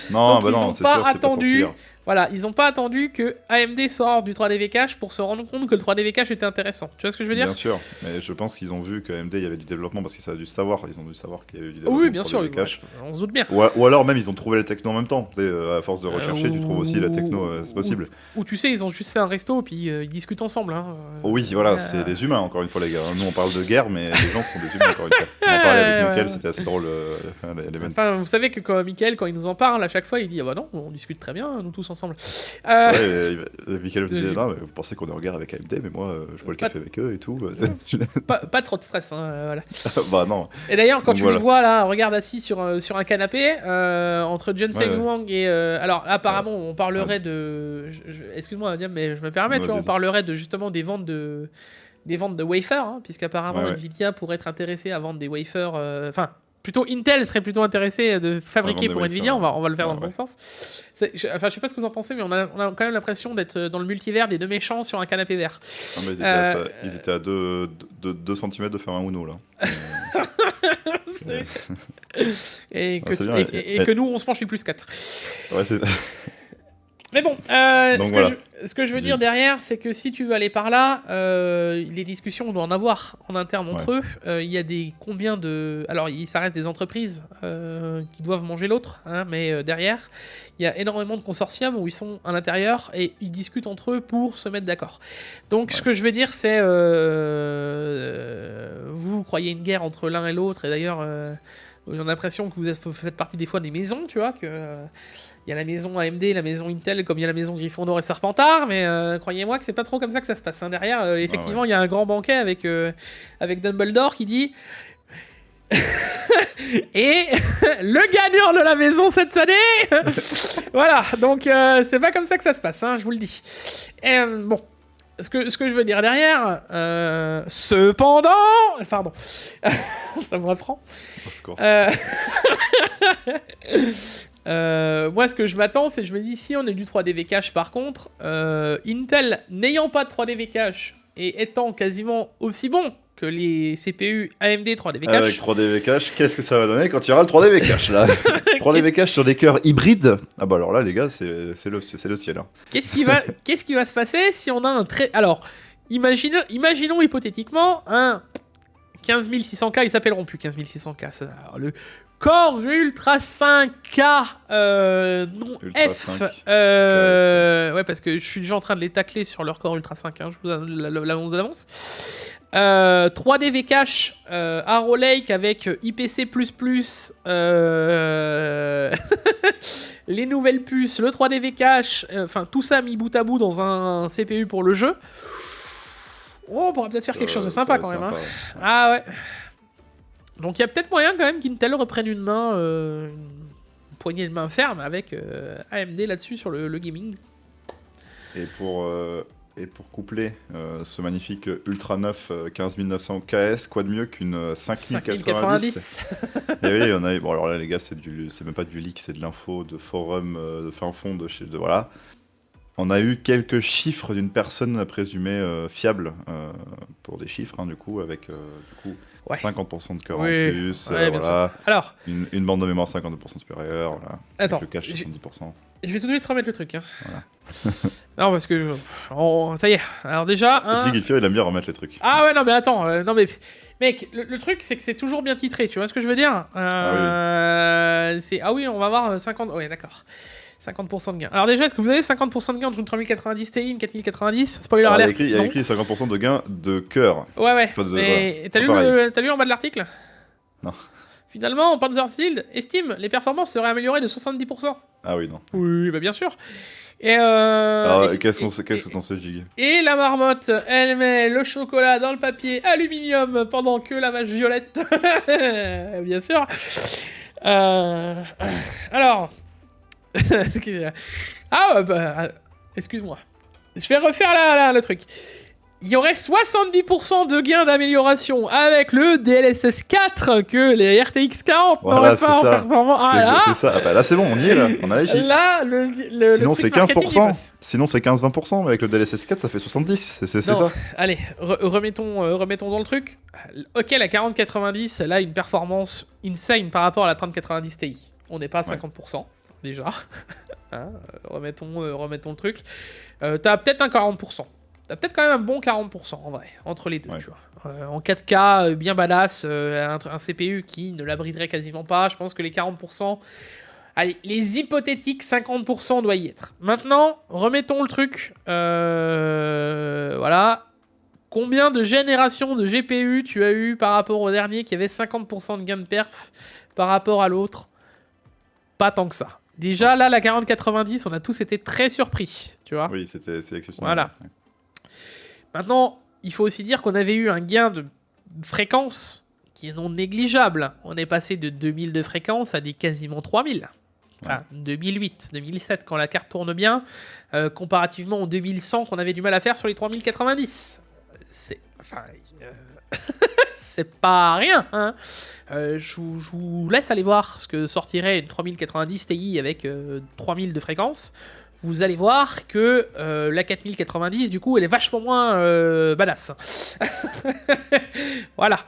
Non, donc, ils ont pas attendu. Voilà, ils ont pas attendu que AMD sorte du 3D V-Cache pour se rendre compte que le 3D V-Cache était intéressant. Tu vois ce que je veux dire? Bien sûr, mais je pense qu'ils ont vu qu'AMD il y avait du développement parce qu'ils ont dû savoir qu'il y avait du développement. Oui, bien sûr, on se doute bien. Ou alors même ils ont trouvé la techno en même temps. À force de rechercher, tu trouves aussi la techno, c'est possible. Ou tu sais, ils ont juste fait un resto puis ils discutent ensemble. Hein. Oui, voilà, c'est des humains encore une fois, les gars. Nous on parle de guerre, mais les gens sont des humains encore une fois. On en parlait avec Mickaël, c'était assez drôle. Enfin, vous savez que quand Mickaël, quand il nous en parle, à chaque fois, il dit ah bah non, on discute très bien, nous tous ensemble. Mickaël me disait non, mais vous pensez qu'on est en guerre avec AMD, mais moi je bois le café avec eux et tout. Pas trop de stress, hein, voilà. Bah non. Et d'ailleurs, quand tu les vois là, regarde assis sur un canapé, entre Jensen Huang et. Alors, apparemment, on parlerait de. Excuse-moi, Diam, mais je me permets, tu vois, on parlerait de justement des ventes de wafers, hein, puisqu'apparemment Nvidia pourrait être intéressé à vendre des wafers. Enfin. Plutôt Intel serait plutôt intéressé de fabriquer pour Nvidia, on va le faire dans le bon sens. Je sais pas ce que vous en pensez, mais on a quand même l'impression d'être dans le multivers des deux méchants sur un canapé vert. Non, mais ils étaient à 2 cm de faire un Uno là. Et que, c'est bien, et que nous, on se penche les plus 4. Ouais, c'est... Mais bon, Donc ce, voilà. ce que je veux Dis. dire derrière, c'est que si tu veux aller par là, les discussions, on doit en avoir en interne entre eux. Il y a combien de... Alors, ça reste des entreprises qui doivent manger l'autre, hein, mais derrière, il y a énormément de consortiums où ils sont à l'intérieur et ils discutent entre eux pour se mettre d'accord. Donc, ce que je veux dire, c'est... vous croyez une guerre entre l'un et l'autre, et d'ailleurs... j'ai l'impression que vous faites partie des fois des maisons, tu vois, que il y a la maison AMD, la maison Intel, comme il y a la maison Gryffondor et Serpentard, mais croyez-moi que c'est pas trop comme ça que ça se passe. Hein. Derrière, effectivement, il y a un grand banquet avec Dumbledore qui dit et le gagnant de la maison cette année. Voilà, donc c'est pas comme ça que ça se passe, hein, je vous le dis. Et, bon. Ce que je veux dire derrière, cependant, pardon, ça me reprend. Moi, ce que je m'attends, c'est que je me dis, si on a du 3DV cache, par contre, Intel n'ayant pas de 3DV cache et étant quasiment aussi bon que les CPU AMD 3DV cache. Avec 3DV cache, qu'est-ce que ça va donner quand il y aura le 3DV cache là 3DV cache sur des cœurs hybrides. Ah bah alors là, les gars, c'est le ciel. Hein. Qu'est-ce qui va se passer si on a un très... Alors, imaginons hypothétiquement un 15600K, ils s'appelleront plus 15600K. Ça. Alors, le Core Ultra 5K non Ultra F. 5. Ouais, parce que je suis déjà en train de les tacler sur leur Core Ultra 5, hein, je vous l'annonce d'avance. 3DV Cache, Arrow Lake avec IPC++, les nouvelles puces, le 3DV Cache, enfin tout ça mis bout à bout dans un CPU pour le jeu. Oh, on pourra peut-être faire quelque chose de sympa quand même. Hein. Ouais. Ah ouais. Donc il y a peut-être moyen quand même qu'Intel reprenne une main, une poignée de main ferme avec AMD là-dessus sur le gaming. Et pour coupler ce magnifique Ultra 9 15900 KS, quoi de mieux qu'une 5090. Et oui, on a... Bon alors là les gars, c'est même pas du leak, c'est de l'info, de forum, de fin fond, de voilà. On a eu quelques chiffres d'une personne présumée fiable, pour des chiffres hein, du coup, avec ouais. 50% de cœur en oui. plus, Ouais, voilà. Alors, une bande de mémoire 52% supérieure, voilà. Attends, avec le cache 70%. Je vais tout de suite remettre le truc. Hein. Voilà. Non, parce que... ça y est. Alors déjà... Hein... Guilfio, il aime bien remettre les trucs. Ah ouais, non mais attends. Non mais... Mec, le truc, c'est que c'est toujours bien titré. Tu vois ce que je veux dire Ah oui, on va avoir 50... Ouais, d'accord. 50% de gain. Alors déjà, est-ce que vous avez 50% de gain entre une 3090 Ti et une 4090 Spoiler alert. Il y a écrit 50% de gain de cœur. Ouais. Enfin, mais voilà. t'as lu en bas de l'article? Non. Finalement, Panzerfield estime les performances seraient améliorées de 70%. Ah oui, non. Oui, bah bien sûr. Et alors, qu'est-ce que t'en sais, Jig? Et la marmotte, elle met le chocolat dans le papier aluminium pendant que la vache violette. Bien sûr. Alors... excuse-moi. Je vais refaire le truc. Il y aurait 70% de gains d'amélioration avec le DLSS 4 que les RTX 40 n'auraient pas en performance. C'est ça. Ah bah là c'est bon, on y est là. On a les chiffres. Là, sinon c'est 15%. Sinon c'est 15-20%, mais avec le DLSS 4 ça fait 70. C'est ça. Allez, remettons dans le truc. Ok, la 4090, elle a une performance insane par rapport à la 3090 Ti. On n'est pas à 50%. Déjà, hein, remettons le truc. T'as peut-être un 40%. T'as peut-être quand même un bon 40% en vrai, entre les deux, tu vois. En 4K, bien badass, un CPU qui ne l'abriderait quasiment pas. Je pense que les 40%... Allez, les hypothétiques 50% doit y être. Maintenant, remettons le truc. Voilà. Combien de générations de GPU tu as eu par rapport au dernier qui avait 50% de gain de perf par rapport à l'autre? Pas tant que ça. Déjà, là, la 4090, on a tous été très surpris, tu vois. Oui, c'est exceptionnel. Voilà. Maintenant, il faut aussi dire qu'on avait eu un gain de fréquence qui est non négligeable. On est passé de 2000 de fréquence à des quasiment 3000. Enfin, 2008, 2007, quand la carte tourne bien, comparativement aux 2100 qu'on avait du mal à faire sur les 3090. C'est pas rien, hein. Je vous laisse aller voir ce que sortirait une 3090 Ti avec 3000 de fréquence. Vous allez voir que la 4090, du coup, elle est vachement moins badass. Voilà.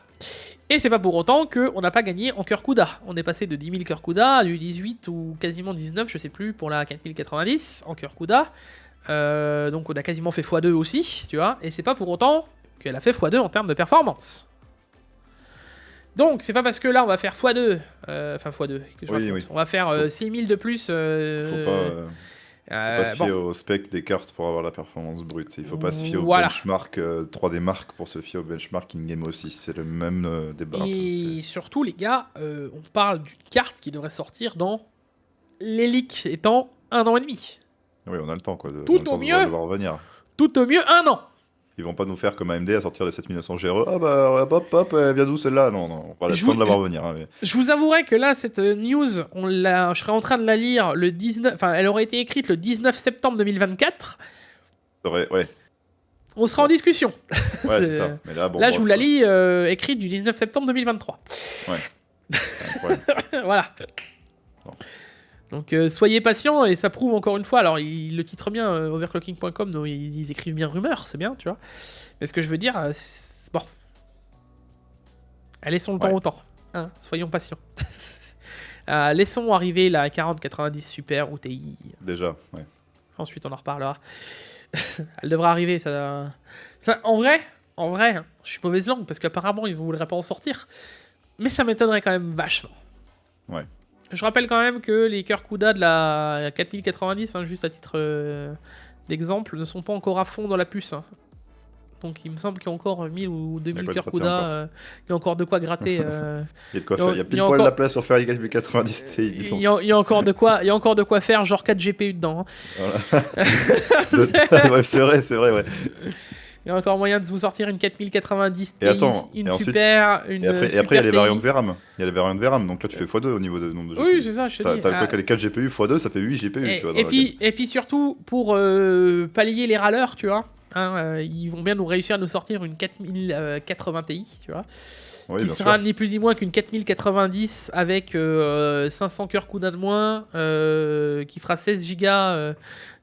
Et c'est pas pour autant qu'on n'a pas gagné en cœur CUDA. On est passé de 10 000 cœurs CUDA à du 18 ou quasiment 19, je sais plus, pour la 4090 en cœur CUDA. Donc on a quasiment fait x2 aussi, tu vois. Et c'est pas pour autant qu'elle a fait x2 en termes de performance. Donc c'est pas parce que là on va faire x2, enfin x2, que je raconte. On va faire 6000 de plus. Faut pas se fier au spec des cartes pour avoir la performance brute. Il faut pas se fier au benchmark 3D Mark pour se fier au benchmark in-game aussi. C'est le même débat. Et surtout, les gars, on parle d'une carte qui devrait sortir dans les leaks étant 1 an et demi. Oui, on a le temps quoi. Tout au mieux. Revenir. Tout au mieux 1 an. Ils vont pas nous faire comme AMD à sortir les 7900 GRE. Ah bah hop, elle vient d'où celle-là? Non, on va le temps de la voir venir. Hein, mais... Je vous avouerai que là, cette news, je serais en train de la lire le 19... Enfin, elle aurait été écrite le 19 septembre 2024. C'est vrai, ouais. On sera en discussion. Ouais, c'est ça. Mais là, bon, là je vous la lis écrite du 19 septembre 2023. Ouais. Voilà. Non. Donc soyez patients et ça prouve encore une fois. Alors ils le titrent bien overclocking.com, donc ils écrivent bien rumeur, c'est bien, tu vois. Mais ce que je veux dire, bon, laissons le temps au temps. Hein, soyons patients. Laissons arriver la 4090 Super ou TI. Déjà, ouais. Ensuite on en reparlera. Elle devra arriver, ça. En vrai, hein, je suis mauvaise langue parce qu'apparemment ils ne voudraient pas en sortir. Mais ça m'étonnerait quand même vachement. Ouais. Je rappelle quand même que les cœurs CUDA de la 4090, hein, juste à titre d'exemple, ne sont pas encore à fond dans la puce. Hein. Donc il me semble qu'il y a encore 1000 ou 2000 cœurs CUDA. Il y a encore de quoi gratter. Il y a de quoi faire. Il y a pile poil de la place pour faire les 4090 Ti. Il y a encore de quoi faire, genre 4 GPU dedans. Hein. Voilà. Ouais, c'est vrai, ouais. Il y a encore moyen de vous sortir une 4090 Ti, une ensuite, Super, une. Et après, il y a les variantes VRAM. Il y a les variantes VRAM, donc là tu fais x2 au niveau de nombre de GPU. Oui, c'est ça, je te dis. T'as quoi, les 4 GPU x2, ça fait 8 GPU. Et puis surtout, pour pallier les râleurs, tu vois, hein, ils vont bien nous réussir à nous sortir une 4080 Ti, tu vois. Oui, qui sera ni plus ni moins qu'une 4090 avec 500 cœurs CUDA de moins, qui fera 16 Go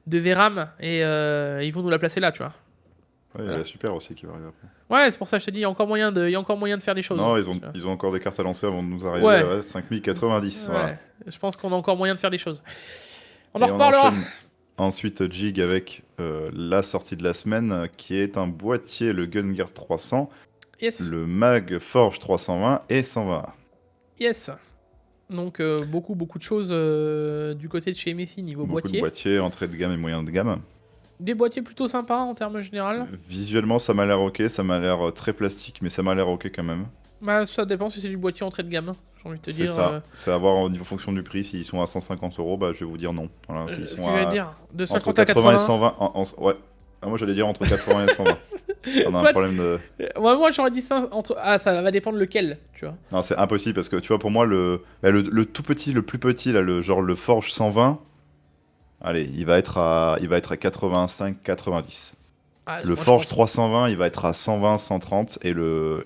de VRAM, et ils vont nous la placer là, tu vois. Ouais, il y a la Super aussi qui va arriver après. Ouais, c'est pour ça que je te dis, il y a encore moyen de faire des choses. Non, ils ont encore des cartes à lancer avant de nous arriver à 5090. Ouais. Voilà. Je pense qu'on a encore moyen de faire des choses. On en reparlera. Ensuite, Jig avec la sortie de la semaine, qui est un boîtier, le Gun Gear 300, le Mag Forge 320 et 120. Yes. Donc beaucoup de choses du côté de chez MSI niveau boîtier. Beaucoup de boîtiers, entrée de gamme et moyen de gamme. Des boîtiers plutôt sympas en termes général. Visuellement, ça m'a l'air ok, ça m'a l'air très plastique, mais ça m'a l'air ok quand même. Bah, ça dépend si c'est du boîtier entrée de gamme, j'ai envie de te dire. C'est ça, c'est à voir en fonction du prix. S'ils sont à 150 €, bah, je vais vous dire non. Voilà, ce que j'allais dire, de 50 à à 80 et 120, ouais. Ah, moi j'allais dire entre 80 et 120. On a un problème de... moi j'aurais dit ça entre... Ah, ça va dépendre lequel, tu vois. Non, c'est impossible parce que tu vois, pour moi, le tout petit, le plus petit, là, le Forge 120... Allez, il va être à 85-90. Ah, le Forge 320, il va être à 120-130 et le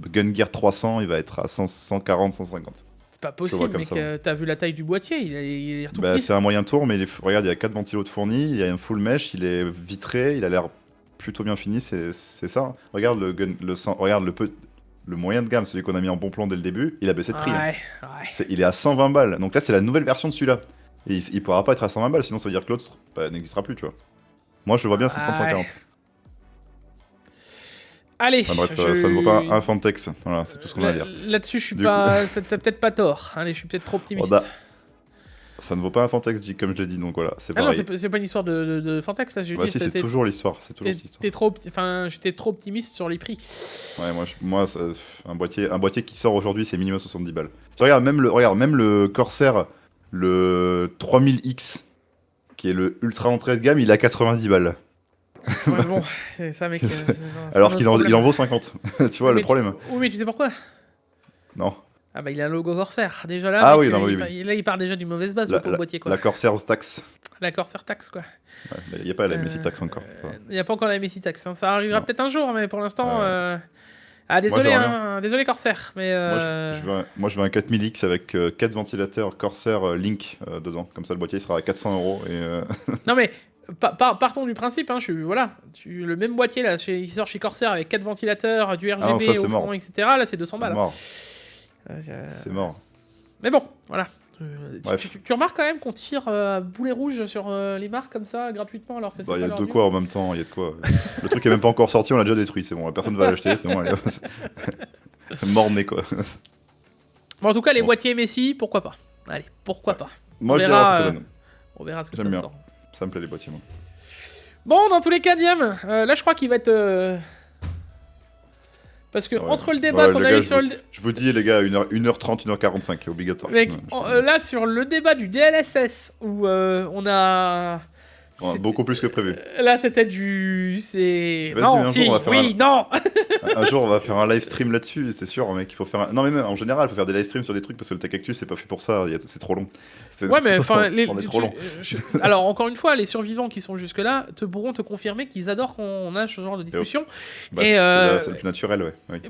Gun Gear 300, il va être à 140-150. C'est pas possible, mec. T'as vu la taille du boîtier, il est tout petit. C'est un moyen tour, mais regarde, il y a 4 ventilos de fournis, il y a un full mesh, il est vitré, il a l'air plutôt bien fini, c'est ça. Regarde le moyen de gamme, celui qu'on a mis en bon plan dès le début, il a baissé de prix. Ouais. Il est à 120 balles. Donc là, c'est la nouvelle version de celui-là. Et il pourra pas être à 120 balles, sinon ça veut dire que l'autre n'existera plus, tu vois. Moi, je le vois bien, c'est 30-140. Allez, bref, ça ne vaut pas un Fantex. Voilà, c'est tout ce qu'on a à dire. Là-dessus, je suis pas. T'as peut-être pas tort. Allez, je suis peut-être trop optimiste. Ça ne vaut pas un Fantex, comme je l'ai dit, donc voilà, c'est pareil. Non, c'est pas une histoire de Fantex, là. Si, c'est toujours l'histoire. J'étais trop optimiste sur les prix. Ouais, moi un boîtier qui sort aujourd'hui, c'est minimum 70 balles. Regarde, même le Corsair, le 3000X, qui est le ultra entrée de gamme, il a 90 balles. Ouais, bon, ça, mec. Alors qu'il en vaut 50. Tu vois le problème. Oui, mais tu sais pourquoi? Non. Ah bah il a un logo Corsair. Déjà là, ah mec, oui. Là il part déjà d'une mauvaise base pour le boîtier, quoi. La Corsair Tax. La Corsair Tax, quoi. Il n'y a pas la MSI Tax encore. Il n'y a pas encore la MSI Tax. Hein. Ça arrivera peut-être un jour, mais pour l'instant... Ah, désolé, désolé Corsair, mais... Moi, je veux un 4000X avec 4 ventilateurs Corsair Link dedans. Comme ça, le boîtier il sera à 400 €. Et Non, mais Partons du principe, hein, le même boîtier là, il sort chez Corsair avec 4 ventilateurs, du RGB non, ça, au c'est fond, mort. etc. Là, c'est 200 C'est balles. mort. Euh, C'est mort. Mais bon, voilà. Bref. Tu remarques quand même qu'on tire à boulet rouge sur les marques comme ça, gratuitement, alors que c'est Bah, il y pas a leur de dû. quoi en même temps, il y a de quoi. Le truc est même pas encore sorti, on l'a déjà détruit, c'est bon, personne va l'acheter, c'est bon. Mort-né quoi. Bon, en tout cas, les Bon. boîtiers Messi, pourquoi pas. Allez, pourquoi pas. Moi, On je verra, dirais ce que ça donne. On verra ce que J'aime ça bien. sort. Ça me plaît les boîtiers, moi. Bon, dans tous les cas, Diam, là, je crois qu'il va être... Parce que Ouais. entre le débat Ouais, qu'on les a gars, eu sur le... Je vous dis, les gars, 1h30, 1h45, obligatoire. Mec, Ouais, là, sur le débat du DLSS, où on a... ouais, beaucoup plus que prévu. Là, c'était du... C'est... Vas-y, Non, un jour, si, on va faire oui, non. Un jour, on va faire un live stream là-dessus, c'est sûr, mec. Il faut faire. Non, mais même en général, il faut faire des live streams sur des trucs parce que le Tech Actu, c'est pas fait pour ça. C'est trop long. Ouais, mais enfin, on est trop long. Alors, encore une fois, les survivants qui sont jusque-là pourront te confirmer qu'ils adorent qu'on a ce genre de discussion. Bah, Et, c'est le plus naturel, ouais. Oui.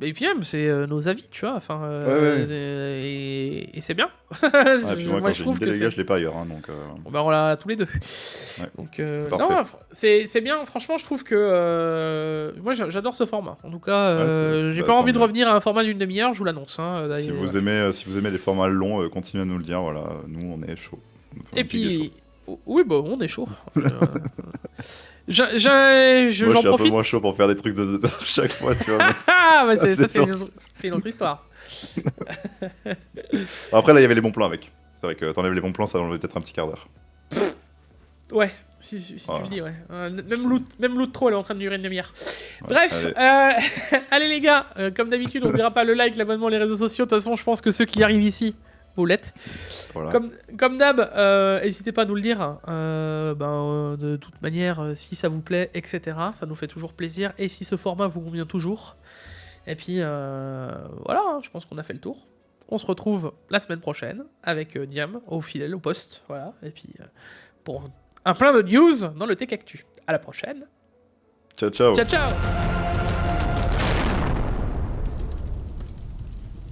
Et puis même, c'est nos avis, tu vois. Enfin, Ouais. et c'est bien. Ah, et puis moi, quand je j'ai une trouve idée, que les gars, c'est... je l'ai pas ailleurs, hein, donc. Bon, bah, on l'a tous les deux. Ouais. Donc, Parfait. non, c'est bien. Franchement, je trouve que moi, j'adore ce format. En tout cas, j'ai pas tant envie de mieux. revenir à un format d'une demi-heure. Je vous l'annonce. Hein, Si d'ailleurs. vous aimez les formats longs, continuez à nous le dire. Voilà, nous, on est chaud. Et puis, oui, bah, on est chaud. Moi, J'en je suis un peu profite. moins chaud pour faire des trucs de 2 heures chaque fois, tu vois. Ah, bah, c'est ça, c'est sûr. une autre histoire. Après, là, il y avait les bons plans avec. C'est vrai que t'enlèves les bons plans, ça enlève peut-être un petit quart d'heure. Ouais, si Voilà. tu le dis, ouais. Même loot trop, elle est en train de durer une demi-heure. Ouais, Bref, allez. allez les gars, comme d'habitude, on n'oubliera pas le like, l'abonnement, les réseaux sociaux. De toute façon, je pense que ceux qui arrivent ici, vous l'êtes. Voilà. Comme d'hab, n'hésitez pas à nous le dire. De toute manière, si ça vous plaît, etc., ça nous fait toujours plaisir. Et si ce format vous convient toujours. Et puis, voilà, hein, je pense qu'on a fait le tour. On se retrouve la semaine prochaine avec Diam, au fidèle, au poste. Voilà. Et puis, pour un plein de news dans le Tech Actu. À la prochaine. Ciao, ciao. Ciao, ciao.